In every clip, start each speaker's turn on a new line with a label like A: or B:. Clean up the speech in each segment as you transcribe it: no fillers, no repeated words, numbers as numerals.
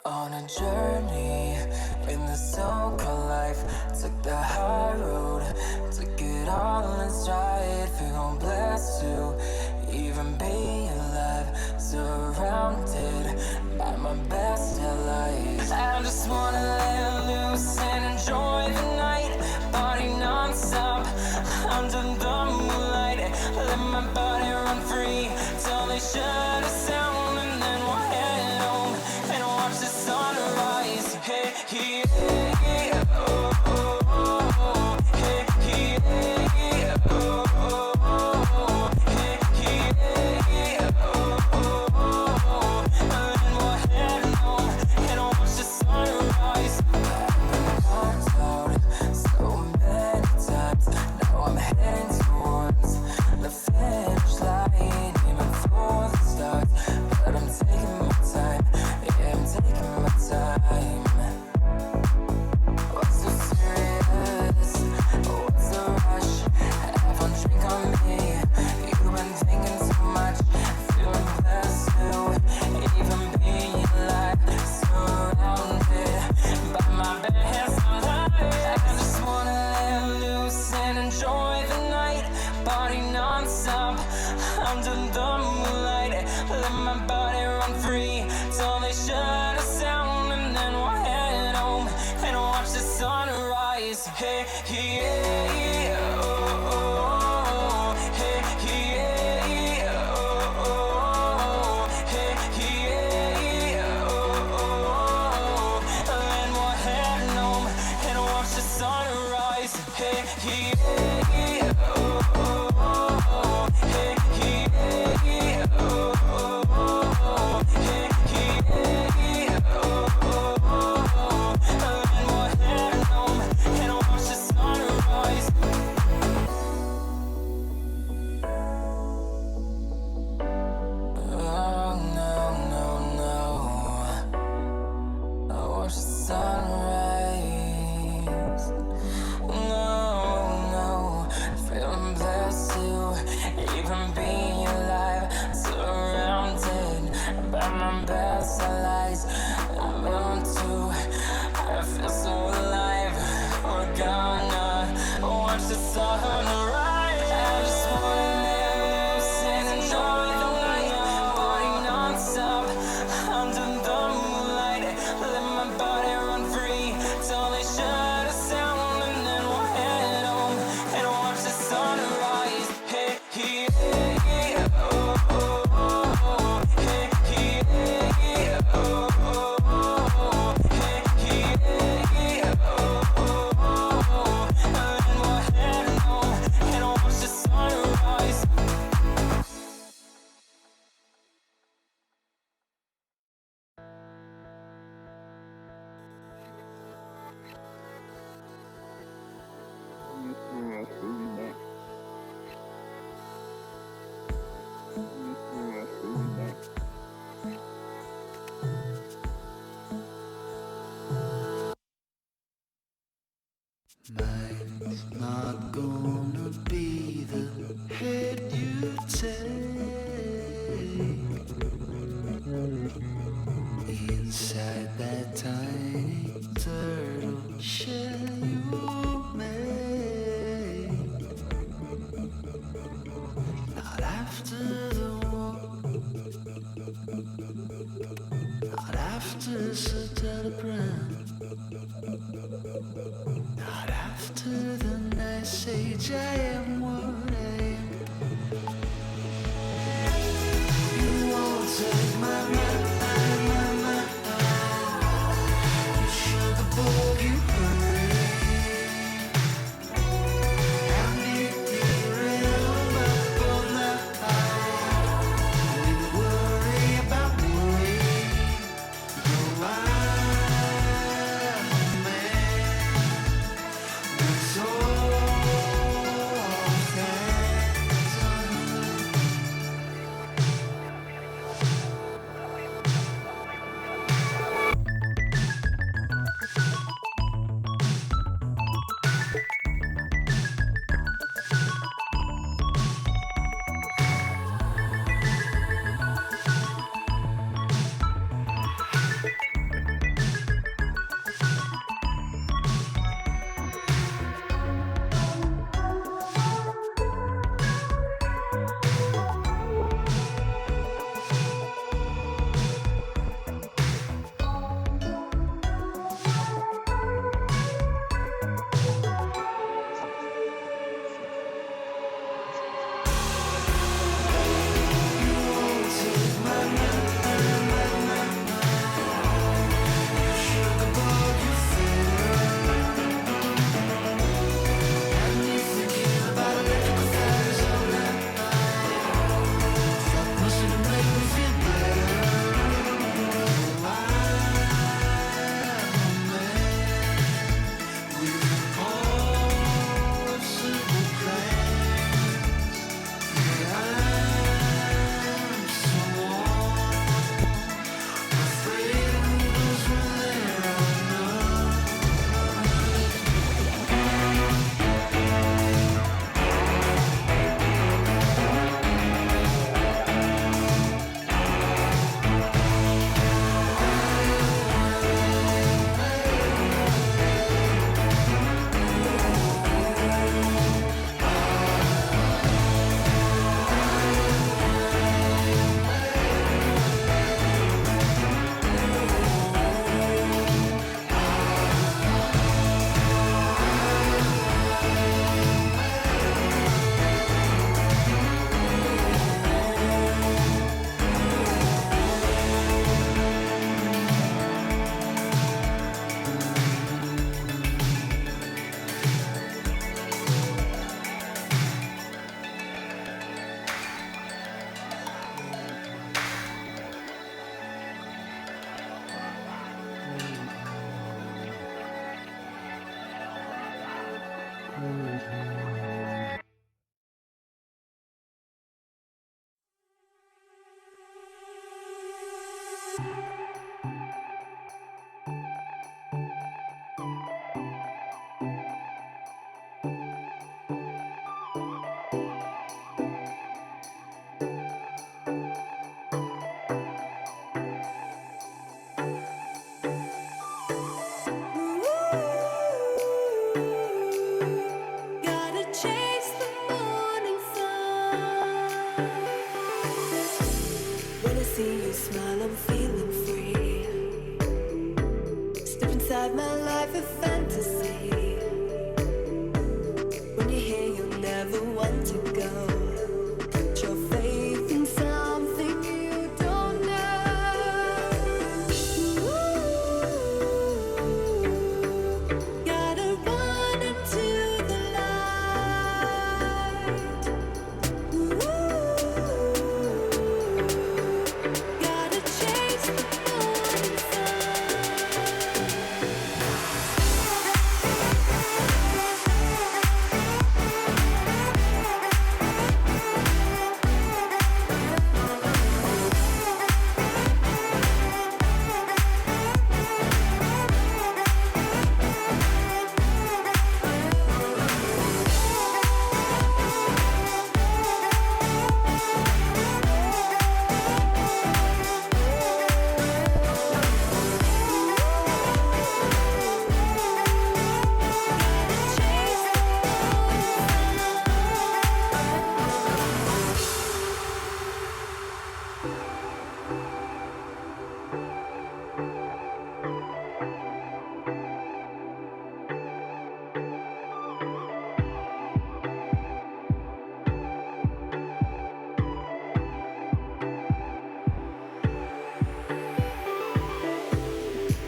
A: On a journey in the so-called life, took the high road, took it all in stride. Feel blessed to even be alive, surrounded by my best allies. I just wanna let loose and enjoy the night, party non-stop under the moonlight. Let my body run free till they shut us down, and then we'll head home and watch the sunrise. Hey, yeah, oh, oh, oh. Hey, yeah, oh, oh, oh. Hey, yeah, oh, oh, oh. And then we'll head home and watch the sunrise. I've been knocked out so many times. Now I'm heading towards the finish line, aiming for the stars. But I'm taking my time, yeah, I'm taking my time. What's so serious? What's the rush? Have one drink on me. You've been thinking too much. Feeling blessed to even be alive, surrounded by my best life. I just wanna let loose and enjoy the night, party non-stop under the moonlight. Let my body run free till they shut us down, and then we'll head home and watch the sunrise. Hey, yeah, oh, oh, oh. Hey, yeah, oh, oh, oh. Hey, yeah, oh, oh, oh. And then we'll head home and watch the sunrise. Hey, yeah, oh, oh, oh. Hey, yeah, oh, oh, oh. Hey, yeah, oh, oh, oh. And then we'll head home and watch the sunrise. Oh, no, no, no. I watch the sunrise. No, feeling blessed to even be alive, surrounded by my best allies. I'm on to, I feel so alive. We're gonna watch the sunrise. I just wanna let loose and enjoy the night, party non-stop under the moonlight. Let my body run free till they shut us down, and then we'll head home and watch the sunrise. Hey, yeah, oh, oh, oh. Hey, yeah, oh, oh, oh. Hey, yeah, oh, oh, oh. And then we'll head home and watch the sunrise.
B: Mine's not gonna be the head you take. Inside that tiny turtle shell you made. Not after the war, not after Sir Telegram, not after the nice age I am what I am. You won't take my mind, you sugar boy, you hurry. I need you real up all night. We worry about worry. No, I'm a man. That's all
A: Gotta chase the morning sun. When I see you smile, I'm feeling free. Step inside my life of fantasy. When you're here, you'll never want to go. Put your faith in something you don't know. Gotta run into the light. Gotta chase the morning sun.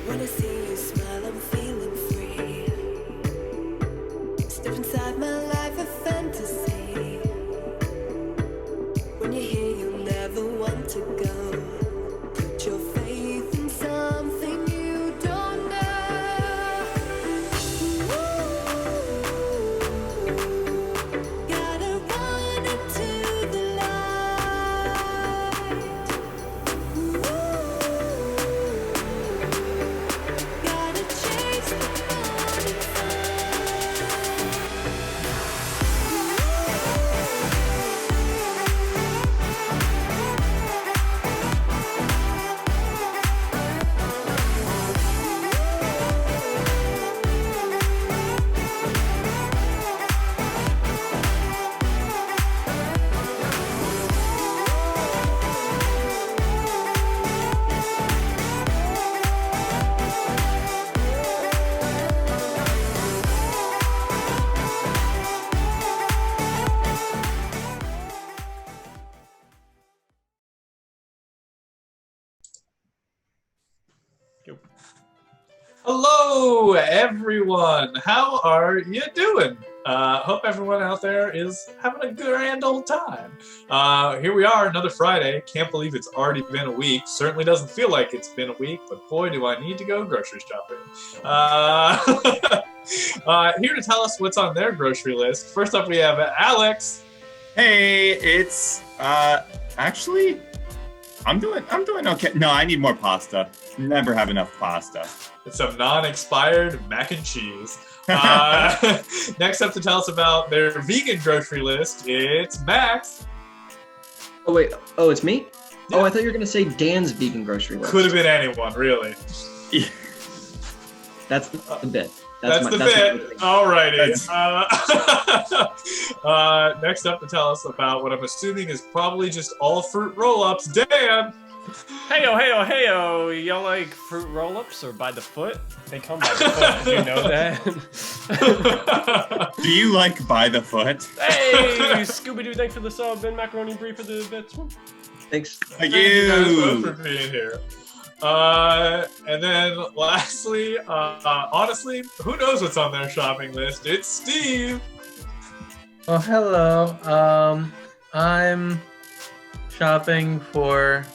A: When I see you smile, I'm feeling free. Step inside my life of fantasy. When you're here, you'll never want to go. Put your faith in something you don't know. Gotta run into the light. Gotta chase the morning sun.
C: Hello, everyone. How are you doing? Hope everyone out there is having a grand old time. Here we are, another Friday. Can't believe it's already been a week. Certainly doesn't feel like it's been a week, but boy, do I need to go grocery shopping. Here to tell us what's on their grocery list. First up, we have Alex.
D: Hey, it's actually I'm doing okay. No, I need more pasta. Never have enough pasta.
C: It's some non-expired mac and cheese. Next up to tell us about their vegan grocery list, it's Max.
E: Oh wait, oh it's me?
C: Yeah.
E: Oh, I thought you were gonna say Dan's vegan grocery list.
C: Could have been anyone, really.
E: That's the bit.
C: That's the bit. Alrighty. Next up to tell us about what I'm assuming is probably just all fruit roll-ups, Dan.
F: Heyo, heyo, heyo! Y'all like fruit roll-ups or by the foot? They come by the foot. Did you know that?
D: Do you like by the foot?
F: Hey, Scooby-Doo! Thanks for the sub. Ben Macaroni Brie for the bits.
E: Thanks.
D: Thank
C: You guys
D: you.
C: both for being here. And then lastly, honestly, who knows what's on their shopping list? It's Steve.
G: Oh, hello. I'm shopping for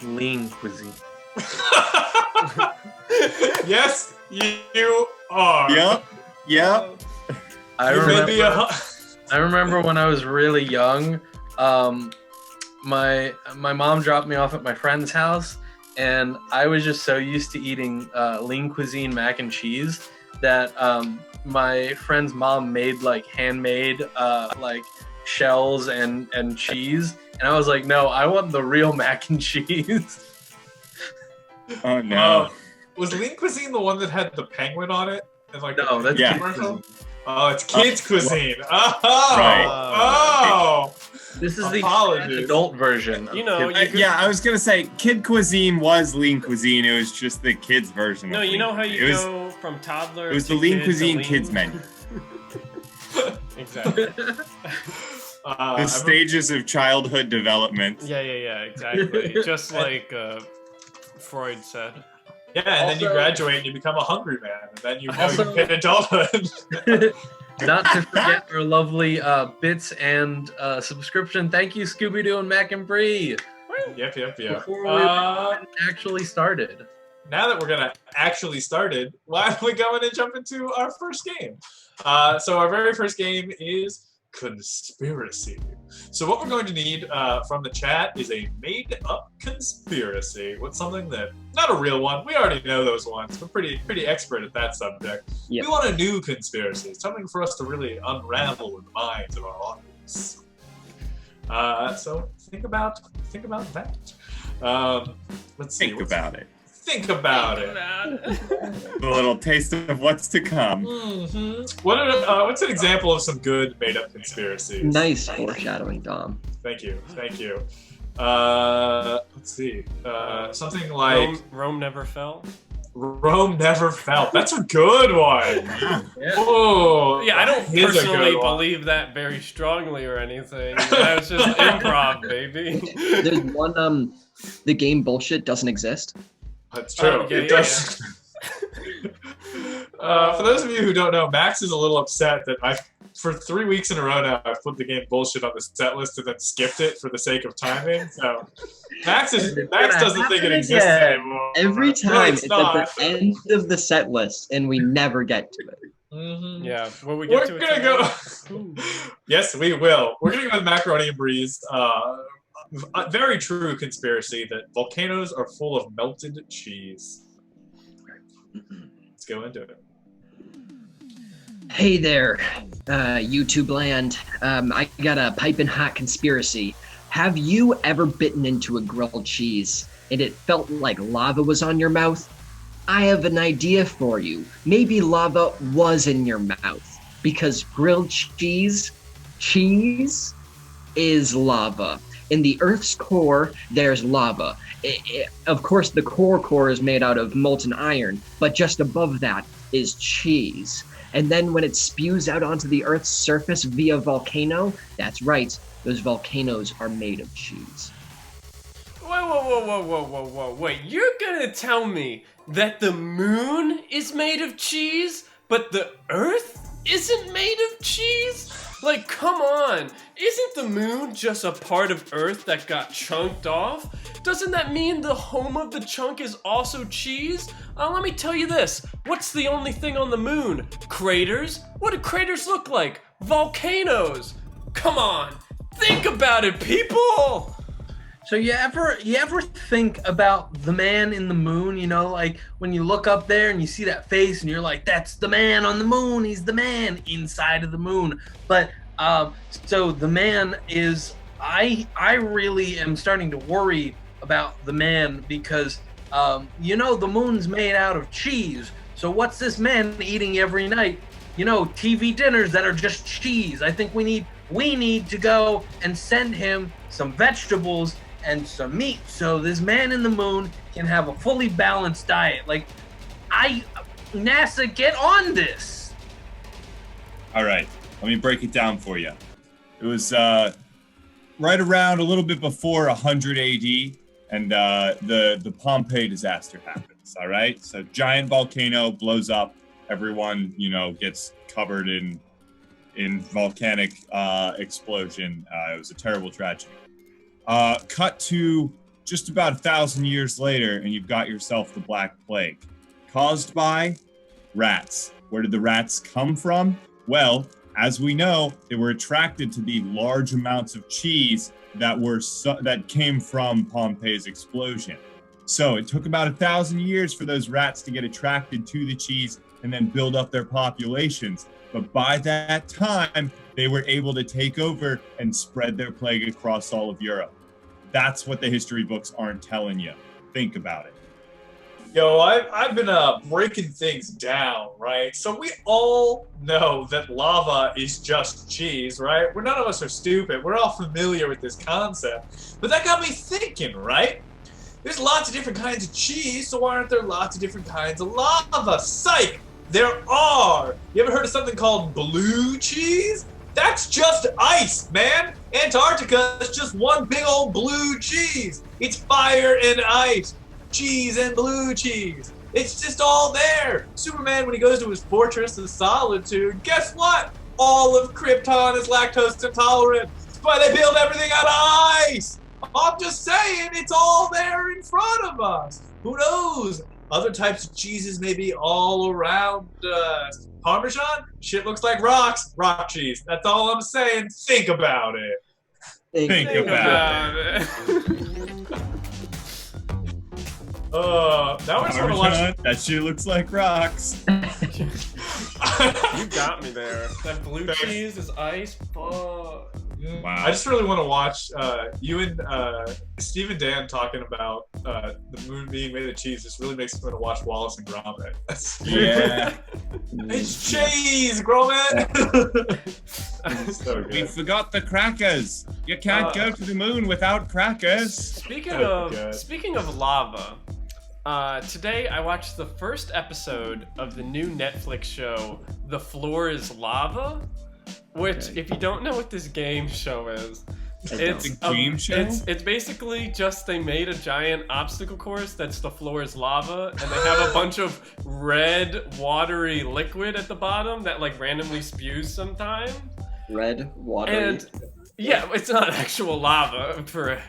G: lean cuisine.
C: Yes, you are.
D: Yep. Yep.
G: I
C: You may
G: remember.
C: be a
G: I remember when I was really young, my mom dropped me off at my friend's house, and I was just so used to eating lean cuisine mac and cheese that my friend's mom made like handmade like shells and cheese, and I was like, no, I want the real mac and cheese.
D: Oh no.
C: Was lean cuisine the one that had the penguin on it? And like
G: No, that's
D: Yeah.
G: commercial.
C: Oh, it's kids cuisine. Oh,
D: Right.
C: oh.
G: This is the
C: Apologies.
G: adult version.
F: You know,
G: Kid-
F: you
D: I was gonna say kid cuisine was lean cuisine. It was just the kids version.
F: No,
D: of
F: you
D: lean
F: know how
D: cuisine.
F: you
D: It was,
F: go from toddler.
D: It was
F: to
D: the lean
F: kid to
D: cuisine
F: lean?
D: kids menu.
F: Exactly.
D: The stages of childhood development.
F: Yeah, exactly. Just like Freud said.
C: Yeah, and then you
G: Also-
C: graduate and you become a hungry man, and then you know
G: Also-
C: you hit adulthood.
G: Not to forget our lovely bits and subscription. Thank you, Scooby-Doo and Mac and Bree.
C: Yep.
G: Before we actually started.
C: Now that we're gonna actually started, why don't we go in and jump into our first game? So our very first game is conspiracy. So what we're going to need from the chat is a made-up conspiracy. What's something that not a real one? We already know those ones. We're pretty expert at that subject.
E: Yep.
C: We want a new conspiracy, something for us to really unravel in the minds of our audience. So think about that. Let's see.
D: Think about it.
C: Think about it.
D: A little taste of what's to come.
C: Mm-hmm. What's an example of some good made-up conspiracies?
E: Nice foreshadowing, Dom.
C: Thank you. Let's see. Something like
F: Rome never fell.
C: Rome never fell. That's a good one.
G: Yeah.
C: Oh,
F: Yeah, I don't
C: that is a
F: personally
C: good one.
F: believe that very strongly or anything. That was just improv, baby.
E: There's one, the game bullshit doesn't exist.
C: That's true.
F: Oh, yeah,
C: It does. For those of you who don't know, Max is a little upset that for 3 weeks in a row now, I've put the game bullshit on the set list and then skipped it for the sake of timing. So Max doesn't think it exists anymore.
E: Every
C: No,
E: time
C: it's
E: it's
C: not.
E: at the end of the set list, and we never get to it.
C: Mhm.
F: Yeah, will we get
C: We're
F: to it
C: gonna
F: today?
C: go. Yes, we will. We're gonna go with macaroni and breeze. A very true conspiracy that volcanoes are full of melted cheese. Let's go into it.
E: Hey there, YouTube land. I got a piping hot conspiracy. Have you ever bitten into a grilled cheese and it felt like lava was on your mouth? I have an idea for you. Maybe lava was in your mouth because grilled cheese is lava. In the Earth's core, there's lava. Of course, the core is made out of molten iron, but just above that is cheese. And then when it spews out onto the Earth's surface via volcano, that's right, those volcanoes are made of cheese.
F: Whoa. Wait, you're gonna tell me that the moon is made of cheese, but the Earth isn't made of cheese? Like, come on. Isn't the moon just a part of Earth that got chunked off? Doesn't that mean the home of the chunk is also cheese? Let me tell you this. What's the only thing on the moon? Craters? What do craters look like? Volcanoes. Come on. Think about it, people!
G: So you ever think about the man in the moon? You know, like when you look up there and you see that face, and you're like, "That's the man on the moon. He's the man inside of the moon." But so the man is. I really am starting to worry about the man because you know the moon's made out of cheese. So what's this man eating every night? You know, TV dinners that are just cheese. I think we need to go and send him some vegetables and some meat so this man in the moon can have a fully balanced diet. Like, NASA, get on this.
D: All right, let me break it down for you. It was right around a little bit before 100 AD, and the Pompeii disaster happens. All right, so giant volcano blows up. Everyone, gets covered in volcanic explosion. It was a terrible tragedy. Cut to just about 1,000 years later, and you've got yourself the Black Plague, caused by rats. Where did the rats come from? Well, as we know, they were attracted to the large amounts of cheese that came from Pompeii's explosion. So it took about 1,000 years for those rats to get attracted to the cheese and then build up their populations. But by that time, they were able to take over and spread their plague across all of Europe. That's what the history books aren't telling you. Think about it.
C: Yo, I've been breaking things down, right? So we all know that lava is just cheese, right? None of us are stupid. We're all familiar with this concept. But that got me thinking, right? There's lots of different kinds of cheese, so why aren't there lots of different kinds of lava? Psych! There are! You ever heard of something called blue cheese? That's just ice, man! Antarctica is just one big old blue cheese. It's fire and ice. Cheese and blue cheese. It's just all there. Superman, when he goes to his fortress of solitude, guess what? All of Krypton is lactose intolerant. That's why they build everything out of ice. I'm just saying, it's all there in front of us. Who knows? Other types of cheeses may be all around us. Parmesan? Shit looks like rocks. Rock cheese. That's all I'm saying. Think about it.
D: Think about it.
C: Now I just want to watch.
D: That shit looks like rocks.
F: You got me there. That blue cheese is ice. Fuck.
D: Wow.
C: I just really want to watch you and Steve and Dan talking about the moon being made of cheese. This really makes me want to watch Wallace and Gromit.
D: Yeah.
C: It's cheese, Gromit! So
D: We
C: good.
D: forgot the crackers. You can't go to the moon without crackers.
F: Speaking
C: Oh,
F: of lava, today I watched the first episode of the new Netflix show, The Floor is Lava, which, if you don't know what this game show is, it's
D: a game show?
F: It's basically just they made a giant obstacle course that's The Floor is Lava, and they have a bunch of red, watery liquid at the bottom that like randomly spews sometimes.
E: Red water.
F: And yeah, it's not actual lava for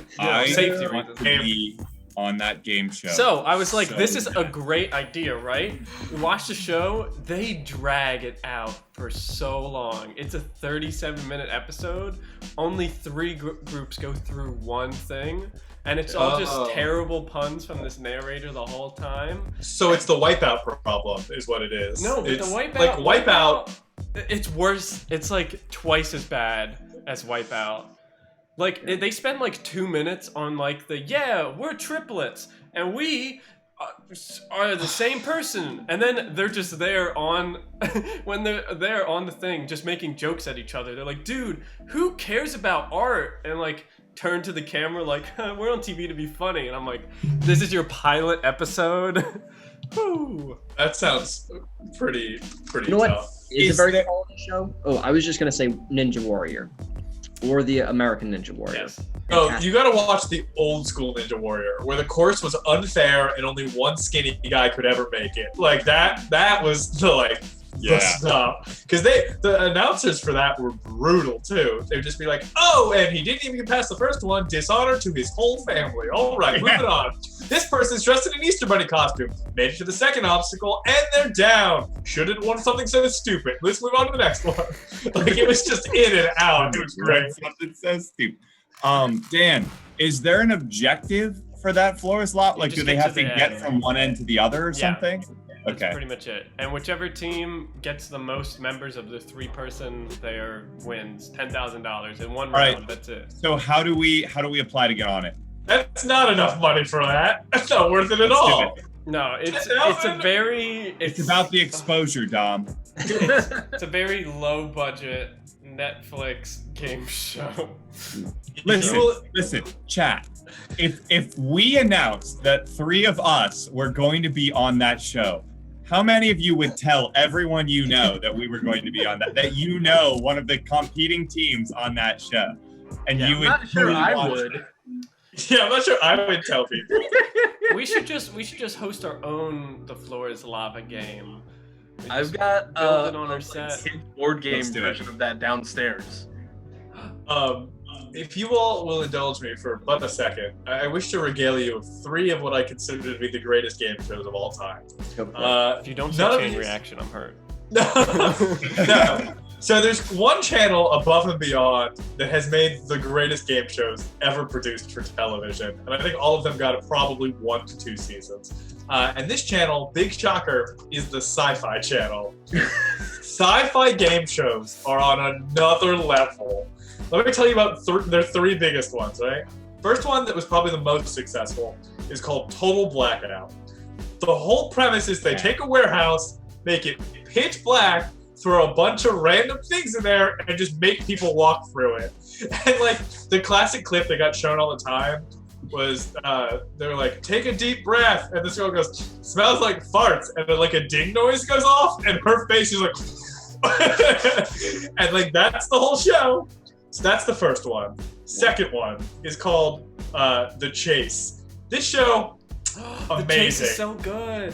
F: safety
D: I want
F: reasons.
D: to be on that game show.
F: So I was like,
D: So
F: this is a
D: bad.
F: great idea, right? We watch the show, they drag it out for so long. It's a 37-minute episode. Only 3 groups go through one thing. And it's all just terrible puns from this narrator the whole time.
C: So it's the wipeout problem, is what it is.
F: No, but
C: it's
F: the Wipeout...
C: like Wipeout.
F: It's worse. It's like twice as bad as Wipeout. Like, they spend like 2 minutes on like we're triplets, and we are the same person. And then they're just there on, when they're there on the thing, just making jokes at each other. They're like, dude, who cares about art? And like, turn to the camera like, we're on TV to be funny. And I'm like, this is your pilot episode? Woo.
C: That sounds pretty
E: You know what?
C: tough.
E: Is
D: Is
E: a very
D: there-
E: quality show. Oh, I was just gonna say Ninja Warrior, or the American Ninja Warrior.
F: Yes.
C: Oh, you gotta watch the old school Ninja Warrior, where the course was unfair and only one skinny guy could ever make it. Like that was the the stuff. Because the announcers for that were brutal too. They'd just be like, oh, and he didn't even get past the first one, dishonor to his whole family. All right, moving on. This person's dressed in an Easter Bunny costume, made it to the second obstacle, and they're down. Shouldn't want something so stupid. Let's move on to the next one. Like, it was just in and out. It was great.
D: Something so stupid. Dan, is there an objective for that floor is lot? Like,
F: just
D: do they
F: get
D: have
F: to
D: to
F: the
D: get
F: end.
D: from one end to the other or
F: Yeah.
D: something?
F: That's
D: Okay.
F: pretty much it. And whichever team gets the most members of the 3-person there wins $10,000 in one
D: All
F: round.
D: right.
F: That's it.
D: So how do we apply to get on it?
C: That's not enough money for that. That's not worth it at
D: Let's do
C: all.
D: it.
F: No, it's
C: $10,000?
F: a very
D: It's about the exposure, Dom.
F: it's a very low budget Netflix game show.
D: Listen, chat. If we announced that 3 of us were going to be on that show, how many of you would tell everyone you know that we were going to be on that you know one of the competing teams on that show? And
F: Yeah,
D: you
G: I'm
D: would
G: not sure
D: totally
G: I
D: watch
G: would.
D: it.
C: Yeah, I'm not sure I would tell people.
F: we should just host our own The Floor is Lava game. We
G: I've
F: just
G: got
F: build it on our set.
G: board game
D: Let's do it.
G: version of that downstairs.
C: if you all will indulge me for but a second, I wish to regale you of 3 of what I consider to be the greatest game shows of all time.
F: If you don't say
C: none of
F: chain
C: these-
F: reaction, I'm hurt.
C: No. So there's one channel above and beyond that has made the greatest game shows ever produced for television, and I think all of them got probably 1 to 2 seasons. And this channel, big shocker, is the Sci-Fi channel. Sci-fi game shows are on another level. Let me tell you about their 3 biggest ones, right? First one that was probably the most successful is called Total Blackout. The whole premise is they take a warehouse, make it pitch black, throw a bunch of random things in there, and just make people walk through it. And like the classic clip that got shown all the time was they were like, take a deep breath, and this girl goes, smells like farts, and then like a ding noise goes off, and her face is like and like that's the whole show. So that's the first one. Second one is called The Chase. This show, amazing.
F: The Chase is so good.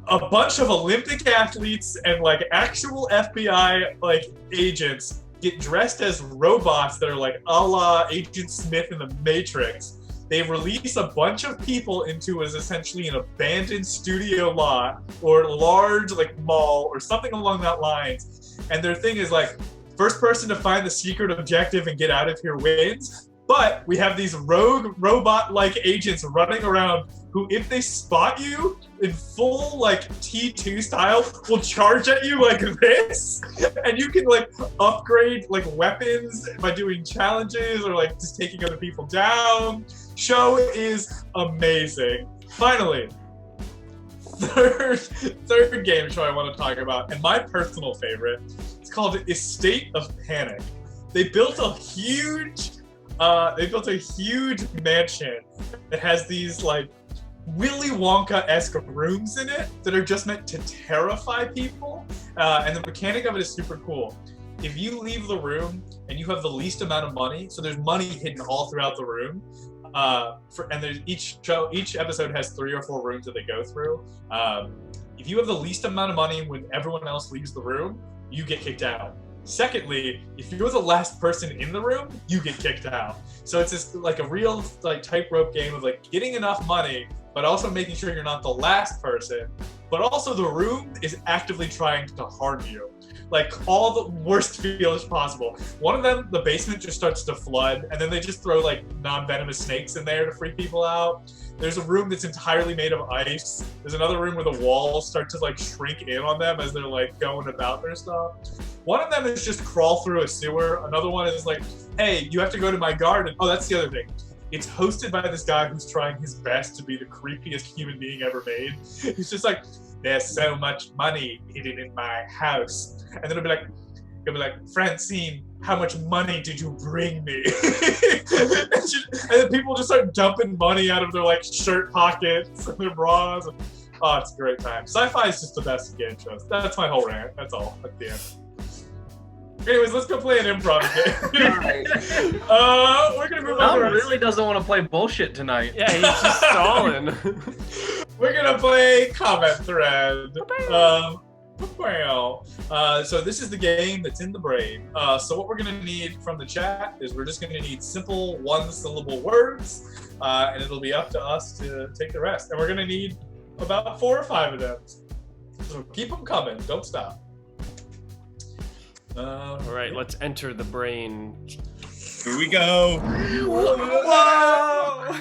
C: A bunch of Olympic athletes and like actual FBI like agents get dressed as robots that are like a la Agent Smith in the Matrix. They release a bunch of people into what is essentially an abandoned studio lot or large like mall or something along that lines. And their thing is like, first person to find the secret objective and get out of here wins. But we have these rogue robot-like agents running around who, if they spot you in full like T2 style, will charge at you like this, and you can like upgrade like weapons by doing challenges or like just taking other people down. Show is amazing. Finally, third game show I want to talk about, and my personal favorite, it's called Estate of Panic. They built a huge mansion that has these like Willy Wonka-esque rooms in it that are just meant to terrify people. And the mechanic of it is super cool. If you leave the room and you have the least amount of money, so there's money hidden all throughout the room, and there's each episode has 3 or 4 rooms that they go through. If you have the least amount of money when everyone else leaves the room, you get kicked out. Secondly, if you're the last person in the room, you get kicked out. So it's just like a real like tightrope game of like getting enough money, but also making sure you're not the last person. But also the room is actively trying to harm you. Like all the worst feels possible. One of them, the basement just starts to flood, and then they just throw like non-venomous snakes in there to freak people out. There's a room that's entirely made of ice. There's another room where the walls start to like shrink in on them as they're like going about their stuff. One of them is just crawl through a sewer. Another one is like, hey, you have to go to my garden. Oh, that's the other thing. It's hosted by this guy who's trying his best to be the creepiest human being ever made. He's just like, there's so much money hidden in my house. And then he'll be like, Francine, how much money did you bring me? And then people just start dumping money out of their like shirt pockets and their bras. Oh, it's a great time. Sci-fi is just the best game shows. That's my whole rant. That's all at the end. Anyways, let's go play an improv game. We're gonna move on.
G: Tom really doesn't want to play bullshit tonight.
F: Yeah, he's just stalling.
C: We're gonna play comment thread. So this is the game that's in the brain. So what we're gonna need from the chat is we're just gonna need simple 1-syllable words, and it'll be up to us to take the rest. And we're gonna need about 4 or 5 of them. So keep them coming. Don't stop.
F: All right, let's enter the brain.
D: Here we go.
F: Whoa!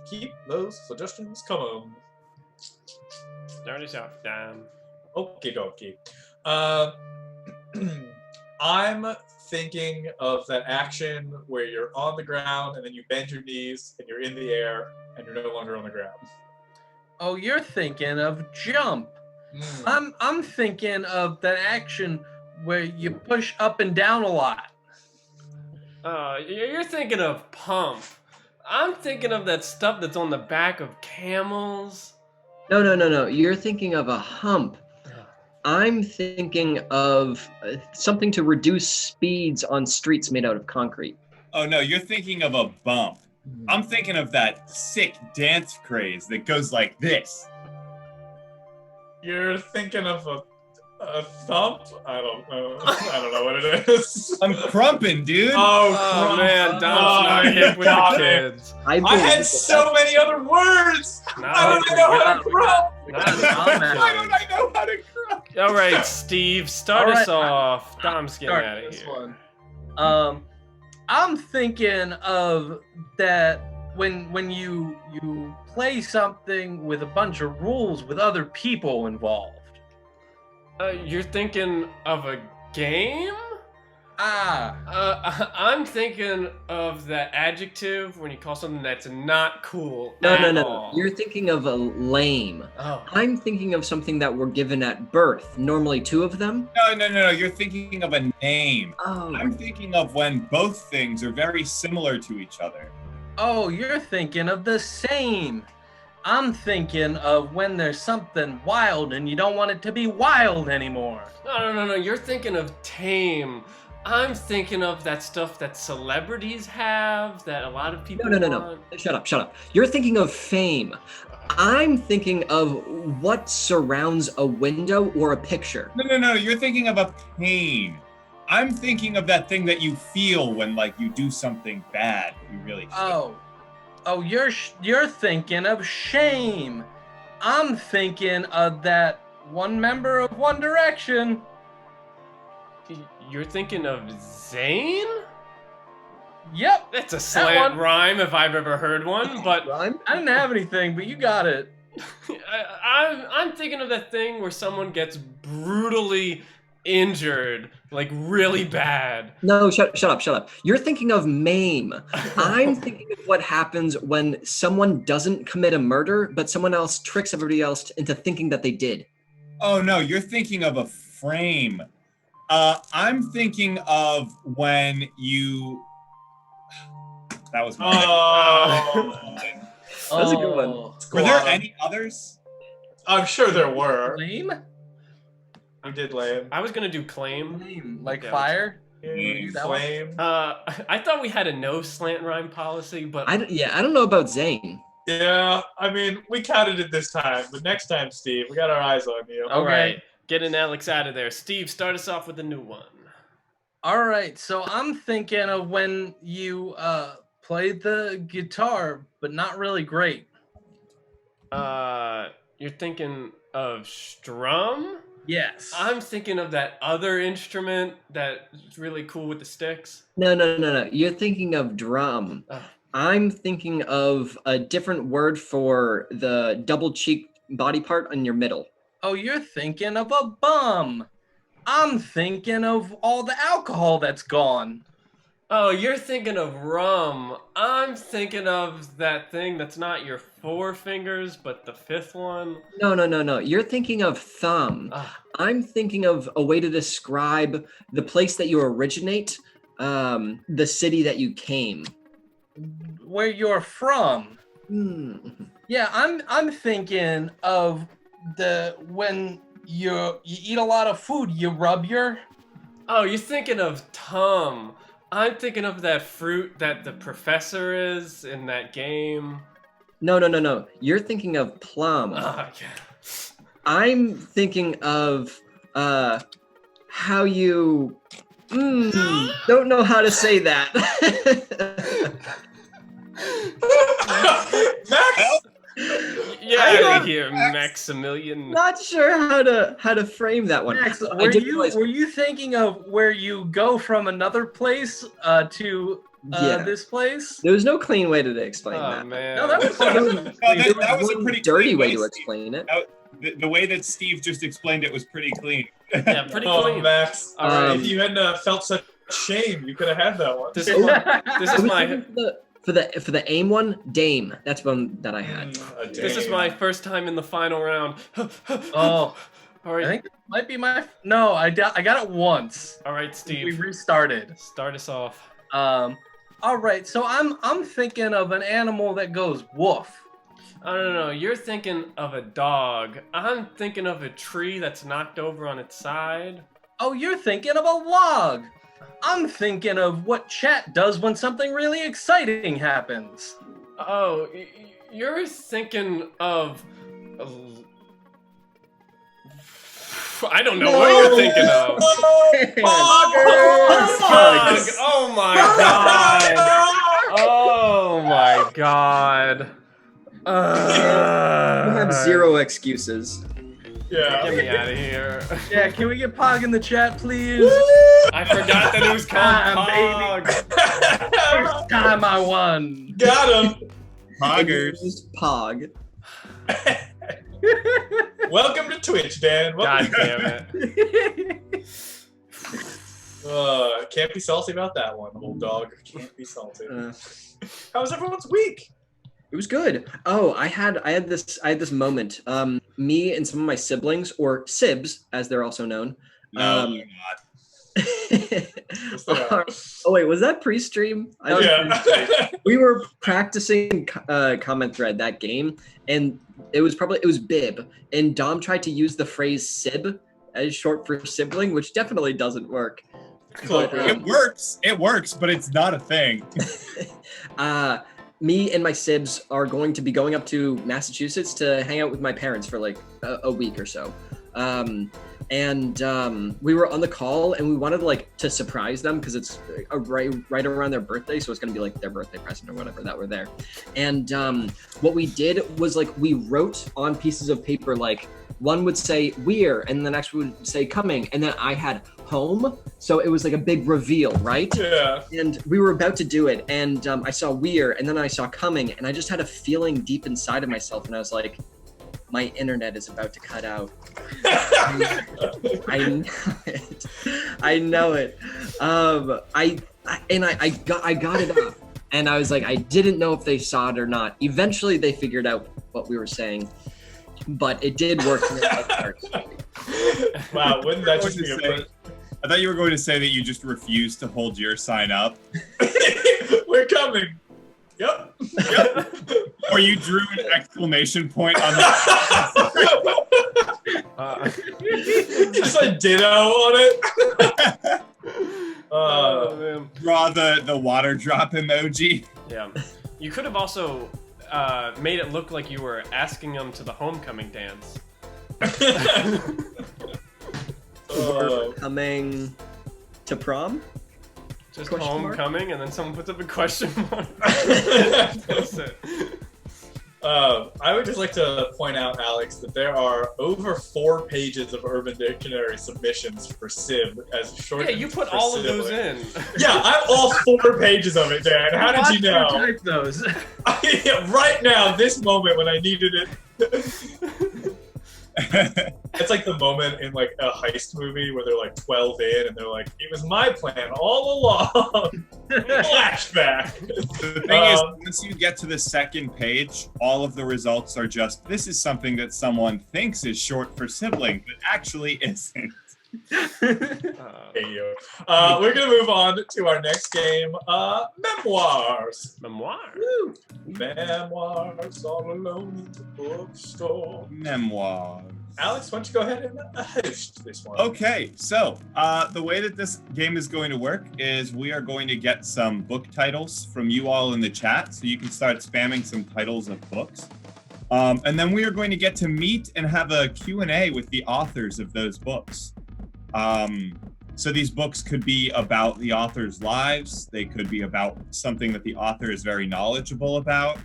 C: Keep those suggestions coming.
F: Start us out, damn.
C: Okie dokie. I'm thinking of that action where you're on the ground and then you bend your knees and you're in the air and you're no longer on the ground.
G: Oh, you're thinking of jump. I'm thinking of that action where you push up and down a lot.
F: You're thinking of pump. I'm thinking of that stuff that's on the back of camels.
E: No. You're thinking of a hump. I'm thinking of something to reduce speeds on streets made out of concrete.
D: Oh no, you're thinking of a bump. I'm thinking of that sick dance craze that goes like this.
C: You're thinking of a thump? I don't know. I don't know what it is.
D: I'm crumping, dude.
C: Oh,
F: Oh
C: crump.
F: man, Dom's not
C: you
F: hip with
C: got
F: the
C: it.
F: kids.
C: I had so many other words.
F: Not
C: How
F: hip
C: don't I know
F: with
C: how to crump?
F: Not hip with
C: Why
F: the
C: don't I know how to crump?
F: kids. All right, Steve, start
G: All
F: us
G: right,
F: off. Dom's getting
G: Start
F: out of
G: this
F: here.
G: one. I'm thinking of that when you play something with a bunch of rules with other people involved.
F: You're thinking of a game?
G: Ah,
F: I'm thinking of the adjective when you call something that's not cool.
E: No,
F: at
E: no, no.
F: all.
E: You're thinking of a lame.
F: Oh.
E: I'm thinking of something that were given at birth. Normally 2 of them.
D: No. You're thinking of a name.
E: Oh.
D: I'm thinking of when both things are very similar to each other.
G: oh, you're thinking of the same. I'm thinking of when there's something wild and you don't want it to be wild anymore.
F: No. You're thinking of tame. I'm thinking of that stuff that celebrities have, that a lot of people
E: No.
F: want.
E: Shut up. You're thinking of fame. I'm thinking of what surrounds a window or a picture.
D: No. You're thinking of a pain. I'm thinking of that thing that you feel when, like, you do something bad. You really feel.
G: Oh, you're thinking of shame. I'm thinking of that one member of One Direction.
F: You're thinking of Zane?
G: Yep,
F: That's a
G: That
F: slant
G: one.
F: rhyme if I've ever heard one, but
E: Rhyme?
G: I didn't have anything, but you got it.
F: I'm thinking of that thing where someone gets brutally injured, like really bad.
E: No, shut up. You're thinking of maim. I'm thinking of what happens when someone doesn't commit a murder, but someone else tricks everybody else into thinking that they did.
D: Oh, no, you're thinking of a frame. I'm thinking of when you... That was my...
C: Oh.
E: That's a good one.
D: Were there any others?
C: I'm sure there were.
G: Lame?
C: We did lame.
F: I was gonna do claim.
G: Lame. Like
F: Yeah.
G: fire?
C: Yeah,
G: that one?
C: flame.
F: I thought we had a no slant rhyme policy, but
E: I don't know about Zane.
C: Yeah, I mean, we counted it this time, but next time, Steve, we got our eyes on you.
F: all
G: Okay.
F: right, getting Alex out of there. Steve, start us off with a new one.
G: All right, so I'm thinking of when you played the guitar, but not really great.
F: You're thinking of strum?
G: Yes.
F: I'm thinking of that other instrument that's really cool with the sticks.
E: No. You're thinking of drum.
F: Oh.
E: I'm thinking of a different word for the double cheek body part on your middle.
G: Oh, you're thinking of a bum. I'm thinking of all the alcohol that's gone.
F: Oh, you're thinking of rum. I'm thinking of that thing that's not your 4 fingers, but the 5th one.
E: No. You're thinking of thumb.
F: Ah.
E: I'm thinking of a way to describe the place that you originate, the city that you came.
G: Where you're from.
E: Hmm.
G: Yeah, I'm thinking of the when you eat a lot of food, you rub your.
F: Oh, you're thinking of tum. I'm thinking of that fruit that the professor is in that game.
E: No. You're thinking of plum.
F: Oh, yeah.
E: I'm thinking of how you don't know how to say that.
C: Max!
F: Get
E: I
F: out
E: don't-
F: of here, Maximilian.
E: Not sure how to frame that one.
G: Max,
E: I
G: were
E: did
G: you
E: realize-
G: were you thinking of where you go from another place to
E: Yeah.
G: this place?
E: There was no clean way to explain
F: Oh,
E: that.
F: man.
G: No, that was
E: There was,
D: No, that was a
E: one
D: pretty
E: dirty
D: clean
E: way
D: way,
E: to
D: Steve.
E: explain it.
D: The way that Steve just explained it was pretty clean.
F: Yeah, pretty
C: Oh,
F: clean.
C: Max.
F: All right.
C: If you hadn't felt such shame, you could have had that one.
F: This is my, this
E: I
F: is
E: was
F: my
E: thinking for the aim one, Dame. That's one that I had.
F: this is my first time in the final round.
G: Oh,
F: All right,
G: I think it might be my. No, I got it once.
F: all right,
G: We
F: Steve,
G: restarted.
F: start us off.
G: All right, so I'm thinking of an animal that goes woof.
F: I don't know. You're thinking of a dog. I'm thinking of a tree that's knocked over on its side.
G: Oh, you're thinking of a log. I'm thinking of what chat does when something really exciting happens.
F: Oh, you're thinking of I don't know what you're thinking of. Pog! Oh my god! Oh my god!
E: You have zero excuses.
C: Yeah.
F: Get me out of here.
G: Yeah, can we get Pog in the chat, please?
F: I forgot that it was called
G: Pog,
F: Pog.
G: First time I won.
C: Got him.
D: Poggers.
E: Just Pog.
C: Welcome to Twitch, Dan.
F: God
C: Welcome.
F: damn it.
C: Can't be salty about that one, old dog. Can't be salty.
E: Uh,
C: How was everyone's week?
E: It was good. Oh, I had this moment. Me and some of my siblings, or sibs, as they're also known.
D: No,
E: um,
D: they're not.
C: are.
E: Oh wait, was that pre-stream? I was pre-stream.
C: Yeah.
E: We were practicing comment thread that game, and it was Bib, and Dom tried to use the phrase sib as short for sibling, which definitely doesn't work. But,
D: It works, but it's not a thing.
E: me and my sibs are going to be going up to Massachusetts to hang out with my parents for like a week or so. We were on the call, and we wanted to surprise them because it's right around their birthday, so it's gonna be like their birthday present or whatever that we're there. And what we did was we wrote on pieces of paper, one would say "we're," and the next would say "coming," and then I had "home," so it was like a big reveal, right?
C: Yeah.
E: And we were about to do it, and I saw "we're," and then I saw "coming," and I just had a feeling deep inside of myself, and I was like, my internet is about to cut out. I know it. I know it. I got it up, and I was like, I didn't know if they saw it or not. Eventually, they figured out what we were saying, but it did work.
C: Wow, wouldn't that just be a
D: I thought you were going to say that you just refused to hold your sign up.
C: We're coming. Yep.
D: Or you drew an exclamation point on the
C: Just a ditto on it.
F: Oh, man.
D: draw the water drop emoji.
F: Yeah. You could have also made it look like you were asking them to the homecoming dance.
E: Coming to prom?
F: Just
E: Question mark?
F: homecoming, and then someone puts up a question mark. That's it.
C: I would just like to point out, Alex, that there are over 4 pages of Urban Dictionary submissions for Sib as short.
F: Yeah, you put all of those in.
C: Yeah, I'm all 4 pages of it, Dan. How did you know?
G: Type those.
C: Right now, this moment when I needed it. It's like the moment in a heist movie where they're 12 in and they're like, it was my plan all along. Flashback.
D: The thing is, once you get to the second page, all of the results are just, this is something that someone thinks is short for sibling, but actually isn't.
C: Hey, yo. We're going to move on to our next game, Memoirs.
F: Memoir.
C: Woo. Memoirs all alone in the bookstore.
D: Memoirs.
C: Alex, why don't you go ahead and host this one?
D: Okay, so the way that this game is going to work is we are going to get some book titles from you all in the chat, so you can start spamming some titles of books. And then we are going to get to meet and have a Q&A with the authors of those books. So these books could be about the author's lives. They could be about something that the author is very knowledgeable about.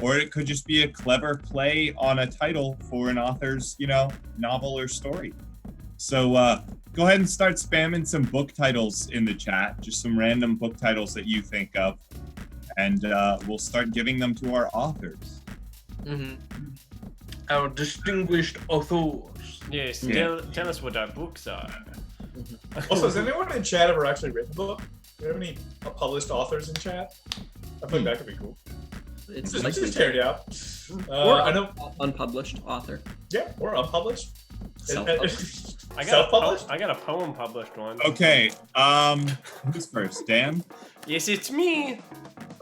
D: Or it could just be a clever play on a title for an author's, novel or story. So go ahead and start spamming some book titles in the chat, just some random book titles that you think of, and we'll start giving them to our authors.
G: Mm-hmm. Our distinguished authors.
F: Yes,
D: Yeah.
F: tell us what our books are.
C: Also, has anyone in chat ever actually written a book? Do we have any published authors in chat? I think that could be cool.
E: It's
C: Just tear it out.
E: or
C: I know.
E: unpublished author.
C: Yeah, or unpublished.
E: Self-published.
C: Self-published?
F: I got a poem published one.
D: Okay, who's first? Dan?
F: Yes, it's me.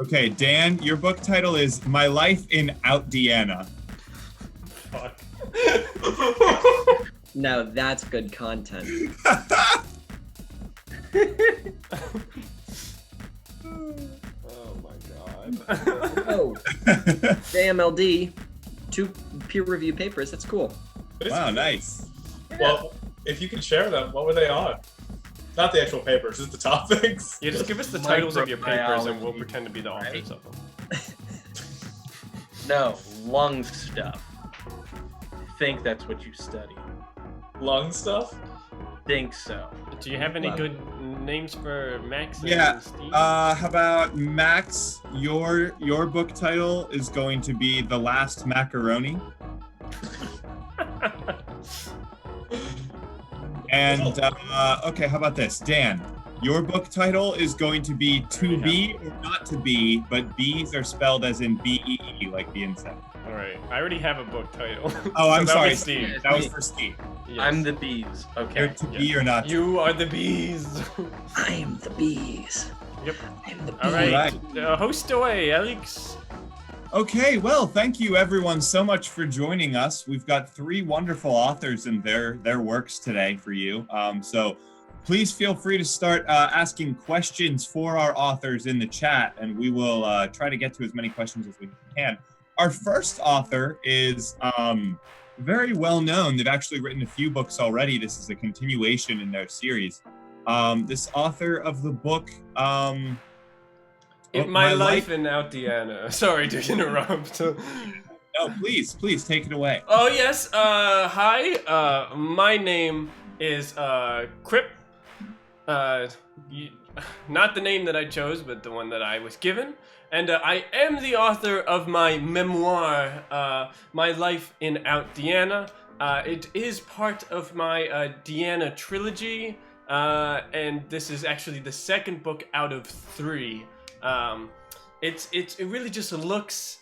D: Okay, Dan, your book title is My Life in Out Deanna.
F: Fuck.
E: Now that's good content.
F: Oh my god.
E: Oh, JMLD, 2 peer-reviewed papers. That's cool.
C: It's
D: Wow,
C: cool.
D: nice.
C: Well, if you can share them, what were they on? Not the actual papers, just the topics.
F: Yeah, just give us the titles of your papers and we'll
G: Microbiology,
F: pretend to be the authors
G: right?
F: of them.
G: No, lung stuff. I think that's what you study.
C: Lung stuff?
G: Think so.
F: Do you have any good names for Max and
D: Yeah.
F: Steve?
D: How about Max? Your book title is going to be The Last Macaroni. And okay, how about this, Dan? Your book title is going to be To Be or Not to Be, but bees are spelled as in B-E-E, like the insect.
F: All right, I already have a book title.
D: Oh, I'm
F: So that
D: sorry,
F: was Steve.
D: Steve. That was for Steve.
F: Yes.
G: I'm the bees. Okay.
D: You're to be or not to
F: You are the bees.
E: I'm the bees.
F: Yep.
E: I'm the bees.
F: All right,
D: Alright.
F: host away, Alex.
D: Okay, well, thank you everyone so much for joining us. We've got 3 wonderful authors and their works today for you. So please feel free to start asking questions for our authors in the chat, and we will try to get to as many questions as we can. Our first author is very well known. They've actually written a few books already. This is a continuation in their series. This author of the book...
F: My life in Altiana. Sorry to interrupt.
D: No, please take it away.
F: Oh yes. Hi. My name is Crip. Not the name that I chose, but the one that I was given. And I am the author of my memoir, My Life in Altiana. It is part of my Deanna trilogy, and this is actually the second book out of 3. It really just looks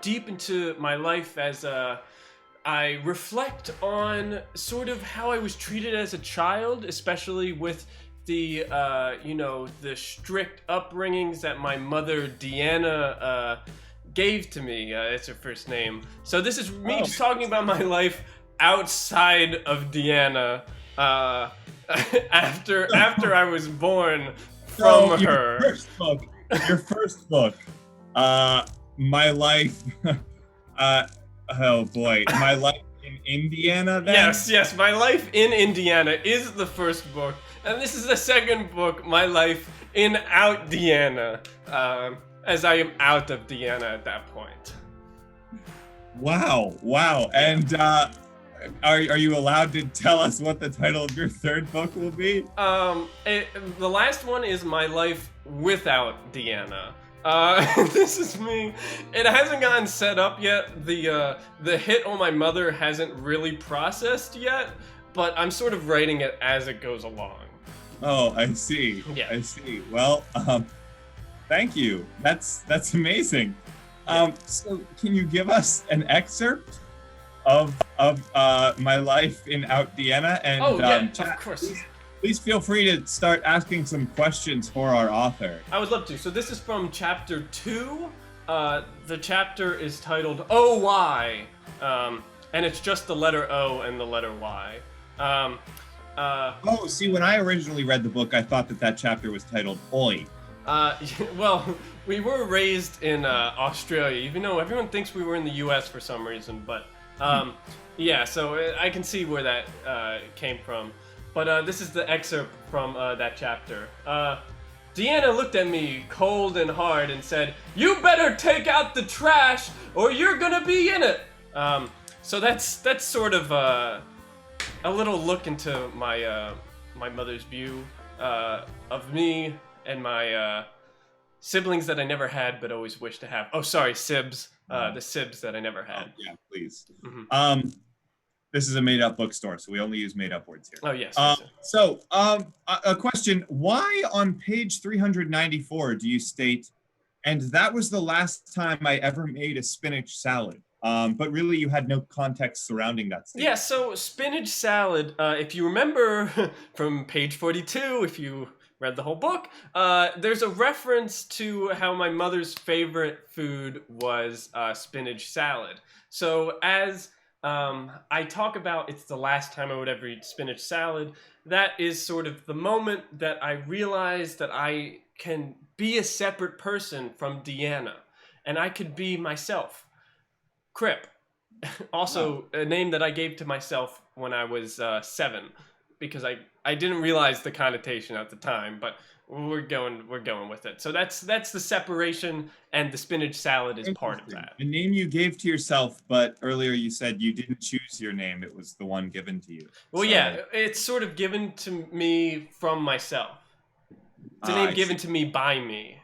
F: deep into my life as I reflect on sort of how I was treated as a child, especially with the the strict upbringings that my mother Deanna gave to me. It's her first name. So this is me just talking about my life outside of Deanna after I was born from
D: So,
F: her.
D: Your first book, My Life, oh boy, My Life in Indiana, then?
F: Yes, My Life in Indiana is the first book, and this is the second book, My Life in Out Deanna, as I am out of Deanna at that point.
D: Wow, and are you allowed to tell us what the title of your third book will be?
F: The last one is My Life Without Deanna. This is me. It hasn't gotten set up yet. The hit on my mother hasn't really processed yet, but I'm sort of writing it as it goes along.
D: Oh, I see.
F: Yeah.
D: I see. Well, thank you. That's amazing. So can you give us an excerpt of My Life in Out Deanna? And
F: of course.
D: Please feel free to start asking some questions for our author.
F: I would love to. So this is from chapter 2. The chapter is titled Oh Why, and it's just the letter O and the letter Y.
D: Oh, see, when I originally read the book, I thought that chapter was titled Oi.
F: Well, we were raised in Australia, even though everyone thinks we were in the U.S. for some reason. But yeah, so I can see where that came from. But this is the excerpt from that chapter. Deanna looked at me cold and hard and said, "You better take out the trash or you're gonna be in it." So that's sort of a little look into my my mother's view of me and my siblings that I never had but always wished to have. Oh, sorry, sibs. The sibs that I never had.
D: Oh, yeah, please.
F: Mm-hmm.
D: This is a made-up bookstore, so we only use made-up words here.
F: Oh, yes.
D: So, a question. Why on page 394 do you state, "And that was the last time I ever made a spinach salad"? But really, you had no context surrounding that statement.
F: Yeah, so spinach salad, if you remember from page 42, if you read the whole book, there's a reference to how my mother's favorite food was spinach salad. So as I talk about it's the last time I would ever eat spinach salad, that is sort of the moment that I realized that I can be a separate person from Deanna, and I could be myself. Crip. Also, a name that I gave to myself when I was 7, because I didn't realize the connotation at the time, but we're going with it. So that's the separation, and the spinach salad is part of
D: Interesting.
F: that.
D: A name you gave to yourself, but earlier you said you didn't choose your name. It was the one given to you.
F: Well,
D: So,
F: yeah, it's sort of given to me from myself. It's a
D: I
F: name given
D: see.
F: to me by me.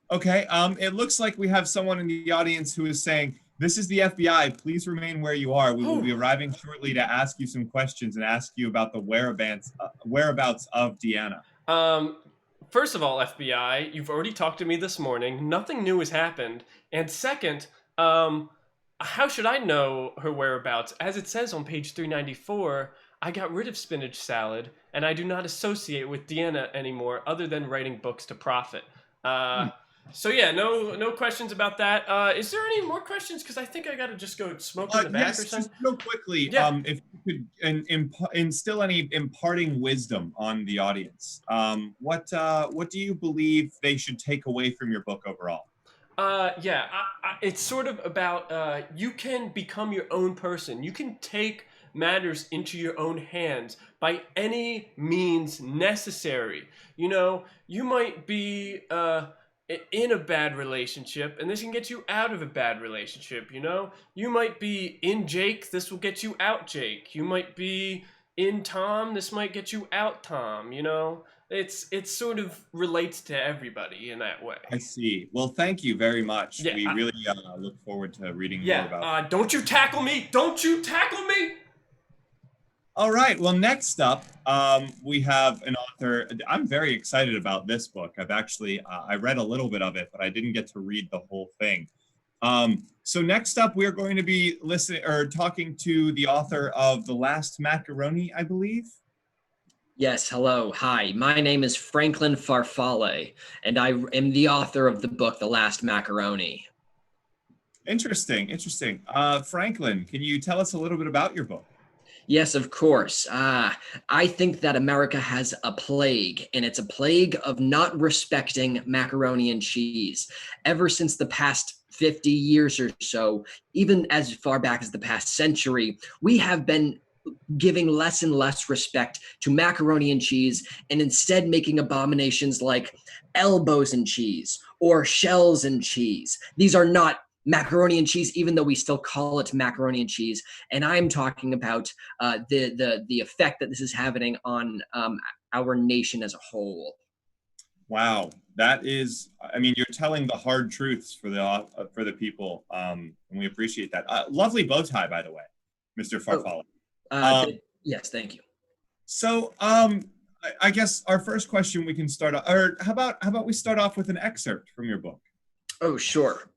D: Okay. It looks like we have someone in the audience who is saying, "This is the FBI. Please remain where you are. We will be
F: Whew.
D: arriving shortly to ask you some questions and ask you about the whereabouts of Deanna."
F: First of all, FBI, you've already talked to me this morning. Nothing new has happened. And second, how should I know her whereabouts? As it says on page 394, I got rid of spinach salad, and I do not associate with Deanna anymore, other than writing books to profit. So yeah, no questions about that. Is there any more questions? Because I think I gotta just go smoke in the back
D: Yes,
F: or
D: just
F: something.
D: real quickly,
F: Yeah.
D: if you could instill any imparting wisdom on the audience, what do you believe they should take away from your book overall?
F: Yeah, it's sort of about you can become your own person. You can take matters into your own hands by any means necessary. You know, you might be in a bad relationship, and this can get you out of a bad relationship. You know, you might be in Jake. This will get you out, Jake. You might be in Tom. This might get you out, Tom. You know, it's sort of relates to everybody in that way.
D: I see. Well, thank you very much.
F: Yeah,
D: We really look forward to reading more
F: Yeah,
D: about.
F: don't you tackle me! Don't you tackle me!
D: All right. Well, next up, we have an author. I'm very excited about this book. I've actually I read a little bit of it, but I didn't get to read the whole thing. So next up, we're going to be listening or talking to the author of The Last Macaroni, I believe.
E: Yes, hello. Hi, my name is Franklin Farfalle, and I am the author of the book, The Last Macaroni.
D: Interesting, interesting. Franklin, can you tell us a little bit about your book?
E: Yes, of course. I think that America has a plague, and it's a plague of not respecting macaroni and cheese. Ever since the past 50 years or so, even as far back as the past century, we have been giving less and less respect to macaroni and cheese, and instead making abominations like elbows and cheese or shells and cheese. These are not macaroni and cheese, even though we still call it macaroni and cheese. And I'm talking about the effect that this is having on our nation as a whole.
D: Wow, that is, I mean, you're telling the hard truths for the people, and we appreciate that. Lovely bow tie, by the way, Mr. Farfalla.
E: Yes, thank you.
D: So, I guess our first question we can start, or how about we start off with an excerpt from your book?
E: Oh, sure.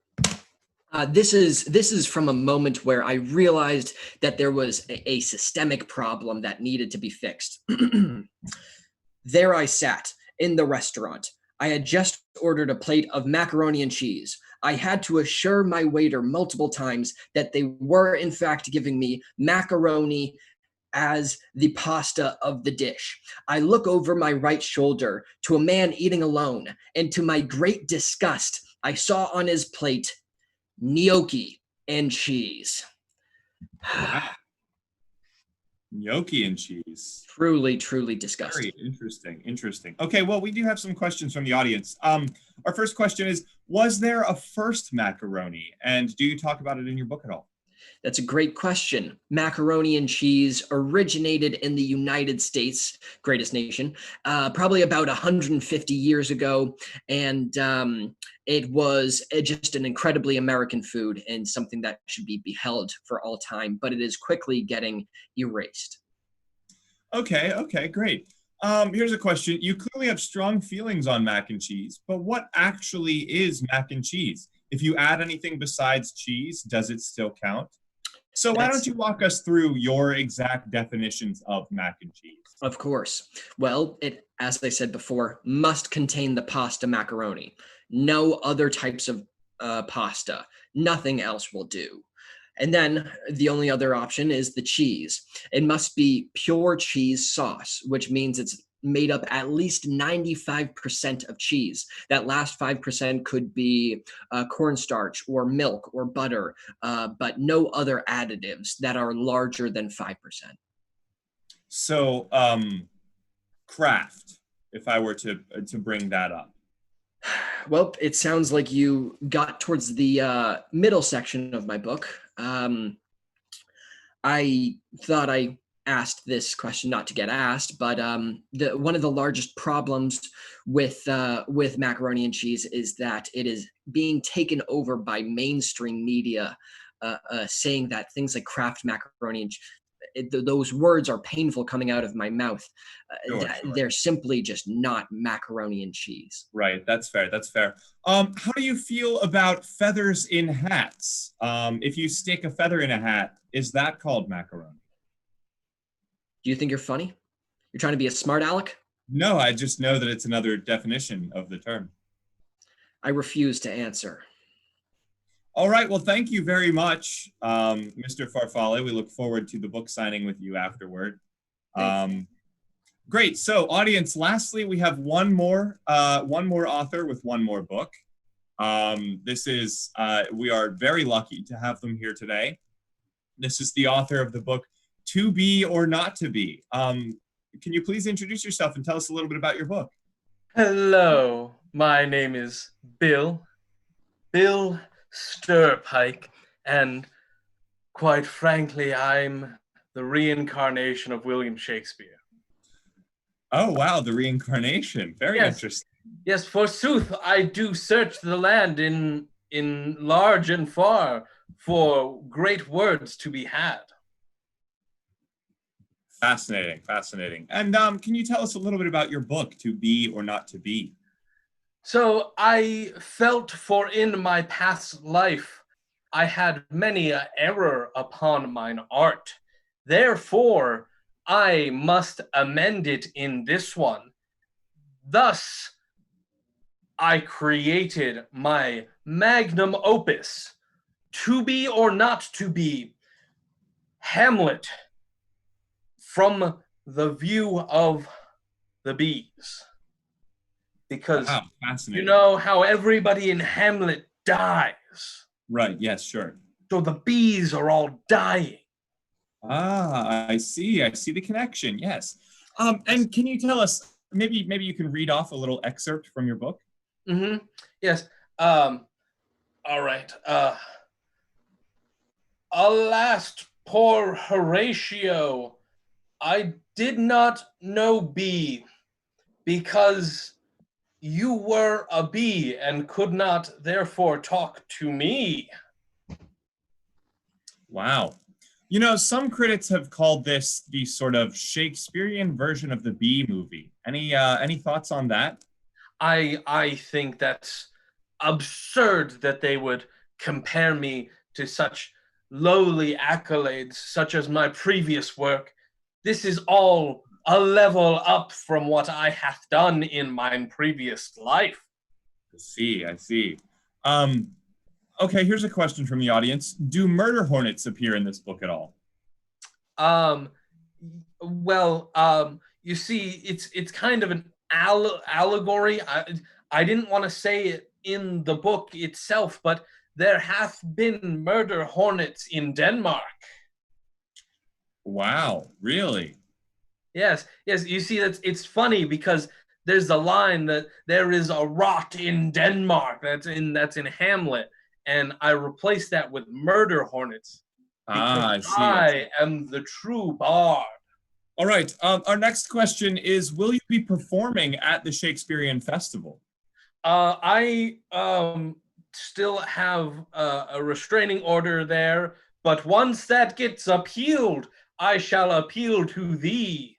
E: This is from a moment where I realized that there was a systemic problem that needed to be fixed. There I sat in the restaurant. I had just ordered a plate of macaroni and cheese. I had to assure my waiter multiple times that they were in fact giving me macaroni as the pasta of the dish. I look over my right shoulder to a man eating alone, and to my great disgust, I saw on his plate gnocchi and cheese.
D: Wow. Gnocchi and cheese.
E: Truly, truly disgusting.
D: Very interesting. Okay, well, we do have some questions from the audience. Our first question is, was there a first macaroni? And do you talk about it in your book at all?
E: That's a great question. Macaroni and cheese originated in the United States, greatest nation, probably about 150 years ago. And it was just an incredibly American food and something that should be beheld for all time, but it is quickly getting erased.
D: Okay, great. Here's a question. You clearly have strong feelings on mac and cheese, but what actually is mac and cheese? If you add anything besides cheese, does it still count? So why don't you walk us through your exact definitions of mac and cheese?
E: Of course. Well, it, as I said before, must contain the pasta macaroni. No other types of pasta. Nothing else will do. And then the only other option is the cheese. It must be pure cheese sauce, which means it's made up at least 95% of cheese. That last 5% could be cornstarch or milk or butter, but no other additives that are larger than 5%.
D: So, craft, if I were to bring that up.
E: Well, it sounds like you got towards the middle section of my book. I thought I asked this question not to get asked, but one of the largest problems with macaroni and cheese is that it is being taken over by mainstream media, saying that things like Kraft macaroni and those words are painful coming out of my mouth.
D: Sure.
E: They're simply just not macaroni and cheese.
D: Right, that's fair. That's fair. How do you feel about feathers in hats? If you stick a feather in a hat, is that called macaroni?
E: Do you think you're funny? You're trying to be a smart aleck?
D: No, I just know that it's another definition of the term.
E: I refuse to answer.
D: All right, well, thank you very much, Mr. Farfalle. We look forward to the book signing with you afterward. Great. So, audience, lastly, we have one more author with one more book. We are very lucky to have them here today. This is the author of the book, To Be or Not to Be. Can you please introduce yourself and tell us a little bit about your book?
G: Hello, my name is Bill Stirpike, and quite frankly, I'm the reincarnation of William Shakespeare.
D: Oh, wow, the reincarnation. Very interesting.
G: Yes, forsooth, I do search the land in large and far for great words to be had.
D: Fascinating, fascinating. And can you tell us a little bit about your book, To Be or Not to Be?
G: So I felt for in my past life I had many a error upon mine art. Therefore, I must amend it in this one. Thus, I created my magnum opus, To Be or Not to Be, Hamlet, from the view of the bees. Because you know how everybody in Hamlet dies.
D: Right, yes, sure.
G: So the bees are all dying.
D: Ah, I see the connection, yes. And can you tell us, maybe you can read off a little excerpt from your book?
G: Mm-hmm. Yes. All right. Alas, poor Horatio, I did not know bee, because you were a bee and could not therefore talk to me.
D: Wow. You know, some critics have called this the sort of Shakespearean version of the Bee movie. Any thoughts on that?
G: I think that's absurd that they would compare me to such lowly accolades, such as my previous work. This is all a level up from what I hath done in mine previous life.
D: I see. Okay, here's a question from the audience. Do murder hornets appear in this book at all?
G: You see, it's kind of an allegory. I didn't want to say it in the book itself, but there hath been murder hornets in Denmark.
D: Wow, really?
G: Yes. You see, it's funny because there's a line that there is a rot in Denmark. That's in Hamlet, and I replaced that with murder hornets.
D: I see.
G: I am the true bard.
D: All right. Our next question is: will you be performing at the Shakespearean Festival?
G: I still have a restraining order there, but once that gets appealed, I shall appeal to thee.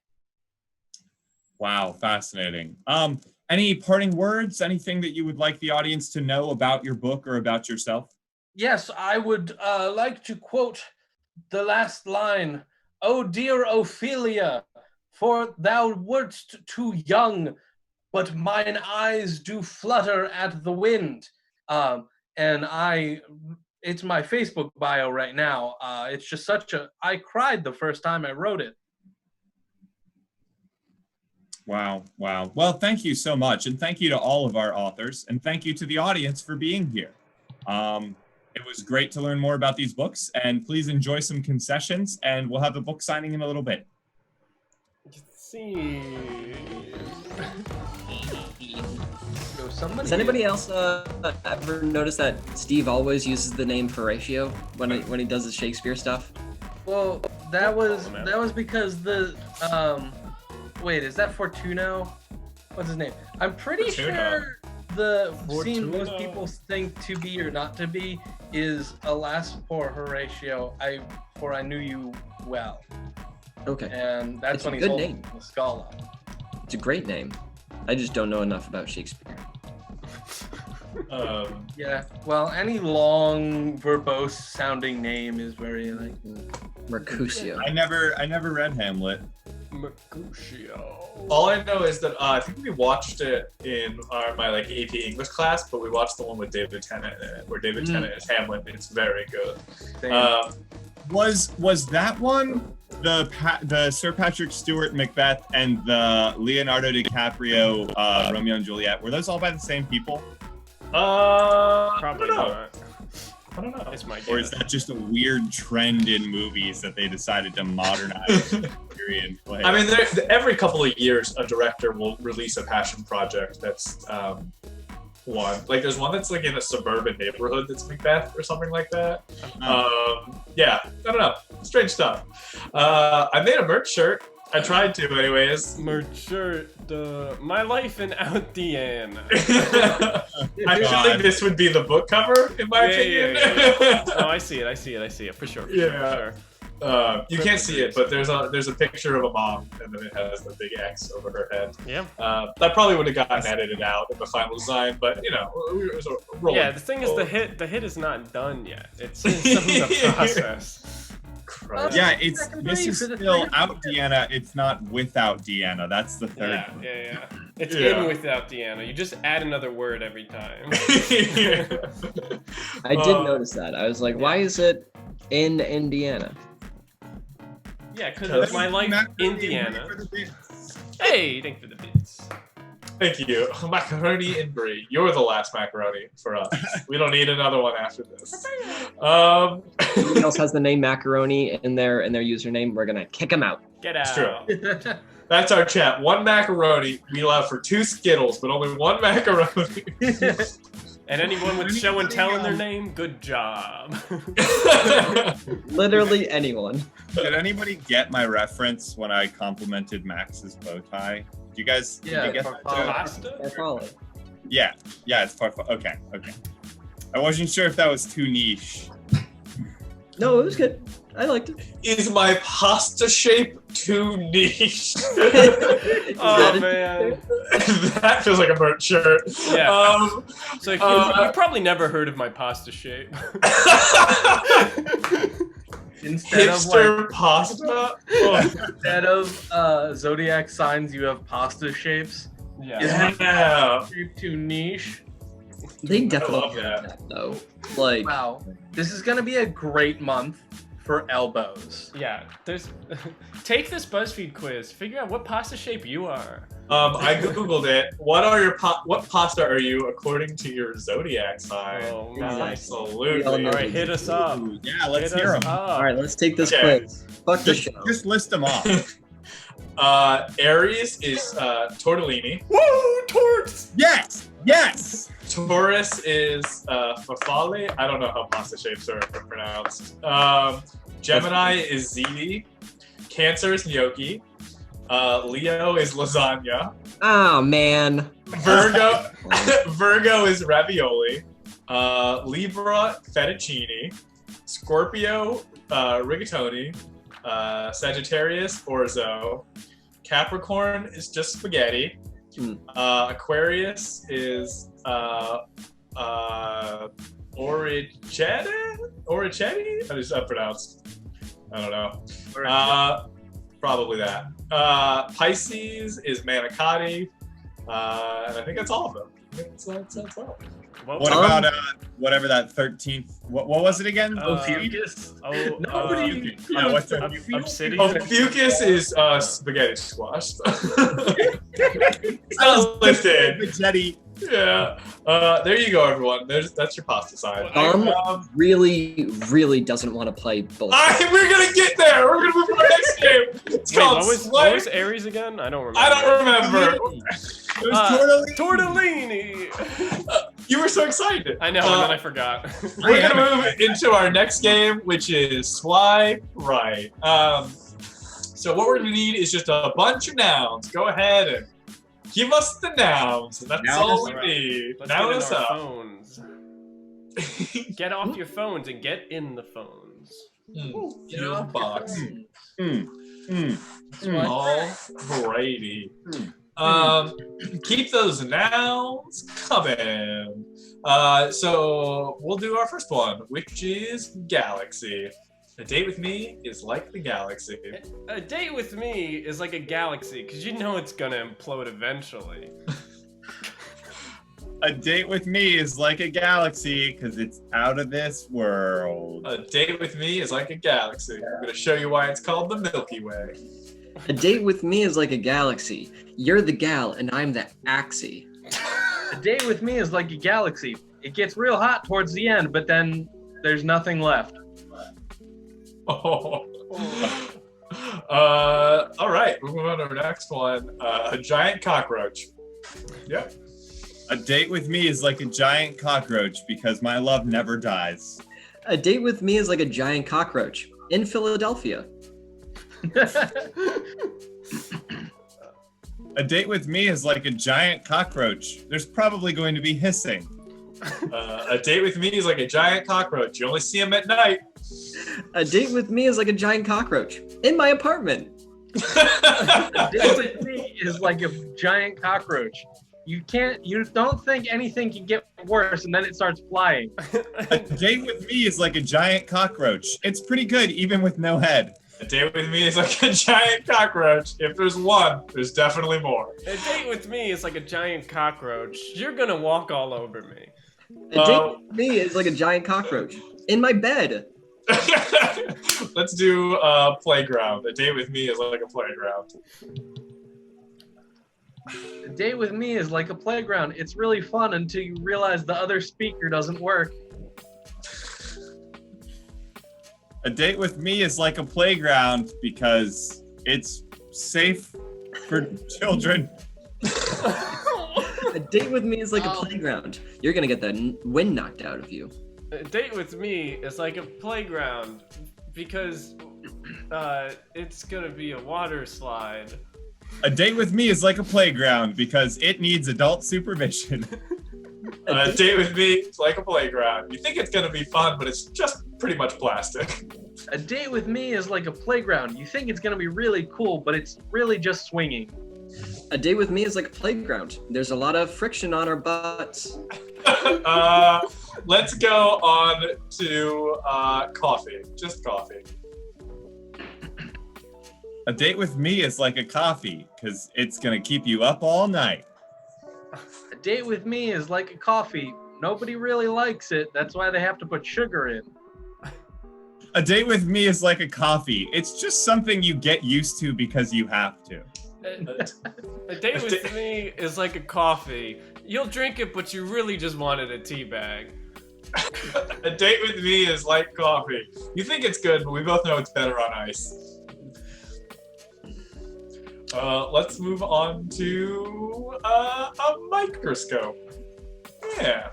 D: Wow, fascinating. Any parting words? Anything that you would like the audience to know about your book or about yourself?
G: Yes, I would like to quote the last line. "O dear Ophelia, for thou wert too young, but mine eyes do flutter at the wind." It's my Facebook bio right now. It's just I cried the first time I wrote it.
D: Wow. Well, thank you so much. And thank you to all of our authors. And thank you to the audience for being here. It was great to learn more about these books. And please enjoy some concessions. And we'll have a book signing in a little bit.
F: Let's see.
E: Has anybody else ever noticed that Steve always uses the name Horatio when he does the Shakespeare stuff?
G: Well, that was because the wait, is that Fortuno? What's his name? I'm pretty
C: Fortuno.
G: sure the scene
F: Fortuno.
G: most people think to be or not to be is alas poor Horatio, I knew you well.
E: Okay.
G: And that's
E: It's
G: when
E: a
G: he's
E: good
G: holding
E: name.
G: the skull up.
E: It's a great name. I just don't know enough about Shakespeare.
G: Yeah. Well, any long verbose sounding name is very like
E: Mercutio.
D: I never read Hamlet.
F: Mercutio.
C: All I know is that I think we watched it in my like AP English class, but we watched the one with David Tennant in it, where David Tennant is Hamlet, and it's very good.
D: Was that one the Sir Patrick Stewart Macbeth and the Leonardo DiCaprio Romeo and Juliet? Were those all by the same people?
F: Probably
C: I don't know.
F: not.
C: I don't know.
F: It's my guess.
D: Or is that just a weird trend in movies that they decided to modernize Shakespearean play?
C: I mean, every couple of years, a director will release a passion project that's one. Like, there's one that's like in a suburban neighborhood that's Macbeth or something like that. Yeah, I don't know. Strange stuff. I made a merch shirt. I tried to, anyways.
F: Merch shirt. My life in Out Deanna.
C: I feel like this would be the book cover, in my opinion.
F: Yeah. Oh, I see it. For sure.
C: Yeah. You can't see it, but there's a picture of a mom, and then it has the big X over her head.
F: Yeah.
C: That probably would have gotten edited out in the final design, but you know, it was a rolling.
F: Yeah, the thing is, the hit is not done yet. It's in the process.
C: Christ.
D: Yeah,
G: Second
D: this
G: grade
D: is
G: for the
D: still
G: third
D: out Deanna. It's not without Deanna. That's the third one.
F: Yeah. It's
C: Yeah.
F: in without Deanna. You just add another word every time.
E: I did notice that. I was like, why is it in Indiana?
F: Yeah, because it's my life, Indiana. Hey, thanks for the bits.
C: Thank you. Macaroni and brie. You're the last macaroni for us. We don't need another one after this.
E: Anyone else has the name Macaroni in their username, we're gonna kick them out.
F: Get out.
C: It's true. That's our chat. One macaroni. We allow for 2 Skittles, but only 1 macaroni.
F: And anyone with show and tell in their name, good job.
E: Literally anyone.
D: Did anybody get my reference when I complimented Max's bow tie? Did you guys
G: Yeah,
D: did you get that too?
F: Pasta?
E: I follow.
D: Yeah, it's part. Okay. I wasn't sure if that was too niche.
E: No, it was good. I liked it.
C: Is my pasta shape too niche?
F: Oh man.
C: That feels like a merch shirt.
F: Yeah. So you probably never heard of my pasta shape.
G: Instead of
C: Hipster pasta? Oh,
G: instead of zodiac signs, you have pasta shapes.
F: Yeah.
G: Is my
C: yeah.
G: shape too niche?
E: They
C: I
E: definitely
C: love
E: did
C: that.
E: that though. Like,
G: Wow, this is gonna be a great month for elbows.
F: Yeah. Take this BuzzFeed quiz. Figure out what pasta shape you are.
C: I googled it. What pasta are you according to your zodiac sign?
F: Oh,
E: nice.
C: Absolutely.
E: We all know
F: All right, hit us up.
D: Ooh, yeah, let's
F: Hit
D: hear
F: us
D: them.
F: up.
E: all right, let's take this
C: Okay.
E: quiz. Fuck the show.
D: Just list them off.
C: Aries is tortellini.
F: Woo, torts!
D: Yes.
C: Taurus is farfalle. I don't know how pasta shapes are pronounced. Gemini is ziti. Cancer is gnocchi. Leo is lasagna.
E: Oh man.
C: Virgo is ravioli. Libra fettuccine. Scorpio rigatoni. Sagittarius orzo. Capricorn is just spaghetti. Aquarius is Orichetti? That is pronounced. I don't know. Probably that. Pisces is manicotti. And I think that's all of them. That's all.
D: What about whatever that 13th? What was it again?
G: Ophiuchus?
F: Nobody.
D: Yeah, what's that?
F: Obsidian.
C: Oh, Fucus is spaghetti squash. Sounds lifted.
D: Jetty.
C: Yeah. There you go, everyone. That's your pasta side.
E: Really doesn't want to play both.
C: We're gonna get there. We're gonna move to our next game. It's
F: Wait,
C: called
F: what was Ares again? I don't remember.
C: I don't remember.
D: It was
F: Tortellini.
C: You were so excited.
F: I know, and then I forgot.
C: We're gonna move into our next game, which is Swipe Right. So what we're gonna need is just a bunch of nouns. Go ahead and give us the nouns. And that's all we need.
F: Let's
C: Now
F: get
C: us
F: in our
C: up.
F: phones. Get off your phones and get in the phones.
C: Your box. Alrighty. Keep those nouns coming. So we'll do our first one, which is galaxy. A date with me is like the galaxy.
F: A date with me is like a galaxy, because you know it's gonna implode eventually.
D: A date with me is like a galaxy because it's out of this world.
C: A date with me is like a galaxy. I'm gonna show you why it's called the Milky Way.
E: A date with me is like a galaxy. You're the gal and I'm the axie.
G: A date with me is like a galaxy. It gets real hot towards the end, but then there's nothing left.
C: Oh. All right, we'll move on to our next one. A giant cockroach. Yep.
D: A date with me is like a giant cockroach because my love never dies.
E: A date with me is like a giant cockroach in Philadelphia.
D: A date with me is like a giant cockroach. There's probably going to be hissing.
C: A date with me is like a giant cockroach. You only see him at night.
E: A date with me is like a giant cockroach in my apartment.
G: A date with me is like a giant cockroach. You don't think anything can get worse, and then it starts flying.
D: A date with me is like a giant cockroach. It's pretty good even with no head.
C: A date with me is like a giant cockroach. If there's one, there's definitely more.
F: A date with me is like a giant cockroach. You're gonna walk all over me.
E: A date with me is like a giant cockroach in my bed.
C: Let's do playground. A date with me is like a playground.
G: A date with me is like a playground. It's really fun until you realize the other speaker doesn't work.
D: A date with me is like a playground because it's safe for children.
E: A date with me is like a playground. You're gonna get the wind knocked out of you.
F: A date with me is like a playground because it's gonna be a water slide.
D: A date with me is like a playground because it needs adult supervision.
C: A date with me is like a playground. You think it's gonna be fun, but it's just pretty much plastic.
G: A date with me is like a playground. You think it's gonna be really cool, but it's really just swinging.
E: A date with me is like a playground. There's a lot of friction on our butts.
C: Let's go on to coffee. Just coffee.
D: A date with me is like a coffee because it's going to keep you up all night.
G: A date with me is like a coffee. Nobody really likes it. That's why they have to put sugar in.
D: A date with me is like a coffee. It's just something you get used to because you have to.
F: A date with me is like a coffee. You'll drink it, but you really just wanted a tea bag.
C: A date with me is like coffee. You think it's good, but we both know it's better on ice. Let's move on to a microscope. Yeah,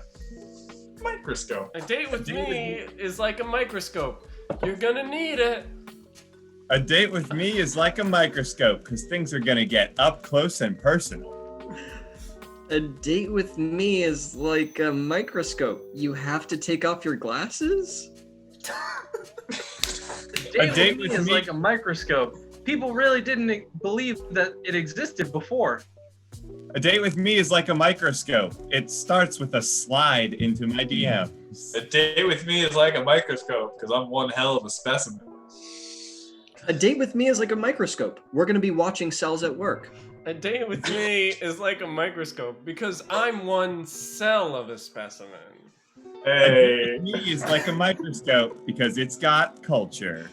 C: microscope.
F: A date with me is like a microscope. You're gonna need it.
D: A date with me is like a microscope because things are going to get up close and personal.
E: A date with me is like a microscope. You have to take off your glasses?
G: A date with me is like a microscope. People really didn't believe that it existed before.
D: A date with me is like a microscope. It starts with a slide into my DMs.
C: A date with me is like a microscope because I'm one hell of a specimen.
E: A date with me is like a microscope. We're gonna be watching cells at work.
F: A date with me is like a microscope because I'm one cell of a specimen.
C: Hey,
D: Me is like a microscope because it's got culture.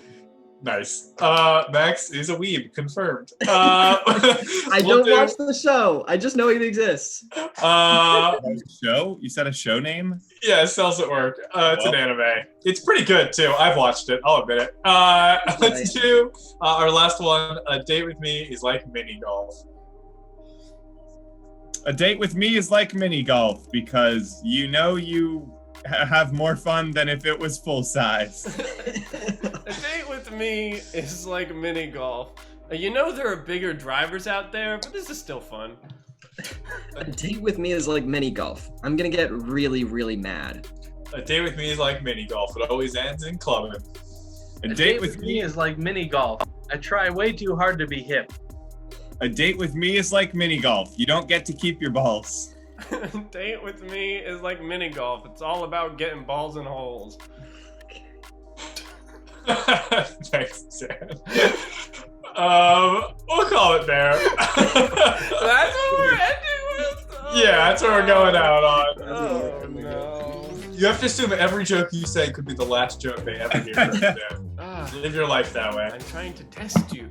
C: nice. Max is a weeb, confirmed.
E: I don't watch the show. I just know it exists.
D: Show? You said a show name?
C: Yeah, Cells at Work. It's an anime. It's pretty good too. I've watched it. I'll admit it. Let's do our last one. A date with me is like mini golf.
D: A date with me is like mini golf because you know you have more fun than if it was full size.
F: A date with me is like mini golf. You know there are bigger drivers out there, but this is still fun.
E: A date with me is like mini golf. I'm gonna get really, really mad.
C: A date with me is like mini golf. It always ends in clubbing.
D: A date with me
G: is like mini golf. I try way too hard to be hip.
D: A date with me is like mini golf. You don't get to keep your balls.
F: A date with me is like mini golf. It's all about getting balls in holes.
C: Thanks, Dan. We'll call it there.
F: That's what we're ending with? Oh,
C: yeah, that's what we're going out on.
F: Oh, no.
C: You have to assume that every joke you say could be the last joke they ever hear from Dan. Live your life that way.
F: I'm trying to test you.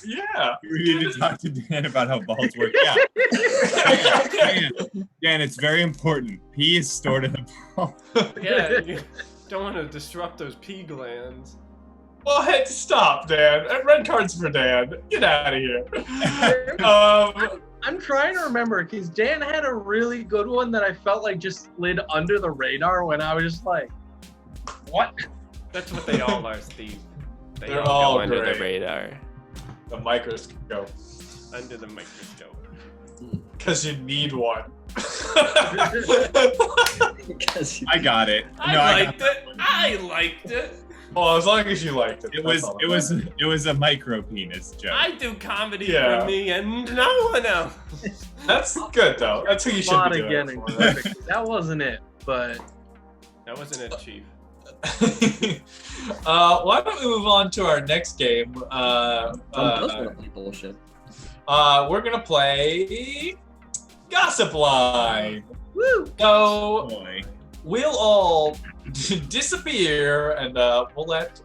C: Yeah.
D: We need to talk to Dan about how balls work. Yeah. Dan, it's very important. Pee is stored in the ball.
F: Yeah, you don't want to disrupt those pee glands.
C: Well, hey, stop, Dan. Red cards for Dan. Get out of here.
G: I'm trying to remember because Dan had a really good one that I felt like just slid under the radar when I was just like, what?
F: That's what they all are, Steve.
C: They're all
F: go under
C: great.
F: the radar.
C: The microscope.
F: Under the microscope.
C: Because you need one.
D: I got it.
F: I liked it.
C: Well, as long as you liked it.
D: It was a micro penis joke.
F: I do comedy
C: Yeah.
F: for me and no one else.
C: That's good, though. That's who you should be doing it for.
G: That wasn't it, but
F: That wasn't it, Chief.
C: Why don't we move on to our next game?
E: Bullshit.
C: We're gonna play Gossip Line.
E: Woo!
C: So
D: Boy.
C: we'll all disappear, and we'll let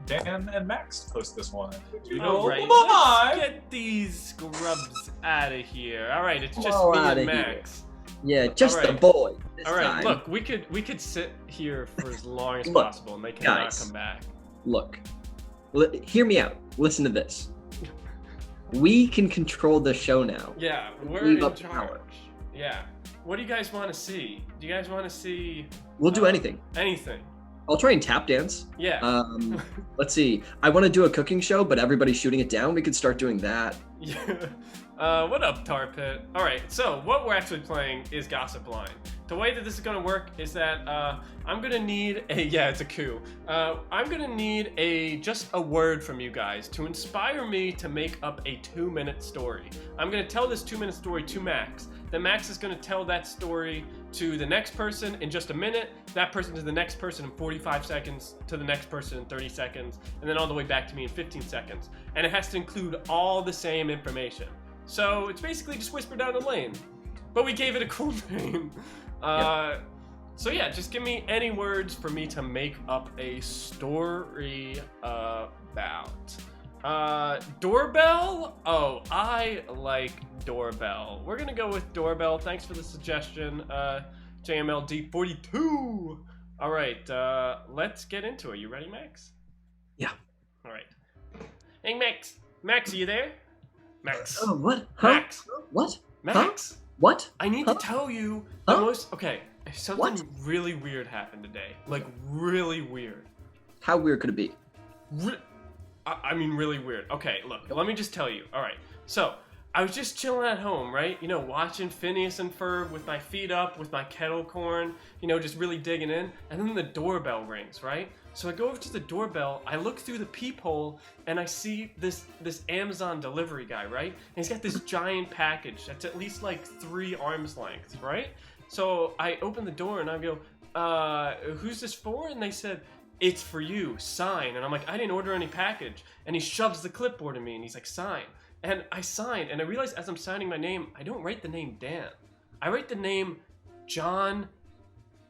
C: Dan and Max host this one.
F: All right,
C: Bye.
F: let's get these scrubs out of here. All right, it's just
E: All
F: me
E: outta
F: and
E: here.
F: Max.
E: Yeah, just
F: All
E: the
F: right.
E: boy. This
F: All right,
E: time.
F: look, we could sit here for as long as
E: Look,
F: possible, and they cannot
E: guys.
F: come back.
E: Look. Hear me out. Listen to this. We can control the show now.
F: Yeah, we're
E: Leave
F: in
E: up
F: charge.
E: power.
F: Yeah. What do you guys want to see? Do you guys want to see
E: We'll do anything.
F: anything?
E: I'll try and tap dance.
F: Yeah.
E: Let's see. I want to do a cooking show, but everybody's shooting it down. We could start doing that.
F: Yeah. What up, Tar Pit? All right, so what we're actually playing is Gossip Line. The way that this is gonna work is that I'm gonna need it's a coup. I'm gonna need just a word from you guys to inspire me to make up a 2-minute story. I'm gonna tell this 2-minute story to Max. Then Max is gonna tell that story to the next person in just a minute, that person to the next person in 45 seconds, to the next person in 30 seconds, and then all the way back to me in 15 seconds. And it has to include all the same information. So it's basically just whisper down the lane. But we gave it a cool name. So yeah, just give me any words for me to make up a story about. Doorbell? Oh, I like doorbell. We're gonna go with doorbell. Thanks for the suggestion, JMLD42. All right, let's get into it. You ready, Max?
E: Yeah.
F: All right. Hey, Max. Max, are you there? Max.
E: Oh, what? Huh?
F: Max.
E: What?
F: Max.
E: Huh? What?
F: I need
E: Huh?
F: to tell you the
E: Huh?
F: most. Okay, something
E: What?
F: really weird happened today. Like really weird.
E: How weird could it be?
F: I mean, really weird. Okay, look, let me just tell you. All right, so I was just chilling at home, right? You know, watching Phineas and Ferb with my feet up, with my kettle corn. You know, just really digging in. And then the doorbell rings, right? So I go over to the doorbell, I look through the peephole, and I see this Amazon delivery guy, right? And he's got this giant package that's at least like 3 arms lengths, right? So I open the door and I go, who's this for? And they said, it's for you, sign. And I'm like, I didn't order any package. And he shoves the clipboard at me and he's like, sign. And I sign, and I realize as I'm signing my name, I don't write the name Dan. I write the name John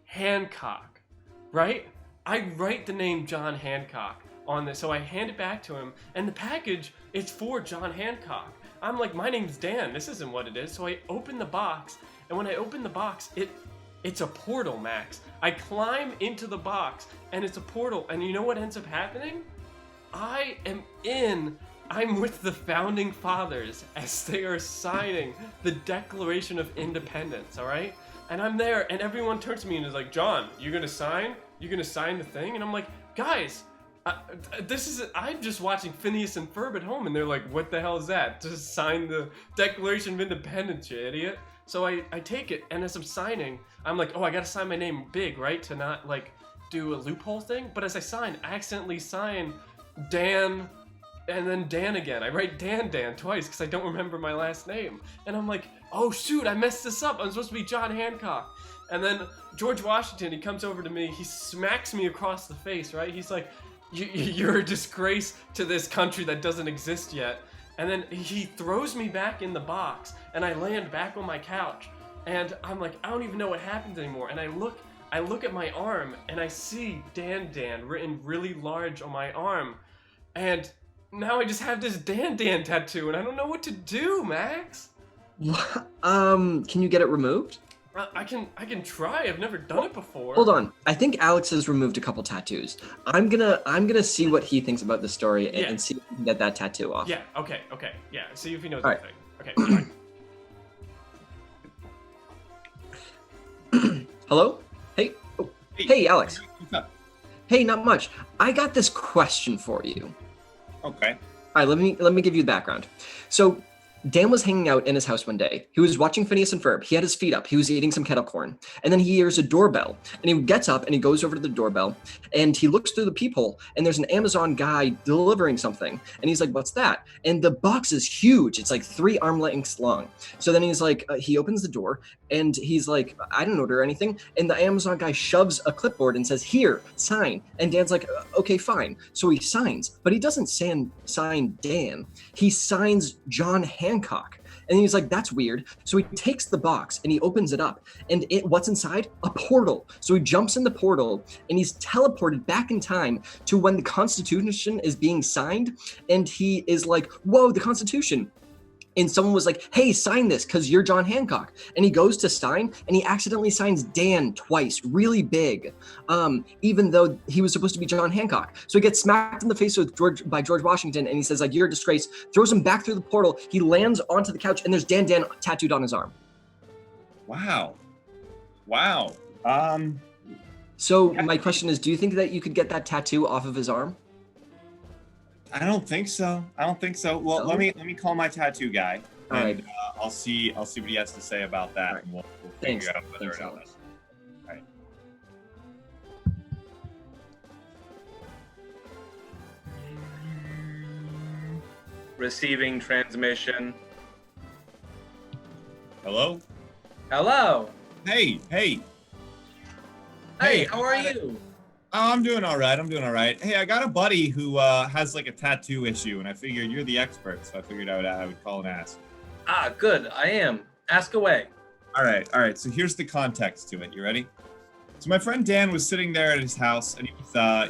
F: Hancock, right? I write the name John Hancock on this, so I hand it back to him, and the package is for John Hancock. I'm like, my name's Dan, this isn't what it is. So I open the box, and when I open the box, it's a portal, Max. I climb into the box, and it's a portal, and you know what ends up happening? I'm with the founding fathers as they are signing the Declaration of Independence, all right? And I'm there, and everyone turns to me and is like, John, you gonna sign? You gonna sign the thing? And I'm like, guys, I'm just watching Phineas and Ferb at home, and they're like, what the hell is that? Just sign the Declaration of Independence, you idiot. So I take it, and as I'm signing, I'm like, oh, I gotta sign my name big, right? To not, like, do a loophole thing. But as I sign, I accidentally sign Dan, and then Dan again. I write Dan twice because I don't remember my last name. And I'm like, oh shoot, I messed this up. I'm supposed to be John Hancock. And then George Washington, he comes over to me, he smacks me across the face, right? He's like, you're a disgrace to this country that doesn't exist yet. And then he throws me back in the box, and I land back on my couch. And I'm like, I don't even know what happened anymore. And I look at my arm, and I see Dan written really large on my arm. And now I just have this Dan tattoo, and I don't know what to do, Max.
E: Can you get it removed?
F: I can try. I've never done it before.
E: Hold on. I think Alex has removed a couple tattoos. I'm gonna see what he thinks about the story and see if we can get that tattoo off.
F: Yeah. Okay. Yeah. See if he knows
E: All
F: anything. Okay. Fine.
E: Hello? Hey. Oh. Hey, Alex.
D: What's up?
E: Hey, not much. I got this question for you.
D: Okay.
E: All right, let me give you the background. So Dan was hanging out in his house one day. He was watching Phineas and Ferb. He had his feet up. He was eating some kettle corn. And then he hears a doorbell. And he gets up and he goes over to the doorbell. And he looks through the peephole. And there's an Amazon guy delivering something. And he's like, what's that? And the box is huge. It's like 3 arm lengths long. So then he's like, he opens the door. And he's like, I didn't order anything. And the Amazon guy shoves a clipboard and says, here, sign. And Dan's like, okay, fine. So he signs. But he doesn't sign Dan. He signs John Hancock. And he's like, that's weird. So he takes the box and he opens it up. And what's inside? A portal. So he jumps in the portal and he's teleported back in time to when the Constitution is being signed. And he is like, whoa, the Constitution. And someone was like, hey, sign this because you're John Hancock. And he goes to sign and he accidentally signs Dan twice, really big, even though he was supposed to be John Hancock. So he gets smacked in the face by George Washington and he says, like, you're a disgrace, throws him back through the portal. He lands onto the couch and there's Dan tattooed on his arm.
D: Wow.
E: So my question is, do you think that you could get that tattoo off of his arm?
D: I don't think so. Well,
E: No?
D: let me call my tattoo guy,
E: All
D: and
E: right.
D: I'll see what he has to say about that,
E: All right.
D: and we'll
E: Thanks.
D: figure out whether
E: Thanks,
D: or not.
E: Alex.
D: All right.
G: Receiving transmission.
D: Hello.
G: Hello.
D: Hey.
G: Hey, how are you?
D: Oh, I'm doing all right. Hey, I got a buddy who has like a tattoo issue, and I figured you're the expert, so I figured I would call and ask.
G: Ah, good. I am. Ask away.
D: All right. So here's the context to it. You ready? So my friend Dan was sitting there at his house, and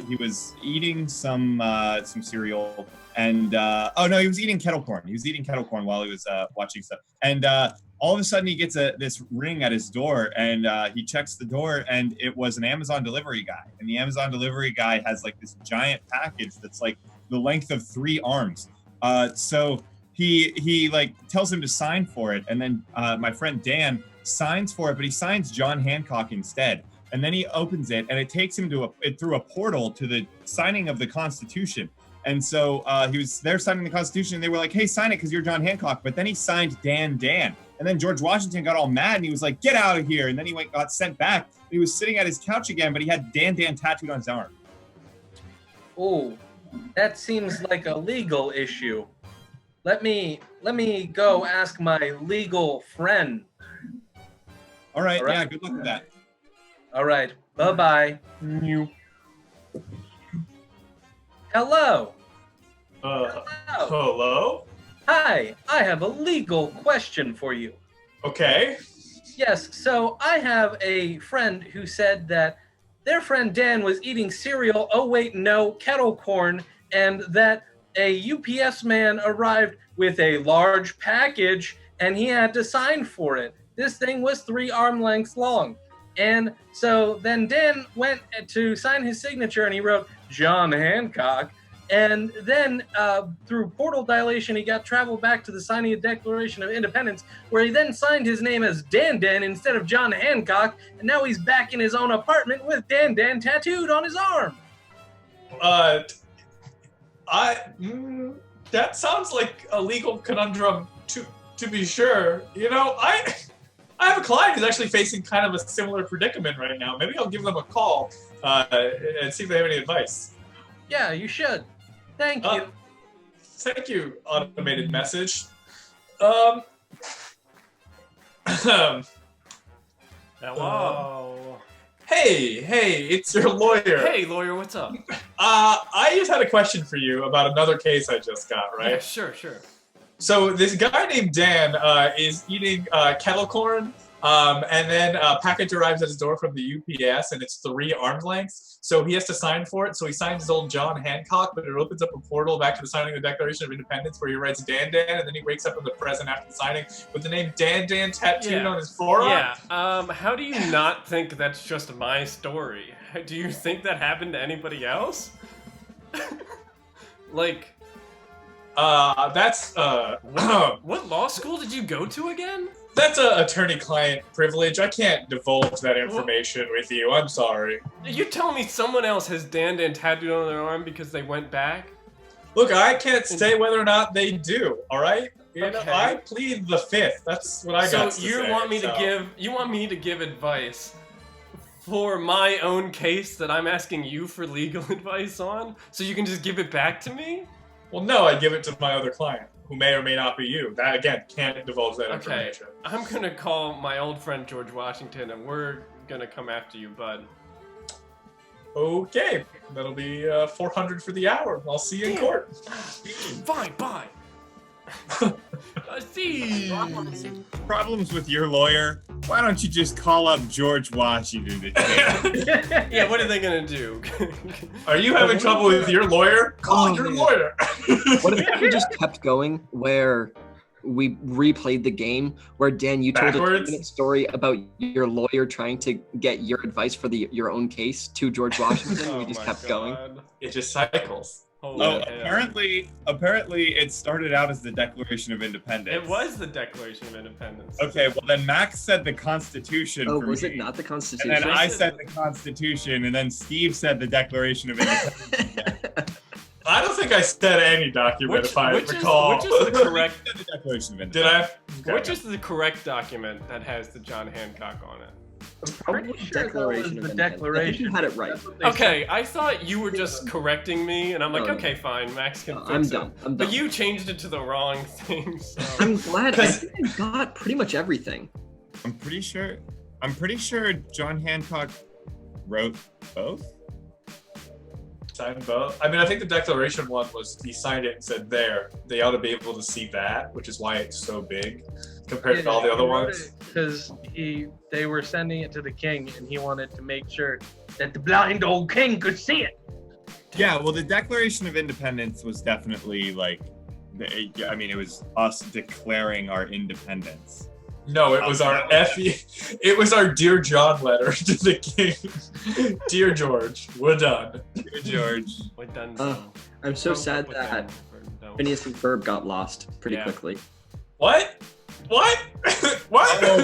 D: he was eating some cereal, and he was eating kettle corn. He was eating kettle corn while he was watching stuff, and all of a sudden he gets this ring at his door, and he checks the door, and it was an Amazon delivery guy, and the Amazon delivery guy has like this giant package that's like the length of 3 arms. So he like tells him to sign for it, and then my friend Dan signs for it, but he signs John Hancock instead. And then he opens it, and it takes him through a portal to the signing of the Constitution. And so he was there signing the Constitution, and they were like, hey, sign it because you're John Hancock. But then he signed Dan. And then George Washington got all mad, and he was like, get out of here. And then he got sent back. He was sitting at his couch again, but he had Dan tattooed on his arm.
G: Oh, that seems like a legal issue. Let me go ask my legal friend.
D: All right.
G: All right.
D: Yeah, good luck with that.
G: All right. Bye-bye. Hello.
C: Hello?
G: Hello. Hi, I have a legal question for you.
C: Okay.
G: Yes, so I have a friend who said that their friend Dan was eating cereal, oh wait, no, kettle corn, and that a UPS man arrived with a large package and he had to sign for it. This thing was 3 arm lengths long. And so then Dan went to sign his signature and he wrote John Hancock. And then through portal dilation, he got traveled back to the signing of Declaration of Independence, where he then signed his name as Dan Dan instead of John Hancock. And now he's back in his own apartment with Dan Dan tattooed on his arm.
C: That sounds like a legal conundrum to be sure. You know, I have a client who's actually facing kind of a similar predicament right now. Maybe I'll give them a call and see if they have any advice.
G: Yeah, you should. Thank you.
C: Thank you, automated message.
F: Hello.
C: Hey, it's your lawyer.
F: Hey, lawyer, what's up?
C: I just had a question for you about another case I just got, right?
F: Yeah, sure.
C: So this guy named Dan is eating kettle corn, and then a package arrives at his door from the UPS, and it's 3 arm lengths. So he has to sign for it. So he signs his old John Hancock, but it opens up a portal back to the signing of the Declaration of Independence, where he writes Dan Dan, and then he wakes up in the present after the signing with the name Dan Dan tattooed on his forearm.
F: Yeah. How do you not think that's just my story? Do you think that happened to anybody else? Like.
C: That's
F: What law school did you go to again?
C: That's a attorney-client privilege. I can't divulge that information with you. I'm sorry.
F: You're telling me someone else has Dan Dan tattooed on their arm because they went back?
C: Look, I can't say whether or not they do. All right, you know,
F: Okay.
C: I plead the 5th. That's what I got to
F: So
C: say.
F: you want me to give advice for my own case that I'm asking you for legal advice on, so you can just give it back to me?
C: Well, no, I give it to my other client, who may or may not be you. That, again, can't divulge that
F: Okay,
C: information.
F: I'm gonna call my old friend George Washington, and we're gonna come after you, bud.
C: Okay, that'll be $400 for the hour. I'll see you in court.
F: Fine, bye. See.
D: Problems with your lawyer? Why don't you just call up George Washington to take
F: Yeah, what are they gonna do?
C: Are you having trouble with your lawyer? Call your lawyer.
E: What if we just kept going where we replayed the game where Dan, you told a
C: Backwards?
E: 2-minute story about your lawyer trying to get your advice for your own case to George Washington. We just kept going.
C: It just cycles.
F: Holy
D: Oh,
F: hell.
D: apparently it started out as the Declaration of Independence.
F: It was the Declaration of Independence.
D: Okay, well then Max said the Constitution
E: Oh,
D: for
E: was
D: me,
E: it not the Constitution?
D: and then I said the Constitution, and then Steve said the Declaration of Independence.
C: I don't think I said any document, if I recall.
F: Which is the correct?
D: I said the Declaration of
C: Did
D: Independence.
C: I? Okay.
F: Which is the correct document that has the John Hancock on it?
E: Probably
G: Pretty sure that
E: Declaration
G: was
E: of
G: the
E: Independence. I think you
G: Declaration.
E: had it right.
G: That's what they said.
F: Okay, I thought you were just correcting me, and I'm like,
E: No, no.
F: okay, fine, Max can fix
E: I'm
F: it.
E: done. I'm
F: But
E: done.
F: you changed it to the wrong thing. So.
E: I'm glad. I think I got pretty much everything.
D: I'm pretty sure John Hancock wrote both.
C: Signed both. I mean, I think the Declaration one was he signed it and said there. They ought to be able to see that, which is why it's so big compared to all the other ones.
G: Because they were sending it to the king, and he wanted to make sure that the blind old king could see it.
D: Yeah, well, the Declaration of Independence was definitely like, I mean, it was us declaring our independence.
C: No, it was our it was our Dear John letter to the king. Dear George, we're done.
D: Dear George.
F: We're done.
E: I'm so
F: Don't
E: sad
F: put
E: that
F: down.
E: Phineas and Ferb got lost pretty
F: Yeah.
E: quickly.
C: What? What? What?
D: Oh,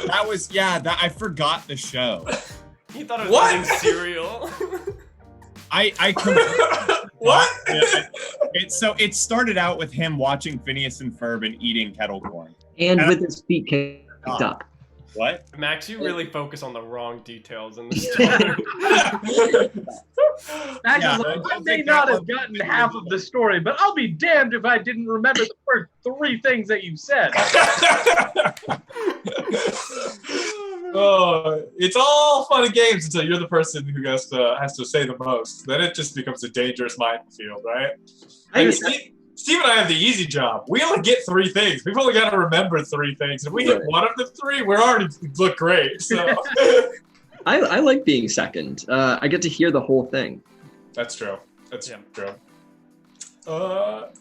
D: that was I forgot the show.
F: He thought it was
C: What?
F: eating cereal.
C: What?
D: It started out with him watching Phineas and Ferb and eating kettle corn.
E: And
D: And
E: with his feet kicked up.
D: What?
F: Max, you really focus on the wrong details in the story.
G: Max
D: Yeah,
G: is like,
D: I
G: I
D: don't
G: may
D: think
G: not
D: that
G: have
D: one-
G: gotten half of the story, but I'll be damned if I didn't remember the first 3 things that you said.
C: Oh, it's all fun and games until you're the person who has to say the most. Then it just becomes a dangerous minefield, right? Steve and I have the easy job. We only get 3 things. We've only got to remember 3 things. If we hit one of the 3, we're already look great. So
E: I like being second. I get to hear the whole thing.
C: that's true. That's true.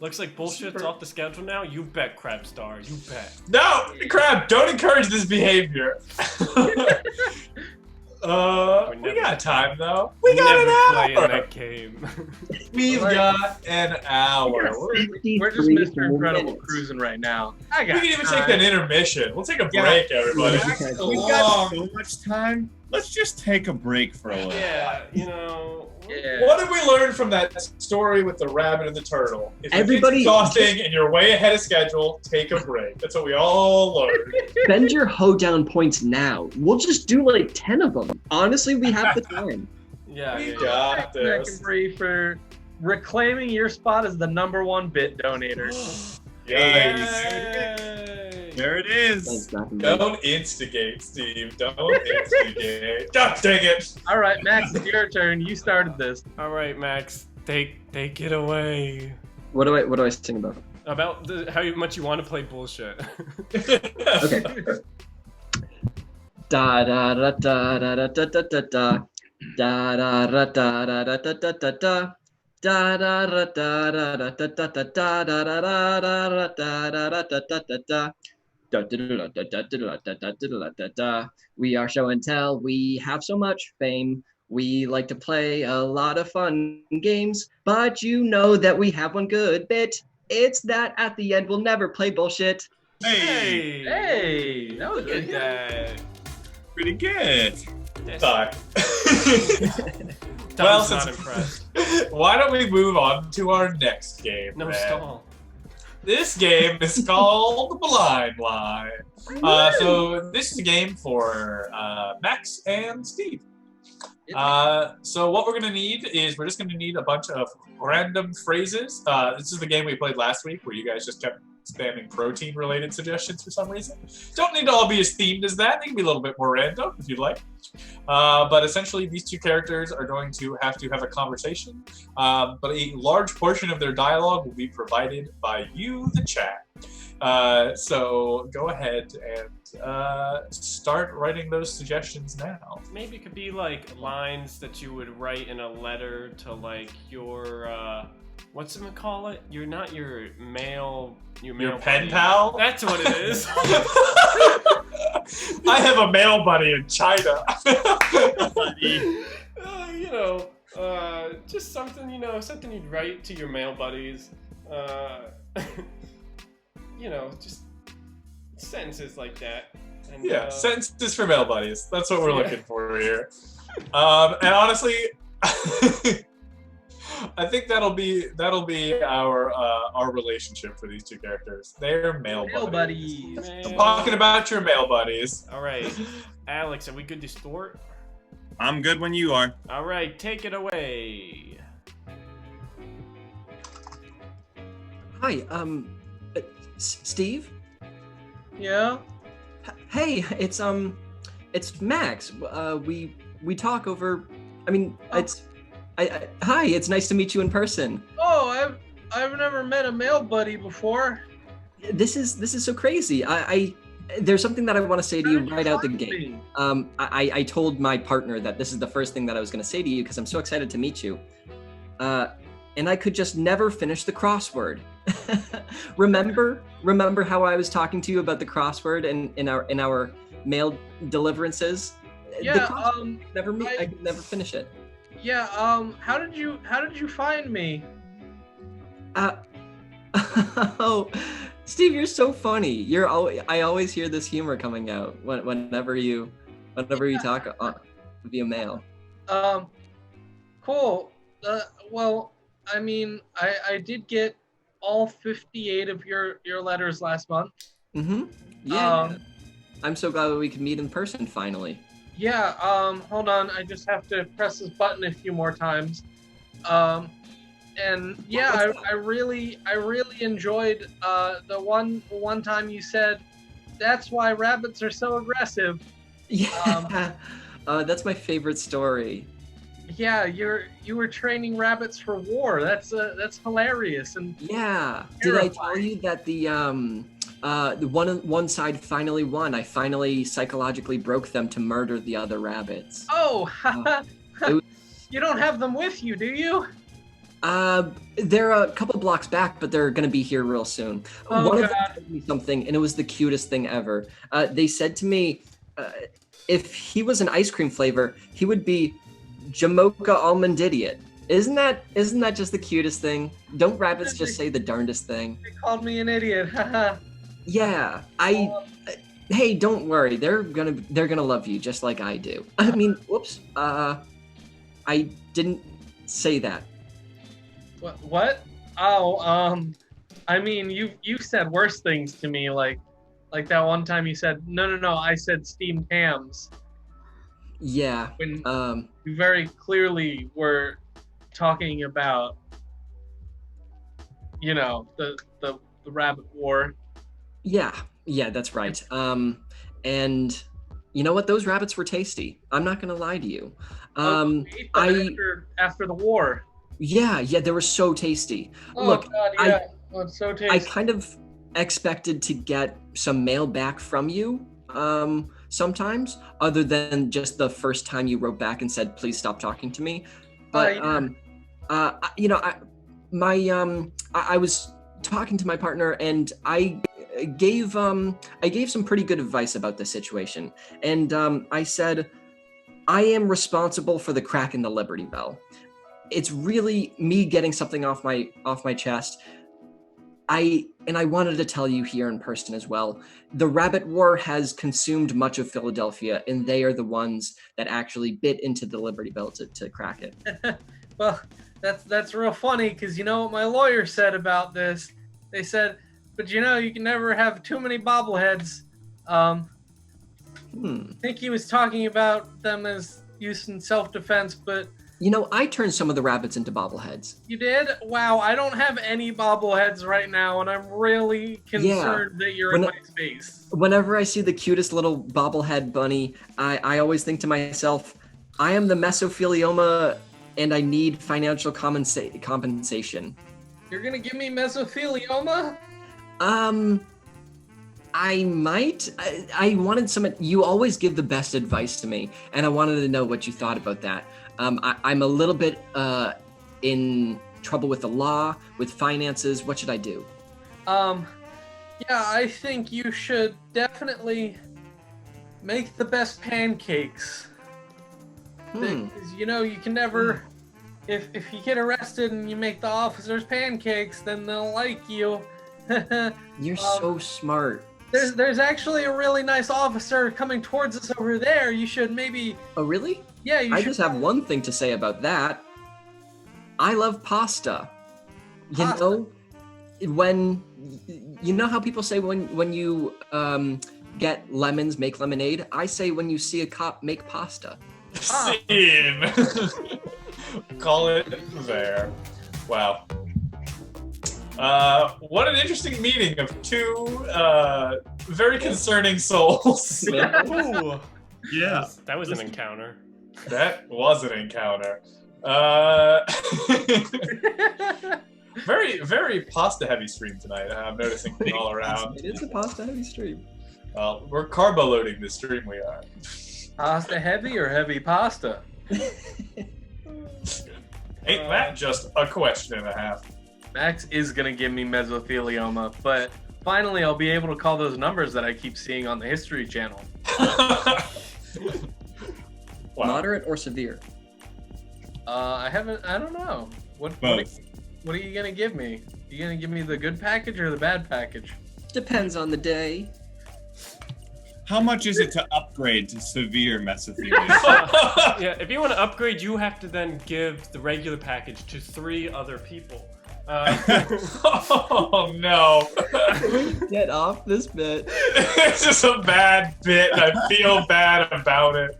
F: Looks like bullshit's off the schedule now. You bet, Crabstar. You bet.
C: No, Crab, don't encourage this behavior. We got time though. We got
F: Never
C: an
F: play in
C: hour.
F: that game.
C: We've got an hour.
G: We're just Mr. Incredible cruising right now.
C: We can even take an intermission. We'll take a break, everybody.
D: We've got so much time. Let's just take a break for a little.
F: Yeah, you know.
G: Yeah.
C: What did we learn from that story with the rabbit and the turtle? If
E: Everybody-
C: it's exhausting and you're way ahead of schedule, take a break. That's what we all learned.
E: Spend your hoedown points now. We'll just do like 10 of them. Honestly, we have the time.
F: Yeah,
C: We
F: yeah,
C: got
G: Mac
C: this.
G: and Bree for reclaiming your spot as the #1 bit donator.
C: Yikes.
D: There it is.
E: Thanks, Mac and Bree.
C: Don't instigate, Steve. Don't instigate. God dang it.
G: All right, Max, it's your turn. You started this.
F: All right, Max, take it away.
E: What do I sing about?
F: About how much you want to play bullshit.
E: Okay. Da da da da da da da da da da da da da da da da da da. Da da da da da da da da da da da da da da da. We are show and tell. We have so much fame. We like to play a lot of fun games, but you know that we have one good bit. It's that at the end we'll never play bullshit.
D: Hey,
G: Hey, that was
F: Look at
G: good.
F: that.
D: pretty good.
C: Sorry.
F: Tom's
C: Well,
F: not impressed.
C: Why don't we move on to our next game?
F: No
C: man?
F: stall.
C: This game is called Blind Line. So this is a game for Max and Steve. So what we're gonna need is we're just gonna need a bunch of random phrases. This is the game we played last week where you guys just kept spamming protein-related suggestions for some reason. Don't need to all be as themed as that. They can be a little bit more random if you'd like. But essentially, these 2 characters are going to have a conversation. But a large portion of their dialogue will be provided by you, the chat. So go ahead and start writing those suggestions now.
F: Maybe it could be like lines that you would write in a letter to like your what's it call it? You're not your mail. Your
C: pen
F: buddy.
C: pal?
F: That's what it is.
C: I have a mail buddy in China.
F: You know, just something, you know, something you'd write to your mail buddies. You know, just sentences like that. And,
C: Yeah, sentences for mail buddies. That's what we're
F: Yeah.
C: looking for here. And honestly, I think that'll be our relationship for these 2 characters. They're mail buddies. I'm talking about your mail buddies.
F: All right, Alex, are we good to start?
D: I'm good when you are.
F: All right, take it away.
E: Hi, Steve?
G: Yeah.
E: Hey, it's Max. We talk over. I mean, hi, it's nice to meet you in person.
G: Oh, I've never met a male buddy before.
E: This is so crazy. There's something that I want to say to
G: How
E: you
G: did you
E: right out the
G: find
E: gate.
G: me?
E: I told my partner that this is the first thing that I was going to say to you because I'm so excited to meet you. And I could just never finish the crossword. Remember how I was talking to you about the crossword in our mail deliverances?
G: Yeah.
E: The crossword, I could never finish it.
G: Yeah. How did you find me?
E: Oh, Steve, you're so funny. I always hear this humor coming out whenever you talk via mail.
G: Cool. Well, I mean, I did get all 58 of your letters last month.
E: Mm-hmm. Yeah. I'm so glad that we could meet in person finally.
G: Yeah. Hold on. I just have to press this button a few more times. And yeah, I really enjoyed the one time you said that's why rabbits are so aggressive.
E: Yeah, that's my favorite story.
G: Yeah, you were training rabbits for war. That's hilarious. And
E: Yeah. Did I tell you that the one side finally won? I finally psychologically broke them to murder the other rabbits.
G: oh,
E: It was-
G: you don't have them with you, do you?
E: They're a couple blocks back, but they're gonna be here real soon.
G: Oh,
E: One of them
G: God.
E: told me something, and it was the cutest thing ever. They said to me, if he was an ice cream flavor, he would be Jamocha Almond Idiot. Isn't that just the cutest thing? Don't rabbits just say the darndest thing?
G: They called me an idiot.
E: Yeah, hey, don't worry. They're gonna love you just like I do. I mean, whoops. I didn't say that.
G: What? Oh, I mean, you said worse things to me, like that one time you said no. I said steamed hams.
E: Yeah.
G: When you very clearly were talking about, the rabbit war.
E: Yeah, that's right. And you know what? Those rabbits were tasty. I'm not gonna lie to you.
G: You ate them after the war.
E: Yeah, they were so tasty.
G: Oh,
E: Look,
G: God, yeah. It's so tasty.
E: I kind of expected to get some mail back from you sometimes, other than just the first time you wrote back and said, please stop talking to me. But, I was talking to my partner and I gave some pretty good advice about the situation. And I said, I am responsible for the crack in the Liberty Bell. It's really me getting something off my chest. I wanted to tell you here in person as well. The rabbit war has consumed much of Philadelphia, and they are the ones that actually bit into the Liberty Bell to crack it.
G: Well, that's real funny because you know what my lawyer said about this. They said, but you can never have too many bobbleheads. I think he was talking about them as used in self-defense, but
E: I turned some of the rabbits into bobbleheads.
G: you did? Wow, I don't have any bobbleheads right now, and I'm really concerned that you're in my space.
E: Whenever I see the cutest little bobblehead bunny, I always think to myself, I am the mesothelioma and I need financial compensation.
G: You're gonna give me mesothelioma?
E: I might. I wanted some. You always give the best advice to me, and I wanted to know what you thought about that. I'm a little bit in trouble with the law, with finances. What should I do?
G: Yeah, I think you should definitely make the best pancakes. Because, you can never... If you get arrested and you make the officers pancakes, then they'll like you.
E: You're so smart.
G: There's actually a really nice officer coming towards us over there. You should maybe...
E: Oh, really?
G: Yeah, you should...
E: I just have one thing to say about that. I love pasta.
G: Pasta.
E: You know how people say when you get lemons, make lemonade? I say when you see a cop, make pasta.
C: Scene. Call it there. Wow. What an interesting meeting of two very concerning souls.
F: Ooh.
D: Yeah.
F: That was an encounter.
C: That was an encounter. Very, very pasta-heavy stream tonight. I'm noticing all around.
E: It is a pasta heavy stream.
C: Well, we're carbo loading this stream. We are.
G: Pasta heavy or heavy pasta?
C: Ain't that just a question and a half?
G: Max is gonna give me mesothelioma, but finally I'll be able to call those numbers that I keep seeing on the History Channel.
C: Wow.
E: Moderate or severe?
G: I don't know. What are you gonna give me? You gonna give me the good package or the bad package?
E: Depends on the day.
D: How much is it to upgrade to severe mesothelioma?
F: Yeah, if you want to upgrade, you have to then give the regular package to 3 other people.
C: Oh no!
E: Get off this bit.
C: It's just a bad bit, and I feel bad about it.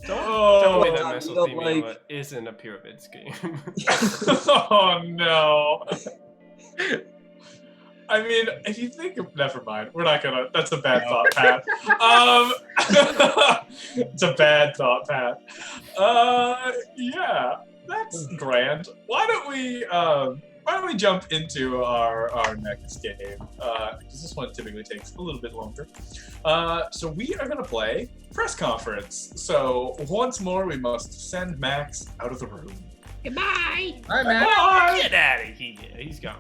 F: Don't tell me that
E: you don't
F: Mesothemia isn't a pyramid scheme.
C: Oh no. I mean, if you think of, never mind. We're not gonna. That's a bad thought, Pat. It's a bad thought, Pat. Yeah, that's grand. Why don't we jump into our next game? Because this one typically takes a little bit longer. So we are gonna play press conference. So once more, we must send Max out of the room.
E: Goodbye.
G: All right, man.
C: Bye.
F: Get out of here. He's gone.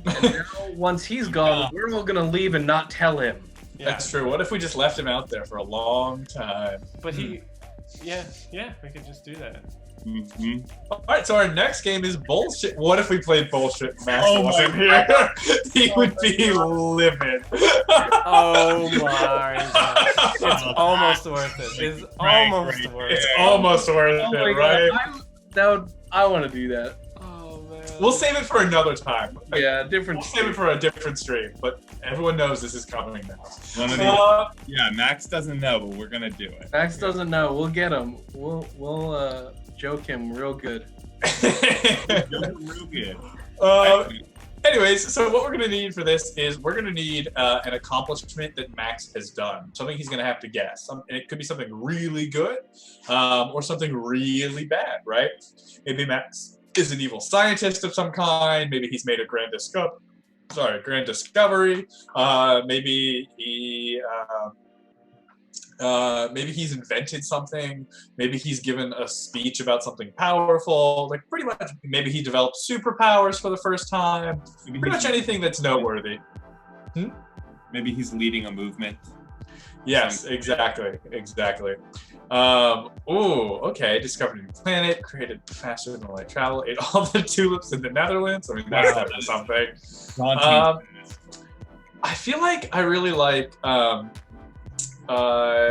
G: And now, once he's gone, we're all gonna leave and not tell him.
F: Yeah.
C: That's true. What if we just left him out there for a long time?
F: But he, yeah, we could just do that.
D: Mm-hmm.
C: All right, so our next game is bullshit. What if we played bullshit? Max
D: Oh my
C: wasn't here. He would be livid.
F: Oh my god. It's almost worth it. It's almost worth it.
C: It's almost worth
G: Oh my
C: it, right?
G: God, I want to do that.
F: Oh man.
C: We'll save it for another time.
G: Yeah, different.
C: We'll save it for a different stream, but everyone knows this is coming now.
D: One of these. Yeah, Max doesn't know, but we're gonna do it.
G: Max doesn't know. We'll get him. We'll joke him real good.
D: Real good.
C: Anyways, so what we're going to need for this is we're going to need an accomplishment that Max has done. Something he's going to have to guess. And it could be something really good or something really bad, right? Maybe Max is an evil scientist of some kind. Maybe he's made a grand discovery. Maybe he... maybe he's invented something. Maybe he's given a speech about something powerful. Like pretty much, maybe he developed superpowers for the first time. Pretty much anything that's noteworthy.
D: Maybe he's leading a movement.
C: Yes, exactly. Okay. Discovered a new planet, created faster than light travel, ate all the tulips in the Netherlands. I mean, that's definitely something. I feel like I really like. Won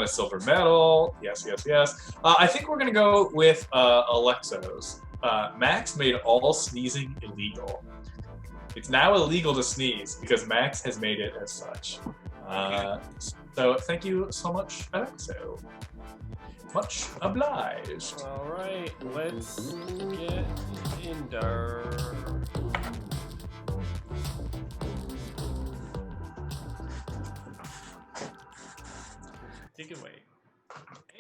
C: a silver medal. Yes. I think we're gonna go with Alexos. Max made all sneezing illegal. It's now illegal to sneeze because Max has made it as such. So thank you so much, Alexo. Much obliged.
F: All right, let's get in there. Take it away.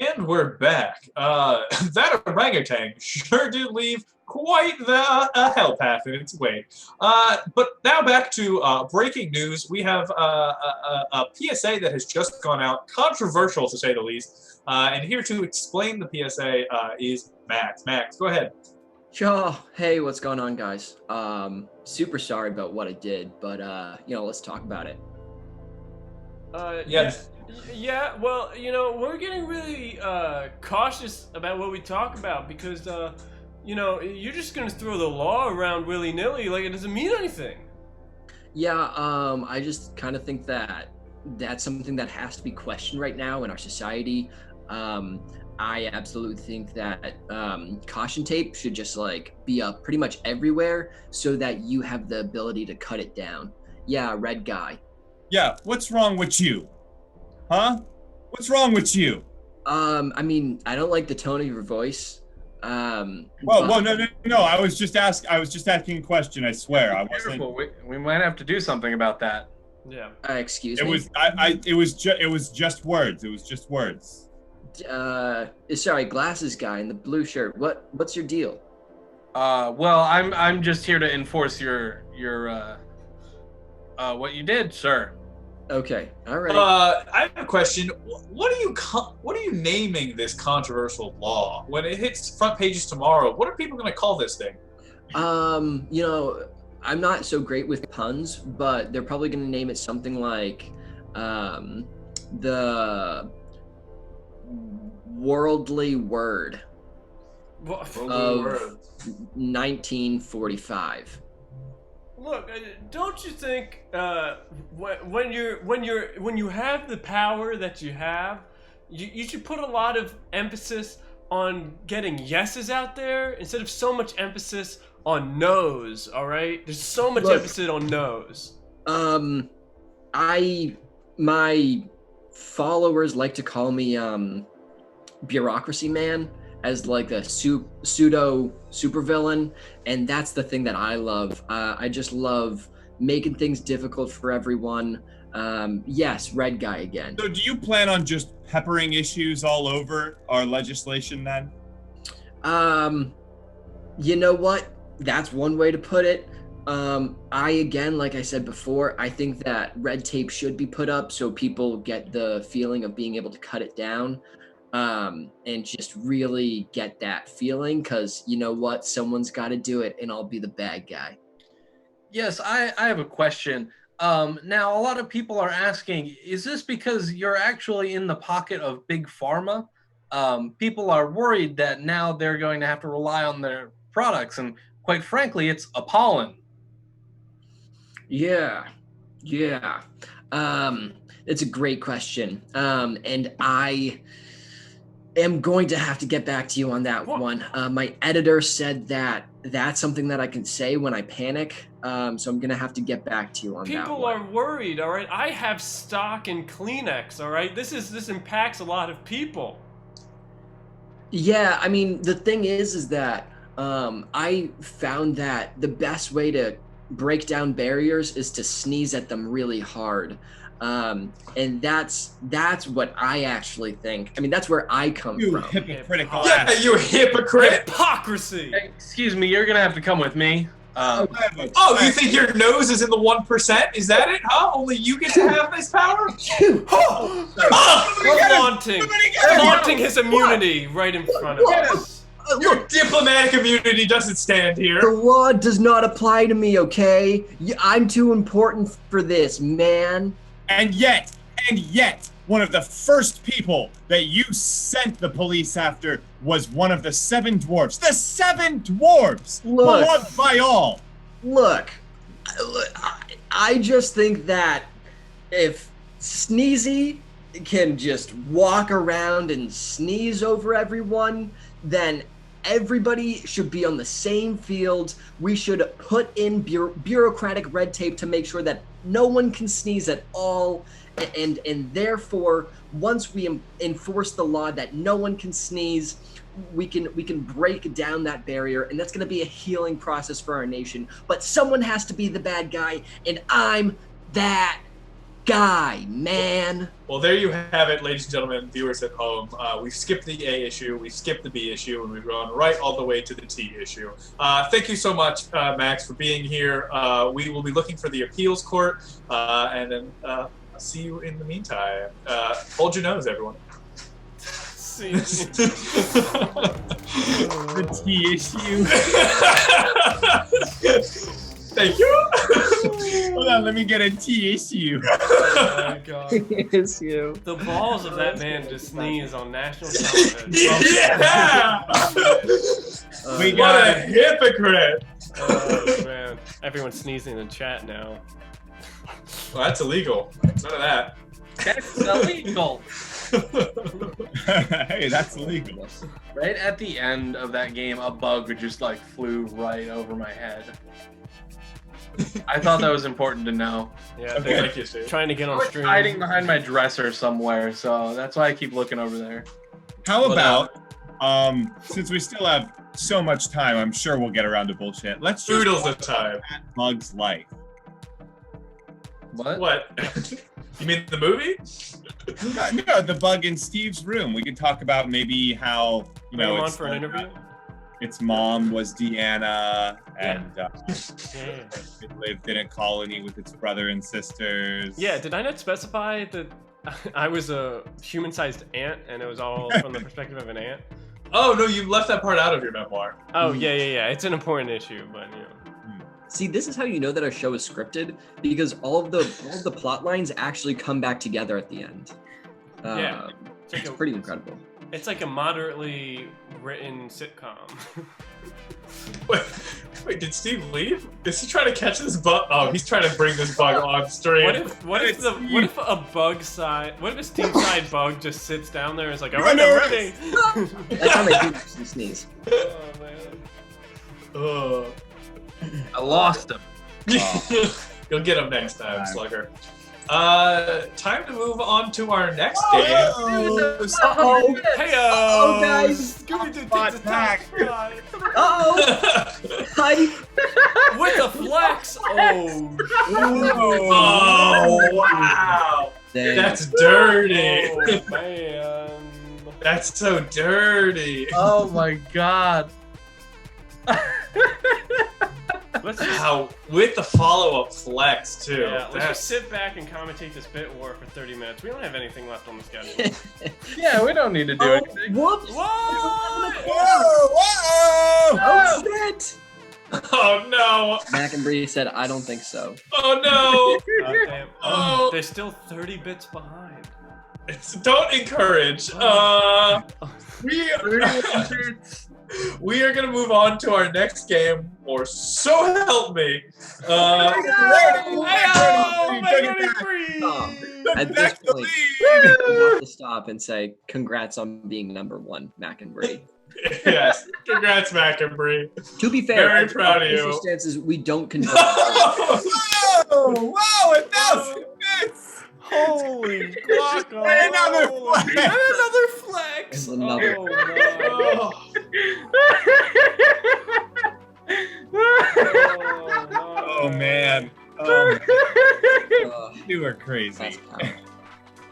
C: And we're back. That orangutan sure did leave quite the hell path in its wake. But now back to breaking news. We have a PSA that has just gone out, controversial to say the least. And here to explain the PSA is Max. Max, go ahead.
E: Sure. Hey, what's going on, guys? Super sorry about what I did, but let's talk about it.
C: Yes.
F: Yeah, well, we're getting really cautious about what we talk about because, you're just going to throw the law around willy-nilly like it doesn't mean anything.
E: Yeah, I just kind of think that that's something that has to be questioned right now in our society. I absolutely think that caution tape should just be up pretty much everywhere so that you have the ability to cut it down. Yeah, red guy.
D: Yeah, what's wrong with you? Huh? What's wrong with you?
E: I mean, I don't like the tone of your voice.
D: No. I was just asking a question. I swear, I wasn't.
G: Careful. We might have to do something about that.
F: Yeah.
E: Excuse
D: It
E: me.
D: was. It was just words. It was just words.
E: Sorry, glasses guy in the blue shirt. What's your deal?
G: Well, I'm just here to enforce your what you did, sir.
E: Okay, all right.
C: I have a question. What are you naming this controversial law? When it hits front pages tomorrow, what are people going to call this thing?
E: I'm not so great with puns, but they're probably going to name it something like the worldly word of 1945.
F: Look, don't you think when you have the power that you have, you should put a lot of emphasis on getting yeses out there instead of so much emphasis on no's, all right? There's so much emphasis on no's.
E: My followers like to call me bureaucracy man, as like a pseudo supervillain, and that's the thing that I love. I just love making things difficult for everyone. Yes, red guy again.
D: So do you plan on just peppering issues all over our legislation then?
E: You know what? That's one way to put it. Again, like I said before, I think that red tape should be put up so people get the feeling of being able to cut it down, and just really get that feeling, because you know what? Someone's got to do it, and I'll be the bad guy.
G: Yes, I have a question. Now, a lot of people are asking, is this because you're actually in the pocket of Big Pharma? People are worried that now they're going to have to rely on their products, and quite frankly, it's appalling.
E: Yeah. It's a great question. And I am going to have to get back to you on that one. My editor said that that's something that I can say when I panic. So I'm going to have to get back to you on that one.
F: People are worried, all right? I have stock in Kleenex, all right? This impacts a lot of people.
E: Yeah, I mean, the thing is that I found that the best way to break down barriers is to sneeze at them really hard. And that's what I actually think. I mean, that's where I come
D: You
E: from.
D: hypocritical
C: Yeah,
D: ass.
C: you hypocrite.
F: Hypocrisy!
G: Excuse me, you're going to have to come with me.
C: Oh, you think your nose is in the 1%? Is that it? Huh? Only you get to have this power?
F: Flaunting his immunity right in front of us.
C: Your diplomatic immunity doesn't stand
E: The
C: here.
E: law does not apply to me, okay? I'm too important for this, man.
D: And yet, one of the first people that you sent the police after was one of the 7 dwarves. The 7 dwarves!
E: Look.
D: Beloved by all!
E: Look, I just think that if Sneezy can just walk around and sneeze over everyone, then everybody should be on the same field. We should put in bureaucratic red tape to make sure that no one can sneeze at all. And therefore, once we enforce the law that no one can sneeze, we can break down that barrier, and that's going to be a healing process for our nation. But someone has to be the bad guy, and I'm that guy, man.
C: Well, there you have it, ladies and gentlemen, viewers at home. We've skipped the A issue, we've skipped the B issue, and we've gone right all the way to the T issue. Thank you so much, Max, for being here. We will be looking for the appeals court, and then see you in the meantime. Hold your nose, everyone.
F: See.
D: The T issue.
C: Thank you.
D: Hold on, let me get a T issue.
F: Oh my God.
E: It's you.
F: The balls of that man to sneeze on national television.
C: Yeah!
D: We
C: What
D: got
C: a hypocrite!
F: Oh man. Everyone's sneezing in the chat now.
C: Well, that's illegal. None of that.
G: That's illegal.
D: Hey, that's illegal.
G: Right at the end of that game, a bug just like flew right over my head. I thought that was important to know.
F: Yeah,
C: Okay,
F: they're
C: thank you, Steve.
F: trying to get
G: I
F: on
G: was
F: stream.
G: hiding behind my dresser somewhere, so that's why I keep looking over there.
D: How about, since we still have so much time, I'm sure we'll get around to bullshit. Let's just
C: Oodles of time.
D: Bug's Life.
G: What?
C: What? You mean the movie?
D: No, the bug in Steve's room. We could talk about maybe how, you
F: Bring
D: know,
F: him on
D: it's
F: for an
D: like,
F: interview.
D: its mom was Deanna, and
F: Yeah.
D: it lived in a colony with its brother and sisters.
F: Yeah, did I not specify that I was a human-sized ant and it was all from the perspective of an ant?
C: Oh, no, you left that part out of your memoir.
F: Oh, yeah. It's an important issue, but you know.
E: See, this is how you know that our show is scripted, because all of the plot lines actually come back together at the end.
F: Yeah.
E: It's pretty incredible.
F: It's like a moderately written sitcom.
C: Wait, did Steve leave? Is he trying to catch this bug? Oh, he's trying to bring this bug on stream.
F: What if a bug side? What if a Steve side bug just sits down there and is like, all
D: Run
F: right, I'm
D: over.
F: ready.
E: That's how they do sneeze.
F: Oh man.
C: Oh.
G: I lost him.
C: You'll get him next time, Slugger. Time to move on to our next game.
E: Uh-oh.
F: Hey,
E: Oh, guys.
F: Scooby-Doo takes
D: Spot
F: the top
D: back.
F: spot.
E: Uh-oh. Hi.
F: With the flex. Oh.
C: Oh, wow.
E: Damn.
C: That's dirty.
F: Oh, man.
C: That's so dirty.
G: Oh my god.
F: Let's just,
C: Wow, with the follow-up flex too.
F: yeah, let's
C: That's-
F: just sit back and commentate this bit war for 30 minutes. We don't have anything left on the schedule.
G: Yeah, we don't need to do
E: Oh,
G: anything.
E: whoops.
F: What?
D: Whoa!
E: Oh, shit.
C: Oh no!
E: Mac and Bree said, I don't think so.
C: Oh no!
F: Damn.
C: Oh.
F: They're still 30 bits behind.
C: Don't encourage. We are gonna move on to our next game, or so help me.
E: At this point, you have to stop and say, congrats on being #1, Mac and Bree.
C: Yes, congrats, Mac and Bree.
E: To be fair,
C: Very
E: under
C: proud of you.
E: circumstances, we don't condone.
D: Whoa! 1,000 bits!
F: Holy guac!
D: Another flex!
F: Another flex!
E: And another.
F: Oh, no.
C: Oh,
D: Oh man. Oh,
E: Uh,
D: you are crazy.
E: that's power.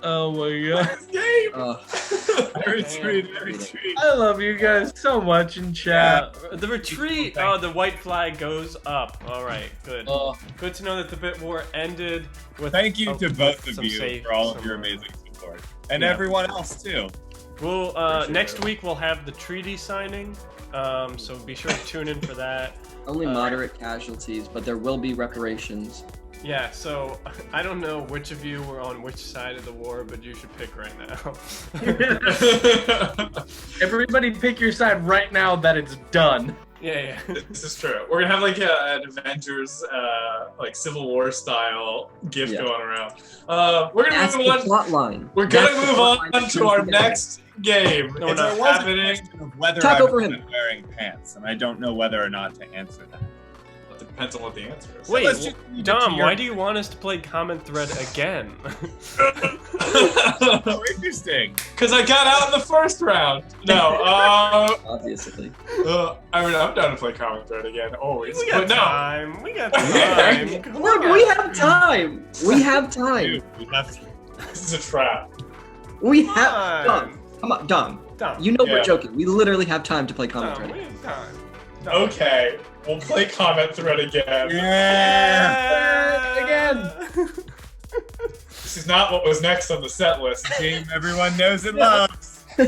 G: Oh my god.
C: this game.
D: I retreat, I retreat.
G: I love you guys so much in chat.
F: The retreat. Oh, the white flag goes up. All right, good.
G: Oh,
F: Good to know that the bit war ended with.
D: Thank you to both of
F: some
D: you
F: safe-
D: for all of
F: some,
D: your amazing support. And
F: yeah.
D: everyone else too.
F: We'll
C: Appreciate
F: next
C: it.
F: week we'll have the treaty signing. So be sure to tune in for that.
E: Only moderate casualties, but there will be reparations.
F: Yeah, so I don't know which of you were on which side of the war, but you should pick right now.
G: everybody pick your side right now that it's done.
F: Yeah.
C: This is true. We're gonna have like an Avengers, like Civil War style gift
E: Yeah.
C: going around. We're gonna
E: That's
C: move
E: the
C: on.
E: plot line.
C: We're
E: That's
C: gonna
E: the
C: move
E: plot
C: on
E: line
C: to our
E: together.
C: next game.
F: No, we're
C: It's
F: not.
D: There was a
C: happening.
D: question of whether
E: Talk
D: I
E: over
D: was
E: him.
D: wearing pants, and I don't know whether or not to answer that.
C: Depends on what the answer is.
F: Wait,
D: let's just leave it to
F: Dom,
D: your-
F: why do you want us to play comment thread again?
D: Oh, interesting.
C: Because I got out in the first round. No,
E: Obviously.
C: I mean, I'm down to play Comic Thread again, always.
F: We got
C: But no,
F: time. We got time. Come
E: Look,
F: on.
E: we have time. We have time.
D: Dude, we left.
C: this is a trap.
E: We
F: Come
E: have.
F: on.
E: Dom, come on, Dom.
F: Dom.
E: You know
C: Yeah.
E: we're joking. We literally have time to play comment
F: Dom, we
E: thread.
F: have time. Dom.
C: Okay, we'll play Comment Thread again.
D: Yeah.
F: Again.
C: This is not what was next on the set list.
D: Game everyone knows and loves.
C: All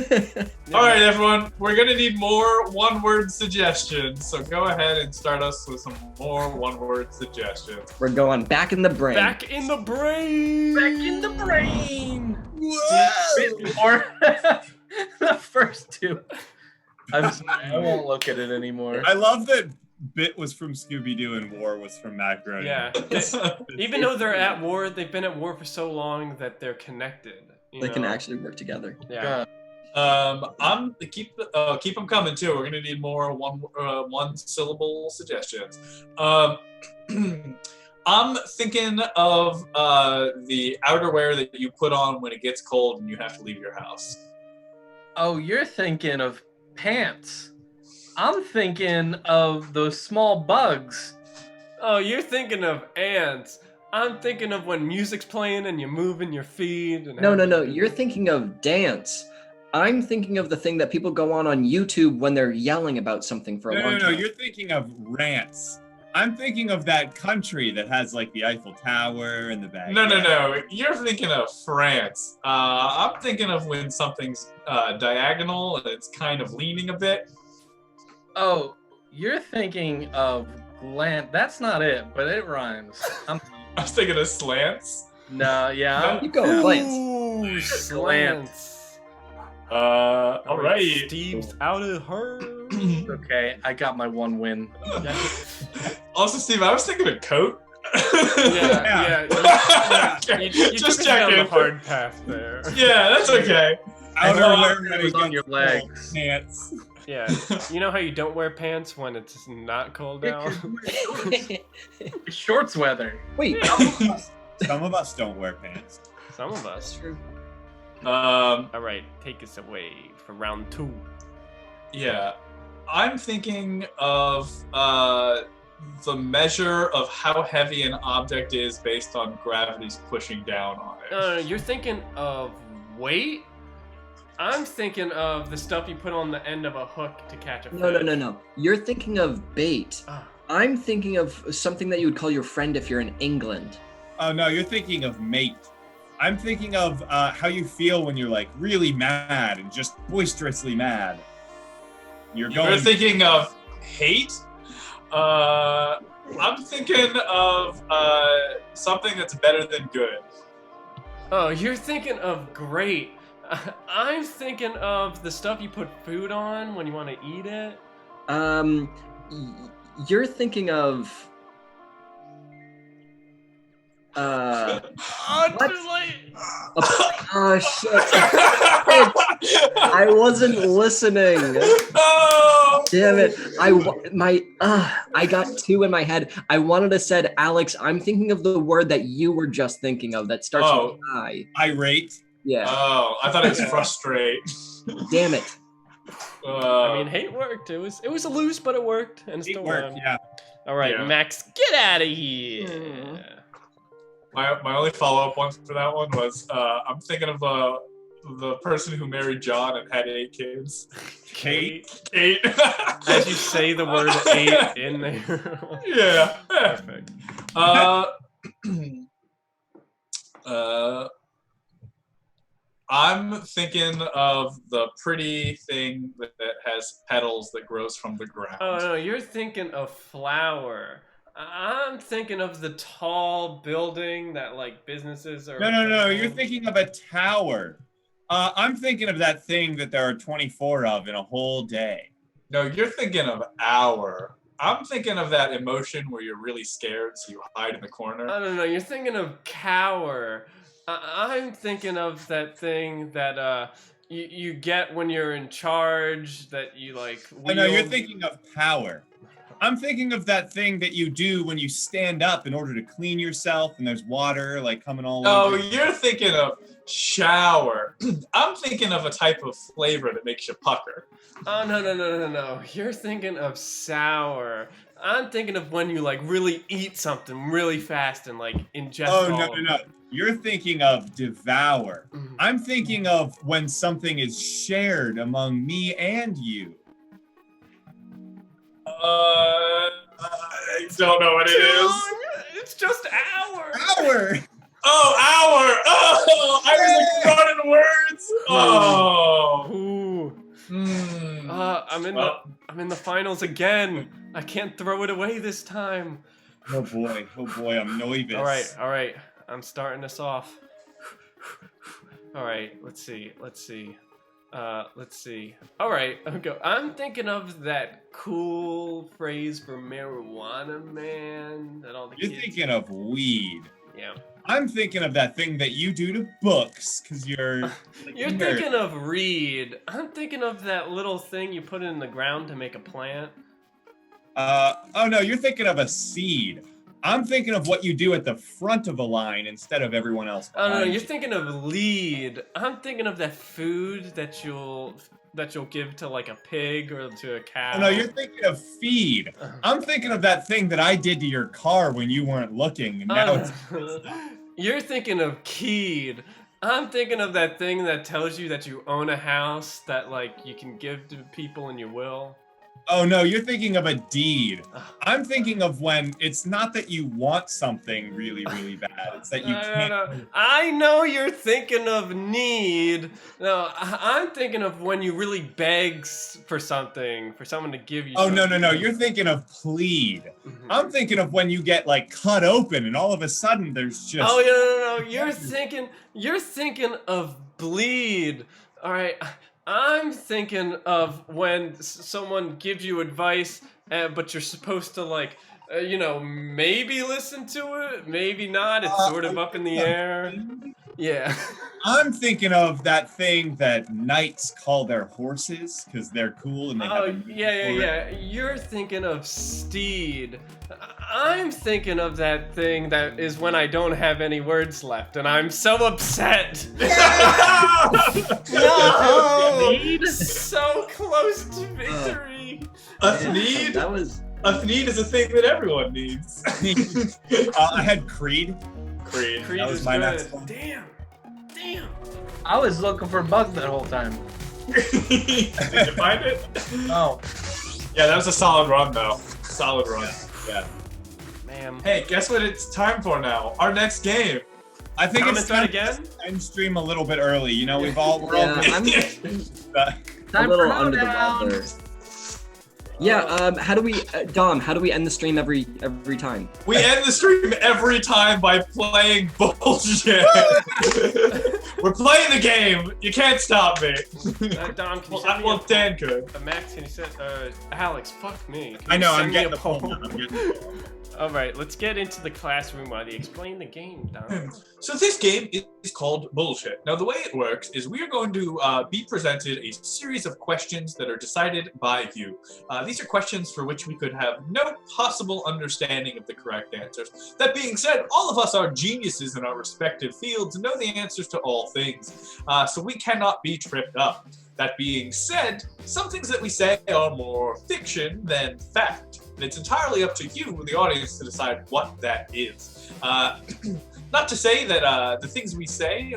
C: right, everyone, we're gonna need more one-word suggestions. So go ahead and start us with some more one-word suggestions.
E: We're going back in the brain.
F: Back in the brain.
G: Back in the brain.
D: Whoa!
G: Or the first two. I'm sorry, I won't look at it anymore.
D: I love that Bit was from Scooby-Doo and War was from Macaroni.
F: Yeah. Even though they're at war, they've been at war for so long that they're connected. You
E: They can
F: know?
E: actually work together.
F: Yeah.
C: I'm keep them coming too. We're gonna need more one syllable suggestions. I'm thinking of the outerwear that you put on when it gets cold and you have to leave your house.
G: Oh, you're thinking of pants. I'm thinking of those small bugs.
F: Oh, you're thinking of ants. I'm thinking of when music's playing and you're moving your feet. And
E: No. You're thinking of dance. I'm thinking of the thing that people go on YouTube when they're yelling about something for a long
D: No,
E: time.
D: you're thinking of rants. I'm thinking of that country that has like the Eiffel Tower and the bag.
C: No. You're thinking of France. I'm thinking of when something's diagonal and it's kind of leaning a bit.
G: Oh, you're thinking of glant. That's not it, but it rhymes.
C: I was thinking of slants.
G: No, yeah.
E: Keep going, Glance.
F: Ooh, slants.
C: Alright.
F: Steve's out of her.
G: Okay, I got my one win.
C: Also, Steve, I was thinking of coat.
F: Yeah. You
C: Just
F: took us down the
C: checking.
F: hard path there.
C: Yeah, that's okay.
D: Outerwear
G: It
D: when
G: was
D: it
G: on
D: gets
G: your
D: cold.
G: legs.
D: Pants.
F: Yeah. You know how you don't wear pants when it's not cold out?
G: Shorts weather.
E: Wait,
D: Some of us don't wear pants.
F: Some of us.
E: True.
F: All right, take us away for round 2.
C: Yeah, I'm thinking of the measure of how heavy an object is based on gravity's pushing down on it.
F: You're thinking of weight? I'm thinking of the stuff you put on the end of a hook to catch a fish.
E: No. You're thinking of bait.
F: Ah.
E: I'm thinking of something that you would call your friend if you're in England.
D: Oh no, you're thinking of mate. I'm thinking of how you feel when you're like really mad and just boisterously mad. You're
C: thinking of hate? I'm thinking of something that's better than good.
F: Oh, you're thinking of great. I'm thinking of the stuff you put food on when you want to eat it.
E: You're thinking of what?
F: Too late.
E: Oh shit! I wasn't listening.
C: Oh!
E: Damn it! I got 2 in my head. I wanted to said, Alex, I'm thinking of the word that you were just thinking of that starts with I.
D: Irate.
E: Yeah.
C: Oh, I thought it was frustrate.
E: Damn it.
F: I mean, hate worked. It was loose, but it worked, and
D: It
F: still
D: worked, yeah.
F: All right,
C: Yeah.
F: Max, get out of here.
C: My only follow-up one for that one was I'm thinking of the person who married John and had 8 kids.
F: Kate.
C: 8.
F: As you say the word 8 in there.
C: Yeah.
F: Perfect.
C: I'm thinking of the pretty thing that has petals that grows from the ground.
F: Oh no, you're thinking of flower. I'm thinking of the tall building that like businesses are.
D: No. You're thinking of a tower. I'm thinking of that thing that there are 24 of in a whole day.
C: No, you're thinking of hour. I'm thinking of that emotion where you're really scared, so you hide in the corner.
F: No. You're thinking of cower. I'm thinking of that thing that you get when you're in charge. That you like.
D: Oh, no, you're
F: wield.
D: thinking of power. I'm thinking of that thing that you do when you stand up in order to clean yourself and there's water like coming all
C: Oh,
D: over.
C: you're thinking of shower. I'm thinking of a type of flavor that makes you pucker.
F: Oh no. You're thinking of sour. I'm thinking of when you like really eat something really fast and like ingest.
D: Oh,
F: all of
D: no.
F: it.
D: You're thinking of devour.
F: Mhm.
D: I'm thinking of when something is shared among me and you.
C: I don't know what it is.
F: It's just hour.
D: Hour!
C: Oh, hour! Oh, I was like running words. Oh.
F: Ooh.
C: Hmm.
F: I'm in the finals again. I can't throw it away this time.
D: Oh boy, I'm nervous.
F: All right. I'm starting us off. All right, let's see. All right, I'm thinking of that cool phrase for marijuana man that all the
D: You're
F: kids.
D: thinking of weed.
F: Yeah.
D: I'm thinking of that thing that you do to books, because you're... like,
F: You're
D: a nerd.
F: thinking of reed. I'm thinking of that little thing you put in the ground to make a plant.
D: Oh no, you're thinking of a seed. I'm thinking of what you do at the front of a line instead of everyone else.
F: Oh no,
D: behind
F: you're
D: you.
F: thinking of lead. I'm thinking of that food that you'll give to like a pig or to a cow.
D: Oh no, you're thinking of feed. I'm thinking of that thing that I did to your car when you weren't looking. And now it's...
F: You're thinking of keyed. I'm thinking of that thing that tells you that you own a house that like you can give to people in your will.
D: Oh no, you're thinking of a deed. I'm thinking of when it's not that you want something really, really bad. It's that you can't.
F: No. I know you're thinking of need. No, I'm thinking of when you really beg for something, for someone to give you.
D: Oh
F: something.
D: no, you're thinking of plead.
F: Mhm.
D: I'm thinking of when you get like cut open and all of a sudden there's just...
F: Oh no. You're thinking of bleed. All right. I'm thinking of when someone gives you advice, but you're supposed to like, maybe listen to it, maybe not. It's sort of up in the air. Yeah.
D: I'm thinking of that thing that knights call their horses because they're cool and they have
F: Oh,
D: a name for it.
F: yeah. You're thinking of steed. I'm thinking of that thing that is when I don't have any words left and I'm so upset. No! So close to victory.
C: A Thneed?
E: That was.
C: A Thneed is a thing that everyone needs.
D: I had Creed.
C: Creed.
F: Creed
D: That was
F: is
D: my
F: good.
D: next one.
F: Damn.
G: I was looking for bugs that whole time.
C: Did you find it?
G: Oh,
C: Yeah, that was a solid run, though. Solid run.
D: Yeah.
F: Man.
C: Hey, guess what it's time for now? Our next game.
D: I think
F: Comment
D: it's
F: that
D: time
F: again?
D: to end stream a little bit early. You know, we're all
E: Yeah, I'm
D: uh,
E: a
G: time
E: little
G: for
E: under the
G: Hoedown.
E: weather. Yeah. How do we, Dom? How do we end the stream every time?
C: We end the stream every time by playing bullshit. We're playing the game. You can't stop me.
F: Dom, can you
C: Well,
F: send me
C: well, Dan could.
F: Max, can you send, Alex, fuck me. Can
D: I
F: you
D: know,
F: send
D: I'm
F: me
D: getting
F: a
D: the phone.
F: poll?
D: I'm getting the phone.
F: All right, let's get into the classroom while you explain the game, Dom.
C: So this game is called Bullshit. Now the way it works is we are going to be presented a series of questions that are decided by you. These are questions for which we could have no possible understanding of the correct answers. That being said, all of us are geniuses in our respective fields and know the answers to all things. So we cannot be tripped up. That being said, some things that we say are more fiction than fact. And it's entirely up to you, the audience, to decide what that is. Not to say that the things we say,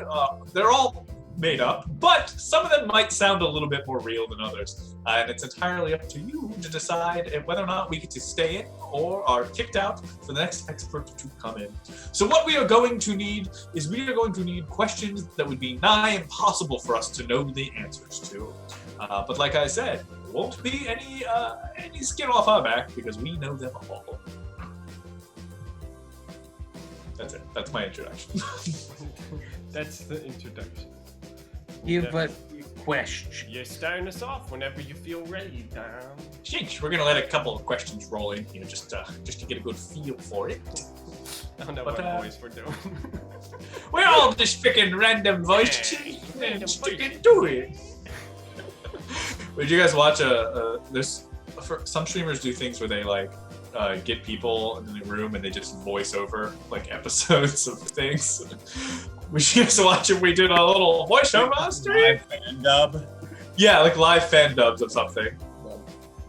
C: they're all made up, but some of them might sound a little bit more real than others. And it's entirely up to you to decide whether or not we get to stay in or are kicked out for the next expert to come in. So what we are going to need is we are going to need questions that would be nigh impossible for us to know the answers to. But like I said, there won't be any skin off our back because we know them all. That's it. That's my introduction.
F: That's the introduction.
G: give a question.
F: You're starting us off whenever you feel ready, Dom.
C: Sheesh, we're gonna let a couple of questions roll in here just to get a good feel for it.
F: I don't know
C: But,
F: what voice we're doing.
C: We're all just picking random voices and sticking to it. Did you guys watch some streamers do things where they like get people in the room and they just voice over like episodes of things. We should just watch if we did a little voiceover stream.
D: Live fan dub.
C: Yeah, like live fan dubs of something.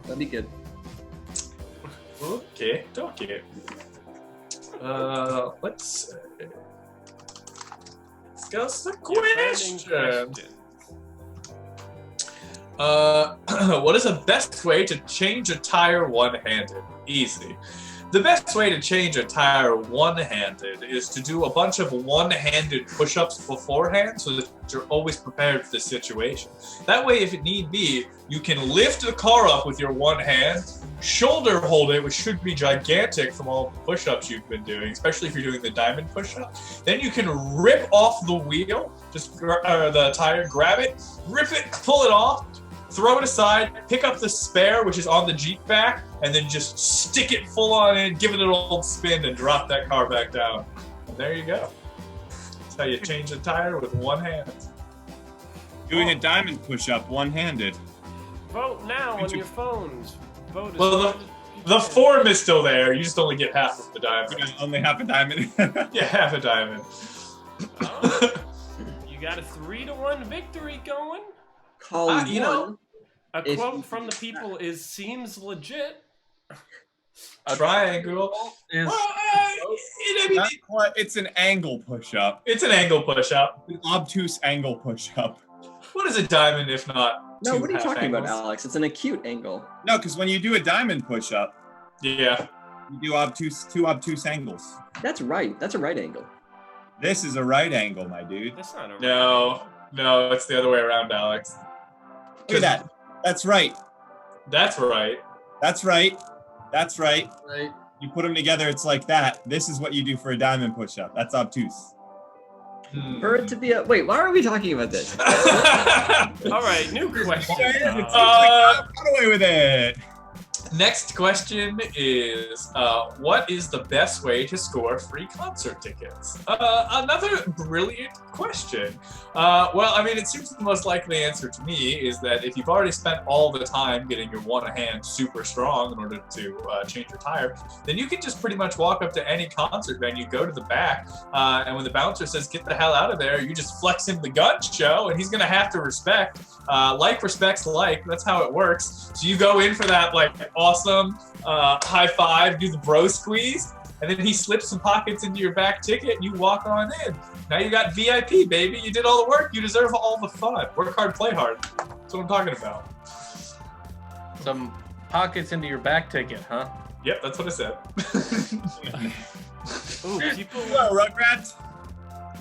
E: That'd be good.
C: Okay. Let's discuss the question. What is the best way to change a tire one-handed? Easy. The best way to change a tire one-handed is to do a bunch of one-handed push-ups beforehand so that you're always prepared for the situation. That way, if it need be, you can lift the car up with your one hand, shoulder hold it, which should be gigantic from all the push-ups you've been doing, especially if you're doing the diamond push-up. Then you can rip off the wheel, just the tire, grab it, rip it, pull it off, throw it aside, pick up the spare, which is on the Jeep back, and then just stick it full on in, give it an old spin, and drop that car back down. And there you go. That's how you change a tire with one hand.
D: Doing a diamond push-up one-handed.
F: Vote now on your phones. Vote as
C: Well,
F: hard as
C: The
F: you can.
C: form is still there. You just only get half of the diamond.
D: Only half a diamond.
C: Yeah, half a diamond.
F: Oh, you got a 3-1 victory going.
E: Call
C: you know,
F: A
E: If-
F: quote from the people is "seems legit."
C: a triangle.
G: Is
C: Well, I mean,
D: Not quite- it's an angle push-up.
C: it's an angle push-up.
D: An obtuse angle push-up.
C: What is a diamond if not
E: No,
C: two
E: what are you
C: half
E: talking about,
C: angles?
E: Alex? It's an acute angle.
D: No, because when you do a diamond push-up,
C: Yeah.
D: you do two obtuse angles.
E: That's right. That's a right angle.
D: This is a right angle, my dude.
F: That's not a
C: No, it's the other way around, Alex.
D: Look at that. That's right.
C: That's right.
D: That's right. That's right.
G: right.
D: You put them together, it's like that. This is what you do for a diamond push-up. That's obtuse.
E: For it to be a wait, why are we talking about this?
F: All right, new question.
D: Got
C: Uh,
D: away with it.
C: Next question is, what is the best way to score free concert tickets? Another brilliant question. Well, I mean, it seems the most likely answer to me is that if you've already spent all the time getting your one hand super strong in order to change your tire, then you can just pretty much walk up to any concert venue, go to the back, and when the bouncer says, get the hell out of there, you just flex him the gun show, and he's going to have to respect. Like respects like. That's how it works. So you go in for that, like, awesome high five, do the bro squeeze, and then he slips some pockets into your back ticket and you walk on in. Now you got VIP, baby. You did all the work. You deserve all the fun. Work hard, play hard. That's what I'm talking about.
G: Some pockets into your back ticket, huh?
C: Yep, that's what I said.
F: Ooh, people,
D: Hello, Rugrats.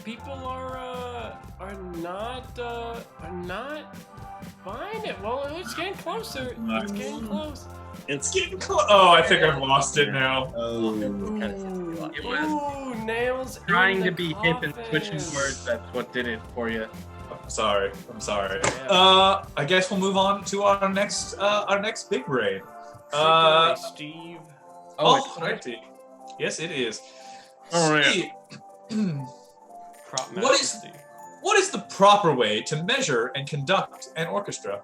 F: people are not buying it. Well, it's getting closer. It's getting close.
C: It's getting close. Oh, I think I've lost it now.
D: Oh.
G: It was
F: Ooh, nails.
G: trying
F: in
G: to
F: the
G: be hip and
F: coffin.
G: switching words. That's what did it for you.
C: I'm sorry.
F: Yeah.
C: I guess we'll move on to our next big brain.
F: Take it away, Steve.
G: Oh,
C: righty. Yes, it is.
G: Oh, yeah.
C: Steve,
F: Prop
C: What
F: Master
C: is-
F: Steve.
C: what is the proper way to measure and conduct an orchestra?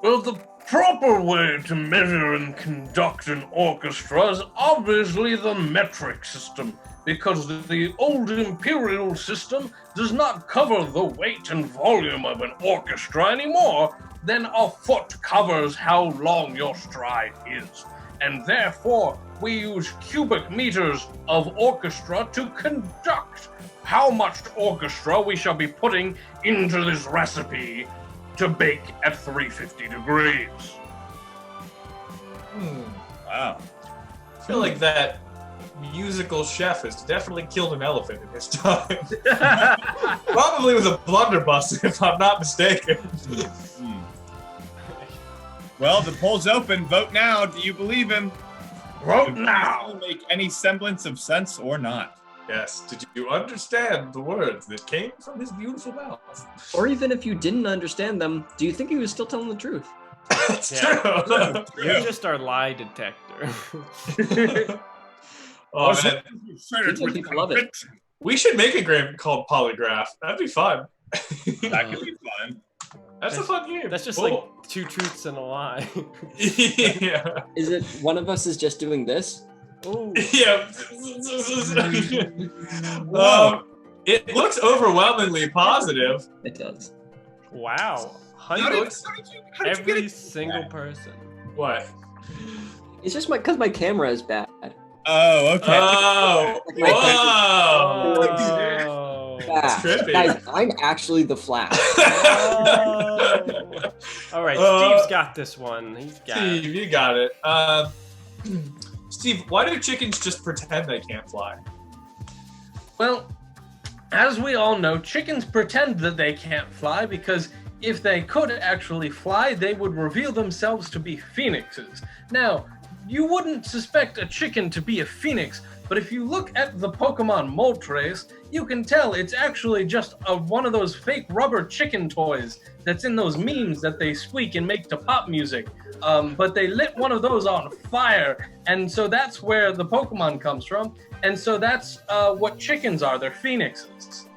G: Well, the proper way to measure and conduct an orchestra is obviously the metric system, because the old imperial system does not cover the weight and volume of an orchestra any more than a foot covers how long your stride is. And therefore, we use cubic meters of orchestra to conduct how much orchestra we shall be putting into this recipe to bake at 350 degrees.
D: Wow.
C: I feel like that musical chef has definitely killed an elephant in his time. Probably with a blunderbuss, if I'm not mistaken.
D: Well, the poll's open. Vote now. Do you believe him?
G: Vote
D: Does
G: now!
D: it make any semblance of sense or not?
C: Yes, did you understand the words that came from his beautiful mouth?
E: Or even if you didn't understand them, do you think he was still telling the truth?
C: It's
F: Yeah.
C: true.
F: You're just our lie detector.
C: Oh, man.
E: People love it.
C: We should make a game called Polygraph. That'd be fun.
D: That could be fun.
C: That's a fun game.
F: That's just
C: Oh.
F: like two truths and a lie.
C: Yeah.
E: Is it one of us is just doing this?
F: Ooh.
C: Yeah. It looks overwhelmingly positive.
E: It does.
F: Wow.
D: How did
F: Hundreds.
D: you get
F: Every
D: it?
F: single person.
C: What?
E: It's just because my camera is bad.
D: Oh, okay.
C: Oh. Whoa.
F: Oh.
E: Flash.
C: trippy.
E: Guys, I'm actually the Flash.
F: Oh. All right, Steve's got this one. He's got it.
C: Steve, you got it. Steve, why do chickens just pretend they can't fly?
G: Well, as we all know, chickens pretend that they can't fly because if they could actually fly, they would reveal themselves to be phoenixes. Now, you wouldn't suspect a chicken to be a phoenix, but if you look at the Pokemon Moltres, you can tell it's actually just one of those fake rubber chicken toys that's in those memes that they squeak and make to pop music. But they lit one of those on fire, and so that's where the Pokemon comes from, and so that's what chickens are. They're phoenixes.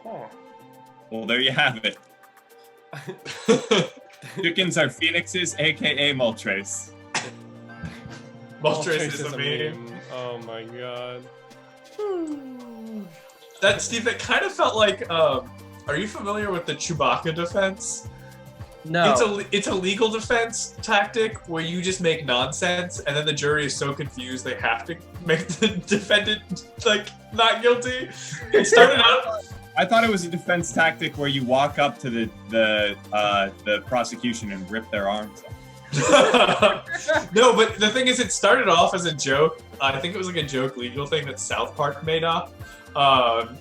D: Well, there you have it. Chickens are phoenixes, aka Moltres.
C: Moltres is a meme.
F: Oh my god.
C: That Steve, that kind of felt like. Are you familiar with the Chewbacca defense?
G: No.
C: It's a legal defense tactic where you just make nonsense, and then the jury is so confused they have to make the defendant like not guilty. It started out.
D: I thought it was a defense tactic where you walk up to the prosecution and rip their arms off.
C: No, but the thing is, it started off as a joke. I think it was like a joke legal thing that South Park made up.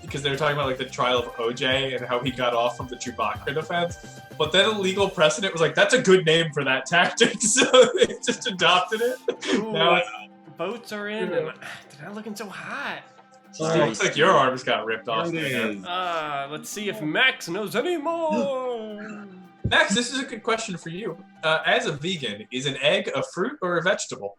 C: Because they were talking about like the trial of OJ and how he got off from the Chewbacca defense. But then a legal precedent was like, that's a good name for that tactic, so they just adopted it.
F: Ooh,
C: Now it's,
F: boats are in, and they're not looking so hot.
C: it looks like your arms got ripped off.
D: There it
C: there.
D: is.
F: Let's see if Max knows any more.
C: Max, this is a good question for you. As a vegan, is an egg a fruit or a vegetable?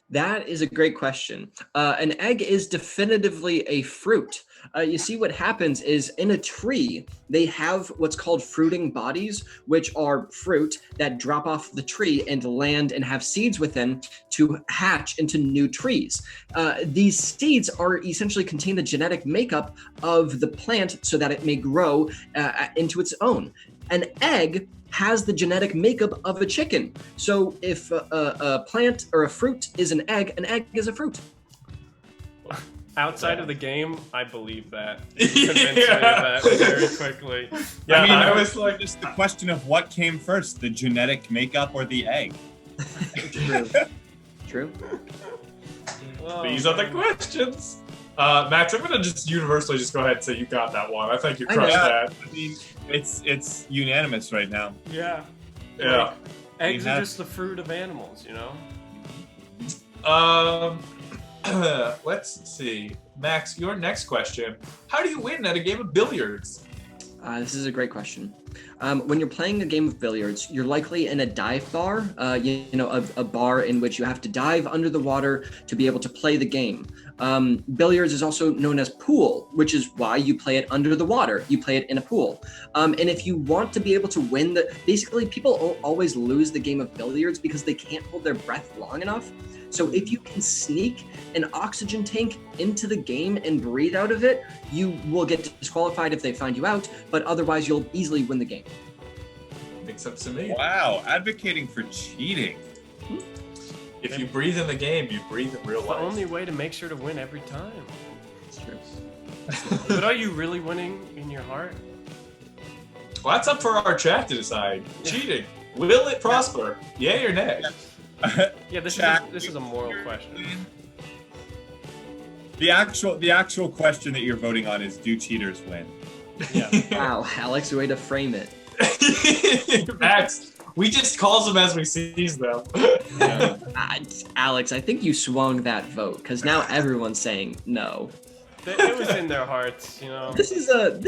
E: That is a great question. An egg is definitively a fruit. You see, what happens is in a tree, they have what's called fruiting bodies, which are fruit that drop off the tree and land and have seeds within to hatch into new trees. These seeds are essentially contain the genetic makeup of the plant so that it may grow into its own. An egg has the genetic makeup of a chicken. So if a plant or a fruit is an egg is a fruit.
F: Outside of the game, I believe that. You convinced me of that very quickly.
D: Yeah, I mean,
C: I
D: it
C: was
D: was like just the question of what came first, the genetic makeup or the egg.
E: True.
F: Oh,
C: These are the
F: man.
C: questions. Max, I'm gonna just universally just go ahead and say you got that one. I think you crushed that.
D: I mean, it's unanimous right now.
F: Yeah.
C: Yeah.
F: Eggs
D: We
F: are
D: have-
F: just the fruit of animals, you know?
C: Let's see. Max, your next question. How do you win at a game of billiards?
E: This is a great question. When you're playing a game of billiards, you're likely in a dive bar, a bar in which you have to dive under the water to be able to play the game. Billiards is also known as pool, which is why you play it under the water. You play it in a pool. And if you want to be able to win basically people always lose the game of billiards because they can't hold their breath long enough. So if you can sneak an oxygen tank into the game and breathe out of it, you will get disqualified if they find you out, but otherwise you'll easily win the game.
C: Makes sense to me.
D: Wow, advocating for cheating.
C: If you breathe in the game, you breathe in real
F: The
C: life.
F: only way to make sure to win every time.
E: It's true.
F: But are you really winning in your heart?
C: Well, that's up for our chat to decide. Cheating. Will it prosper? Yay or nay?
F: Yeah, this
D: Jack,
F: is a moral question.
D: The actual question that you're voting on is, do cheaters win?
F: Yeah.
E: Wow, Alex, way to frame it.
C: Max, we just calls them as we sees them.
E: Alex, I think you swung that vote because now everyone's saying no.
F: It was in their hearts, you know?
E: This is a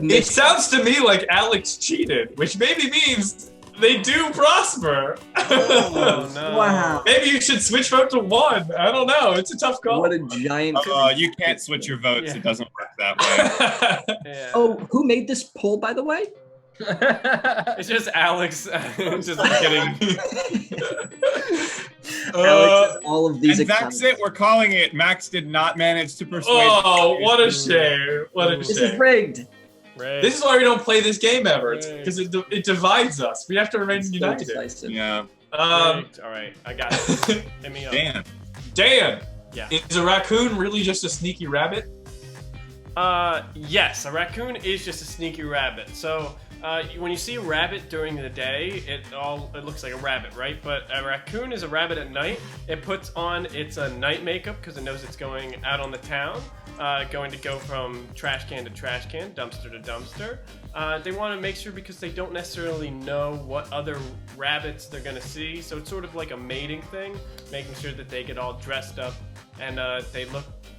C: It sounds to me like Alex cheated, which maybe means they do prosper.
F: Oh, no.
E: Wow.
C: Maybe you should switch vote to 1. I don't know. It's a tough call.
E: What a giant.
D: You can't switch your votes.
F: Yeah.
D: It doesn't work that way.
F: Yeah.
E: Oh, who made this poll, by the way?
F: It's just Alex just getting...
E: Alex has all of these
D: And that's
E: accounts.
D: it. We're calling it. Max did not manage to persuade.
C: Oh, what a shame. What a
E: This is
C: shame.
E: rigged.
F: Right.
C: This is why we don't play this game ever.
F: Right.
C: Because it divides us. We have to remain
E: It's so
C: united.
E: decisive.
D: Yeah.
F: Rigged. All right, I got it. Hit me up.
D: Damn.
C: Dan,
F: Yeah.
C: is a raccoon really just a sneaky rabbit?
F: Yes, a raccoon is just a sneaky rabbit. So, when you see a rabbit during the day, it looks like a rabbit, right? But a raccoon is a rabbit at night. It puts on its night makeup because it knows it's going out on the town, going to go from trash can to trash can, dumpster to dumpster. They want to make sure because they don't necessarily know what other rabbits they're going to see. So it's sort of like a mating thing, making sure that they get all dressed up and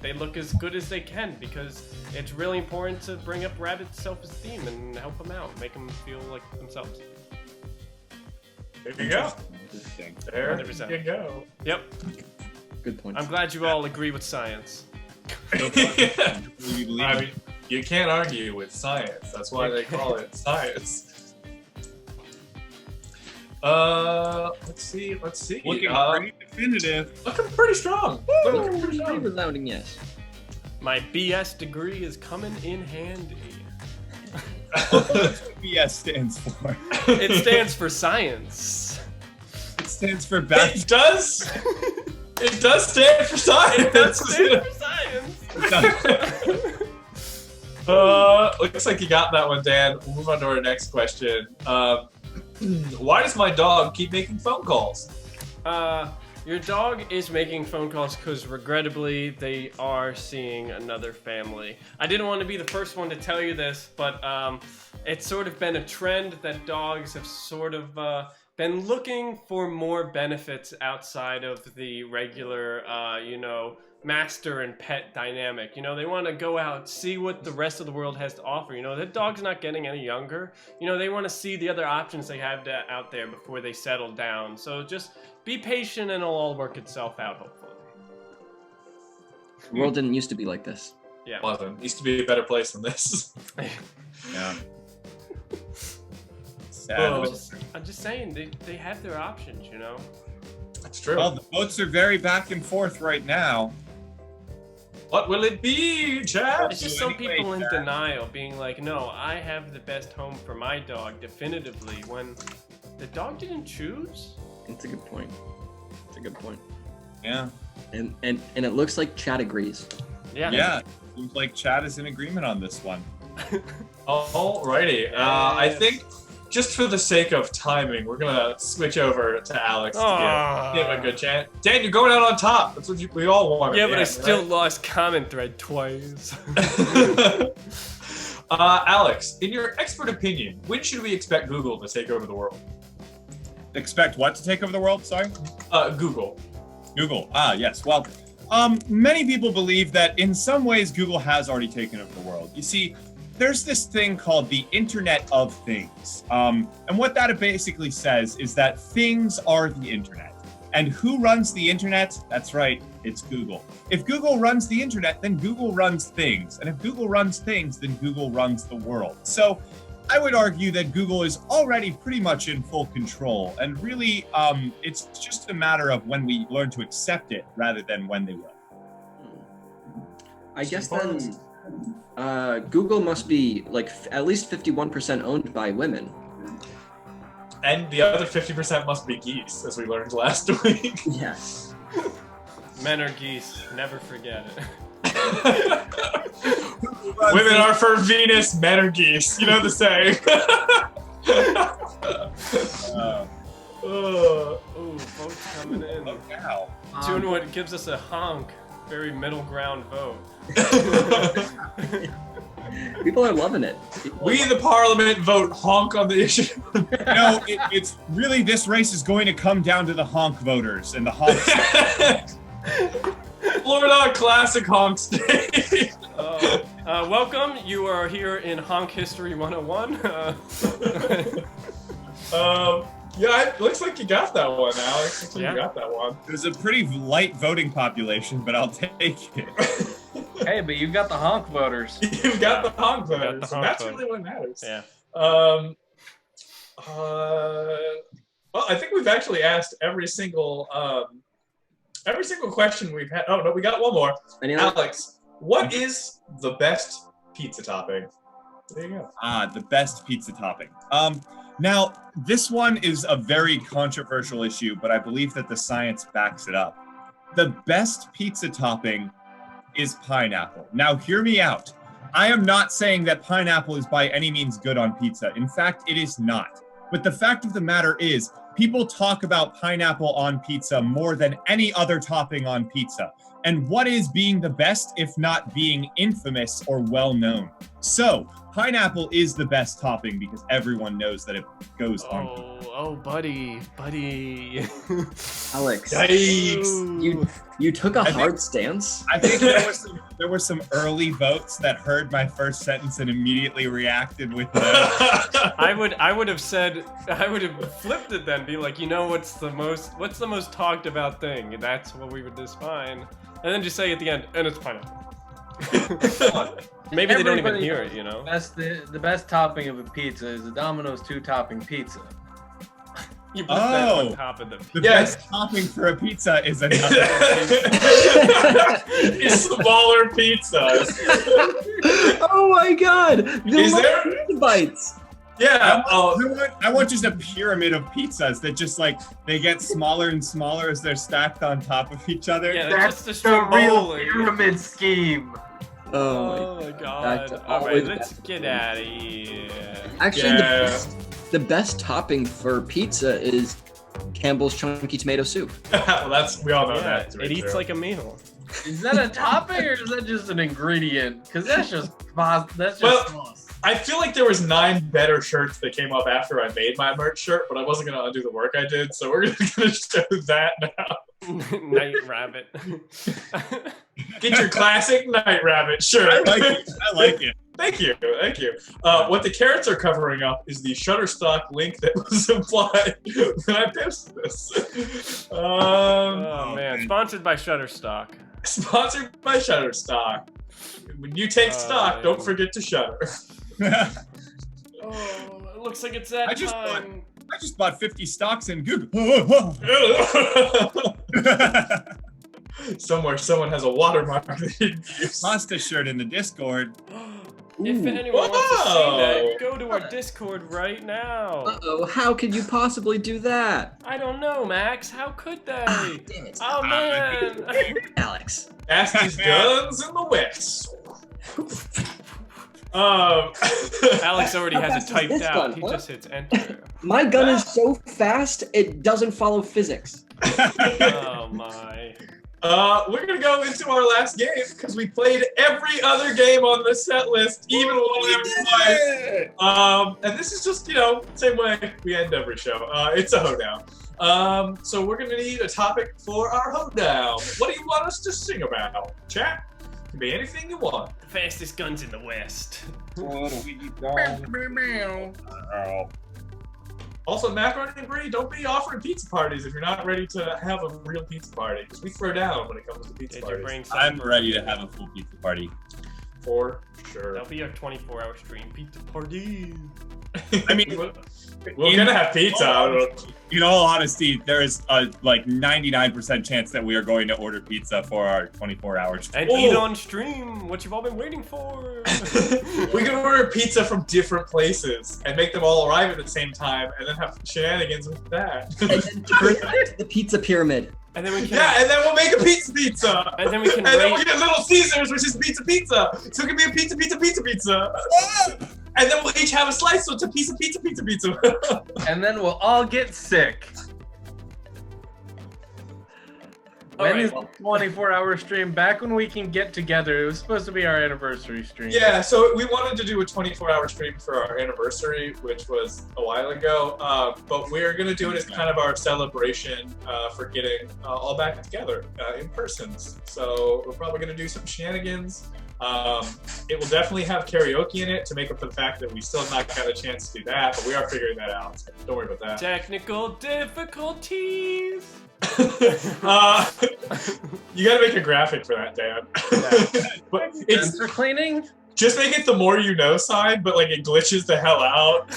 F: they look as good as they can because it's really important to bring up rabbits' self-esteem and help them out, make them feel like themselves.
C: There you go.
D: Interesting.
C: There
F: 100%.
C: you go.
F: Yep.
E: Good point.
F: I'm glad you all agree with science.
C: I mean, you can't argue with science. That's why they call it science. Let's see.
D: Looking pretty definitive.
C: Looking pretty strong. Looking pretty
E: Pretty
C: strong.
E: resounding yes.
F: My BS degree is coming in handy.
D: That's what BS stands for.
F: It stands for science.
D: It stands for
C: It
D: best.
C: does. It does stand for science.
F: It does stand for science.
C: Looks like you got that one, Dan. We'll move on to our next question. Why does my dog keep making phone calls?
F: Your dog is making phone calls because regrettably they are seeing another family. I didn't want to be the first one to tell you this, but it's sort of been a trend that dogs have sort of been looking for more benefits outside of the regular, master and pet dynamic. You know, they want to go out, see what the rest of the world has to offer. You know, that dog's not getting any younger. You know, they want to see the other options they have out there before they settle down. So just be patient and it'll all work itself out, hopefully.
E: The world didn't used to be like this.
F: Yeah.
C: It wasn't. It used to be a better place than this.
D: Yeah.
C: Oh.
F: I'm just saying, they have their options, you know?
C: That's true.
D: Well, the votes are very back and forth right now.
C: What will it be, Chad?
F: It's just some people in denial, being like, no, I have the best home for my dog, definitively, when the dog didn't choose.
E: It's a good point. It's a good point.
D: Yeah.
E: And it looks like Chad agrees.
F: Yeah.
D: Yeah. Seems like Chad is in agreement on this one.
C: Alrighty. I think just for the sake of timing, we're gonna switch over to Alex to give him a good chance. Dan, you're going out on top. That's what we all want.
F: Yeah, but I still lost comment thread twice.
C: Alex, in your expert opinion, when should we expect Google to take over the world?
D: Expect what to take over the world? Sorry?
C: Google.
D: Google. Yes. Well, many people believe that in some ways Google has already taken over the world. You see, there's this thing called the Internet of Things. And what that basically says is that things are the internet. And who runs the internet? That's right, it's Google. If Google runs the internet, then Google runs things. And if Google runs things, then Google runs the world. So I would argue that Google is already pretty much in full control. And really, it's just a matter of when we learn to accept it rather than when they will.
E: I guess then Google must be like at least 51% owned by women.
C: And the other 50% must be geese, as we learned last week.
E: Yes.
F: Men are geese. Never forget it.
C: Women are for Venus, men are geese. You know the saying.
F: Ooh, votes coming in.
D: Oh, wow.
F: Doing what gives us a honk. Very middle ground vote.
E: People are loving it.
C: We, the parliament, vote honk on the issue.
D: No, it's really, this race is going to come down to the honk voters and the honk.
C: Florida Classic Honk State.
F: Welcome. You are here in Honk History 101.
C: Yeah, it looks like you got that one, Alex. Looks like you got that one.
D: There's a pretty light voting population, but I'll take it.
G: Hey, but you've got the honk voters.
C: You've got the honk voters.
F: honk
C: That's
F: voters.
C: really what matters.
F: Yeah.
C: Well, I think we've actually asked every single question we've had. Oh no, we got one more. Alex, what is the best pizza topping? There you go.
D: The best pizza topping. Now, this one is a very controversial issue, but I believe that the science backs it up. The best pizza topping is pineapple. Now, hear me out. I am not saying that pineapple is by any means good on pizza. In fact, it is not. But the fact of the matter is, people talk about pineapple on pizza more than any other topping on pizza. And what is being the best if not being infamous or well known? So, pineapple is the best topping because everyone knows that it goes on pizza.
F: Oh, buddy.
E: Alex,
C: Yikes.
E: you took a hard stance.
D: I think there were some early votes that heard my first sentence and immediately reacted with no.
F: I would have flipped it then, be like, you know, what's the most talked about thing? That's what we would define. And then just say at the end, and it's pineapple. Maybe they don't even
G: Everybody
F: hear
G: knows
F: it, you know?
G: The best topping of a pizza is a Domino's 2-topping pizza.
F: You put that on top of them.
D: The
C: Yes.
D: best topping for a pizza is another.
C: It's smaller pizzas.
E: Oh my god!
C: Is there?
E: Pizza bites?
C: Yeah.
D: I want just a pyramid of pizzas that just like they get smaller and smaller as they're stacked on top of each other.
F: Yeah,
G: That's
F: just
G: the real
F: Stromboli.
G: pyramid scheme.
F: Oh my god.
E: That's
F: Alright,
E: always
F: let's
E: best.
F: get out of here.
E: Actually,
C: Yeah.
E: the best topping for pizza is Campbell's chunky tomato soup.
C: Well, we all know
F: Yeah,
C: that. to be
F: it eats
C: true.
F: like a meal.
G: Is that a topping or is that just an ingredient? Because that's just
C: Well,
G: sauce.
C: I feel like there was 9 better shirts that came up after I made my merch shirt, but I wasn't gonna undo the work I did, so we're gonna show that now.
F: Night Rabbit.
C: Get your classic Night Rabbit shirt.
D: I like it.
C: Thank you. What the carrots are covering up is the Shutterstock link that was implied when I posted this.
F: Oh man, sponsored by Shutterstock.
C: Sponsored by Shutterstock. When you take stock, don't forget to shutter.
F: Oh, it looks like it's that time.
D: I just bought 50 stocks in Google.
C: Somewhere someone has a watermark they didn't use.
D: Pasta shirt in the Discord.
F: If anyone wants to see that, go to our Discord right now.
E: Uh-oh, how could you possibly do that?
F: I don't know, Max. How could they?
E: Damn it.
F: Oh man.
E: Alex.
C: Ask these guns in the West.
F: Alex already has it typed
E: This
F: out.
E: gun,
F: He
E: huh?
F: just hits enter.
E: My gun is so fast, it doesn't follow physics.
F: Oh my.
C: We're gonna go into our last game because we played every other game on the set list, even one we haven't played. And this is just, same way we end every show. It's a hoedown. So we're gonna need a topic for our hoedown. What do you want us to sing about? Chat? Can be anything you want.
F: The fastest guns in the West.
C: Also, Macaroni and Brie, don't be offering pizza parties if you're not ready to have a real pizza party. Because we throw down when it comes to pizza
F: Did you
C: parties.
F: bring some
D: I'm
F: for-
D: ready to have a full pizza party.
C: For sure.
F: That'll be our 24-hour stream pizza party.
D: I mean,
C: we're gonna have pizza. I don't know.
D: in all honesty, there is a 99% chance that we are going to order pizza for our 24-hour stream.
F: And eat on stream what you've all been waiting for.
C: We can order pizza from different places and make them all arrive at the same time, and then have shenanigans with that.
E: And then turn it to the pizza pyramid.
F: And then we can.
C: Yeah, and then we'll make a pizza.
F: And then we can.
C: And then
F: rate-
C: we'll get Little Caesars, which is pizza. So it can be a pizza. And then we'll each have a slice, so it's a piece of pizza.
G: And then we'll all get sick. When
F: Alright.
G: is the 24-hour stream? Back when we can get together. It was supposed to be our anniversary stream.
C: Yeah, so we wanted to do a 24-hour stream for our anniversary, which was a while ago. But we're going to do it as kind of our celebration for getting all back together in person. So we're probably going to do some shenanigans. It will definitely have karaoke in it to make up for the fact that we still have not got a chance to do that, but we are figuring that out. So don't worry about that.
F: Technical difficulties.
C: You gotta make a graphic for that, Dan. But it's
G: For cleaning?
C: just make it the more you know sign, but it glitches the hell out.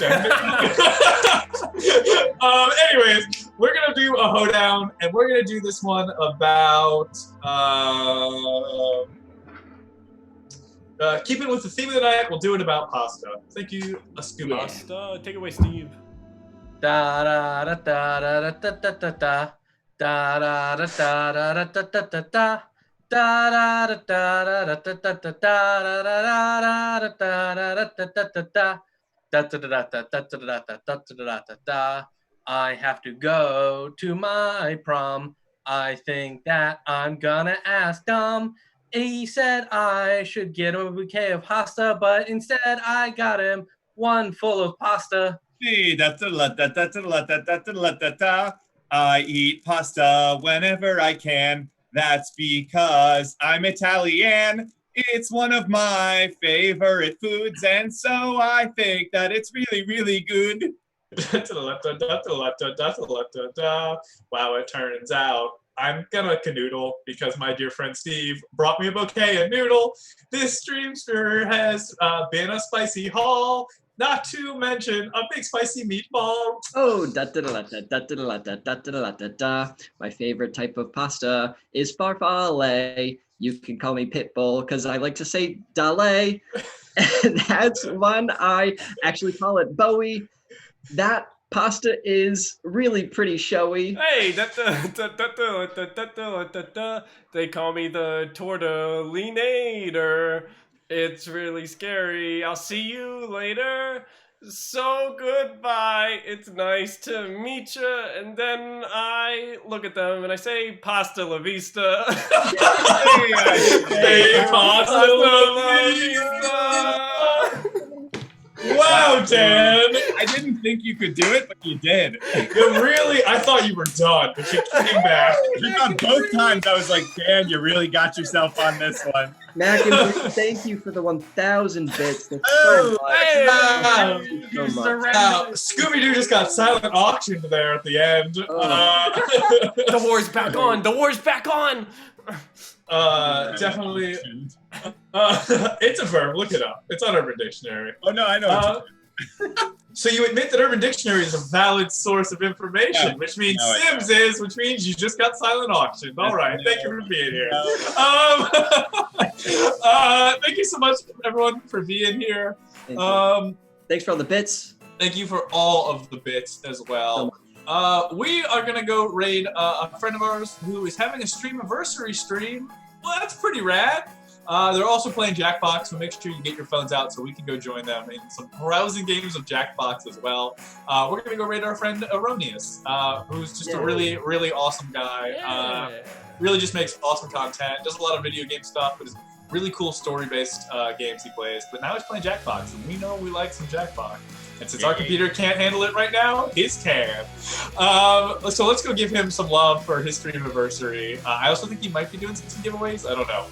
C: Anyways, we're gonna do a hoedown, and we're gonna do this one about keeping with the theme of the night. We'll do it about pasta. Thank you, Scuba.
F: Pasta. Take it away, Steve.
G: Da da da da da da da da da. Da da da da da da da da da. Da da da da da da da da da da. I have to go to my prom. I think that I'm gonna ask Dom. He said I should get him a bouquet of pasta, but instead I got him one full of pasta.
D: I eat pasta whenever I can. That's because I'm Italian. It's one of my favorite foods, and so I think that it's really, really good.
C: Wow, it turns out I'm gonna canoodle because my dear friend Steve brought me a bouquet of noodle. This stream sure has been a spicy haul. Not to mention a big spicy meatball.
E: Oh, da da da da da da da da da da da. My favorite type of pasta is farfalle. You can call me Pitbull because I like to say dale. And that's one I actually call it Bowie. That pasta is really pretty showy.
F: Hey, they call me the Tortellinator. It's really scary. I'll see you later. So goodbye. It's nice to meet you. And then I look at them and I say, "Pasta la vista."
C: Hey, pasta la
F: vista.
C: Wow, Dan.
D: I didn't think you could do it, but you did.
C: I thought you were done, but you came back.
D: You got both times. I was like, Dan, you really got yourself on this one.
E: Mac and Bree, thank you for the 1,000 bits. That's so much. Thank you so much.
C: Scooby-Doo just got silent auctioned there at the end.
F: The war's back on. The war's back on.
C: Definitely. It's a verb. Look it up. It's on Urban Dictionary.
D: Oh, no, I know.
C: So you admit that Urban Dictionary is a valid source of information,
D: Yeah.
C: which means
D: No,
C: Sims is, which means you just got silent auctioned. All right, thank you for being here. Thank you so much, everyone, for being here.
E: Thank you. Thanks for all the bits.
C: Thank you for all of the bits as well. We are gonna go raid a friend of ours who is having a streamiversary stream. Well, that's pretty rad. They're also playing Jackbox, so make sure you get your phones out so we can go join them in some browsing games of Jackbox as well. We're gonna go raid our friend Erroneous, who's just a really, really awesome guy. Really just makes awesome content, does a lot of video game stuff, but is really cool story-based games he plays. But now he's playing Jackbox, and we know we like some Jackbox. And since our computer can't handle it right now, his can. So let's go give him some love for his stream anniversary. I also think he might be doing some giveaways. I don't know.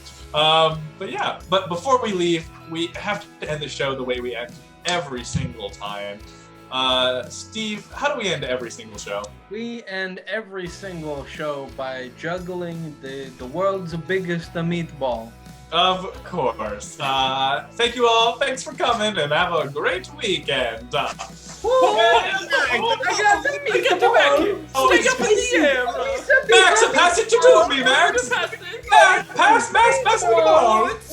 C: But yeah, but before we leave, we have to end the show the way we end every single time. Steve, how do we end every single show?
G: We end every single show by juggling the world's biggest meatball.
C: Of course. Thank you all. Thanks for coming, and have a great weekend.
F: I got the back here. Stay up in the air, bro.
C: Max, pass it to me, Max. Max, pass it to me.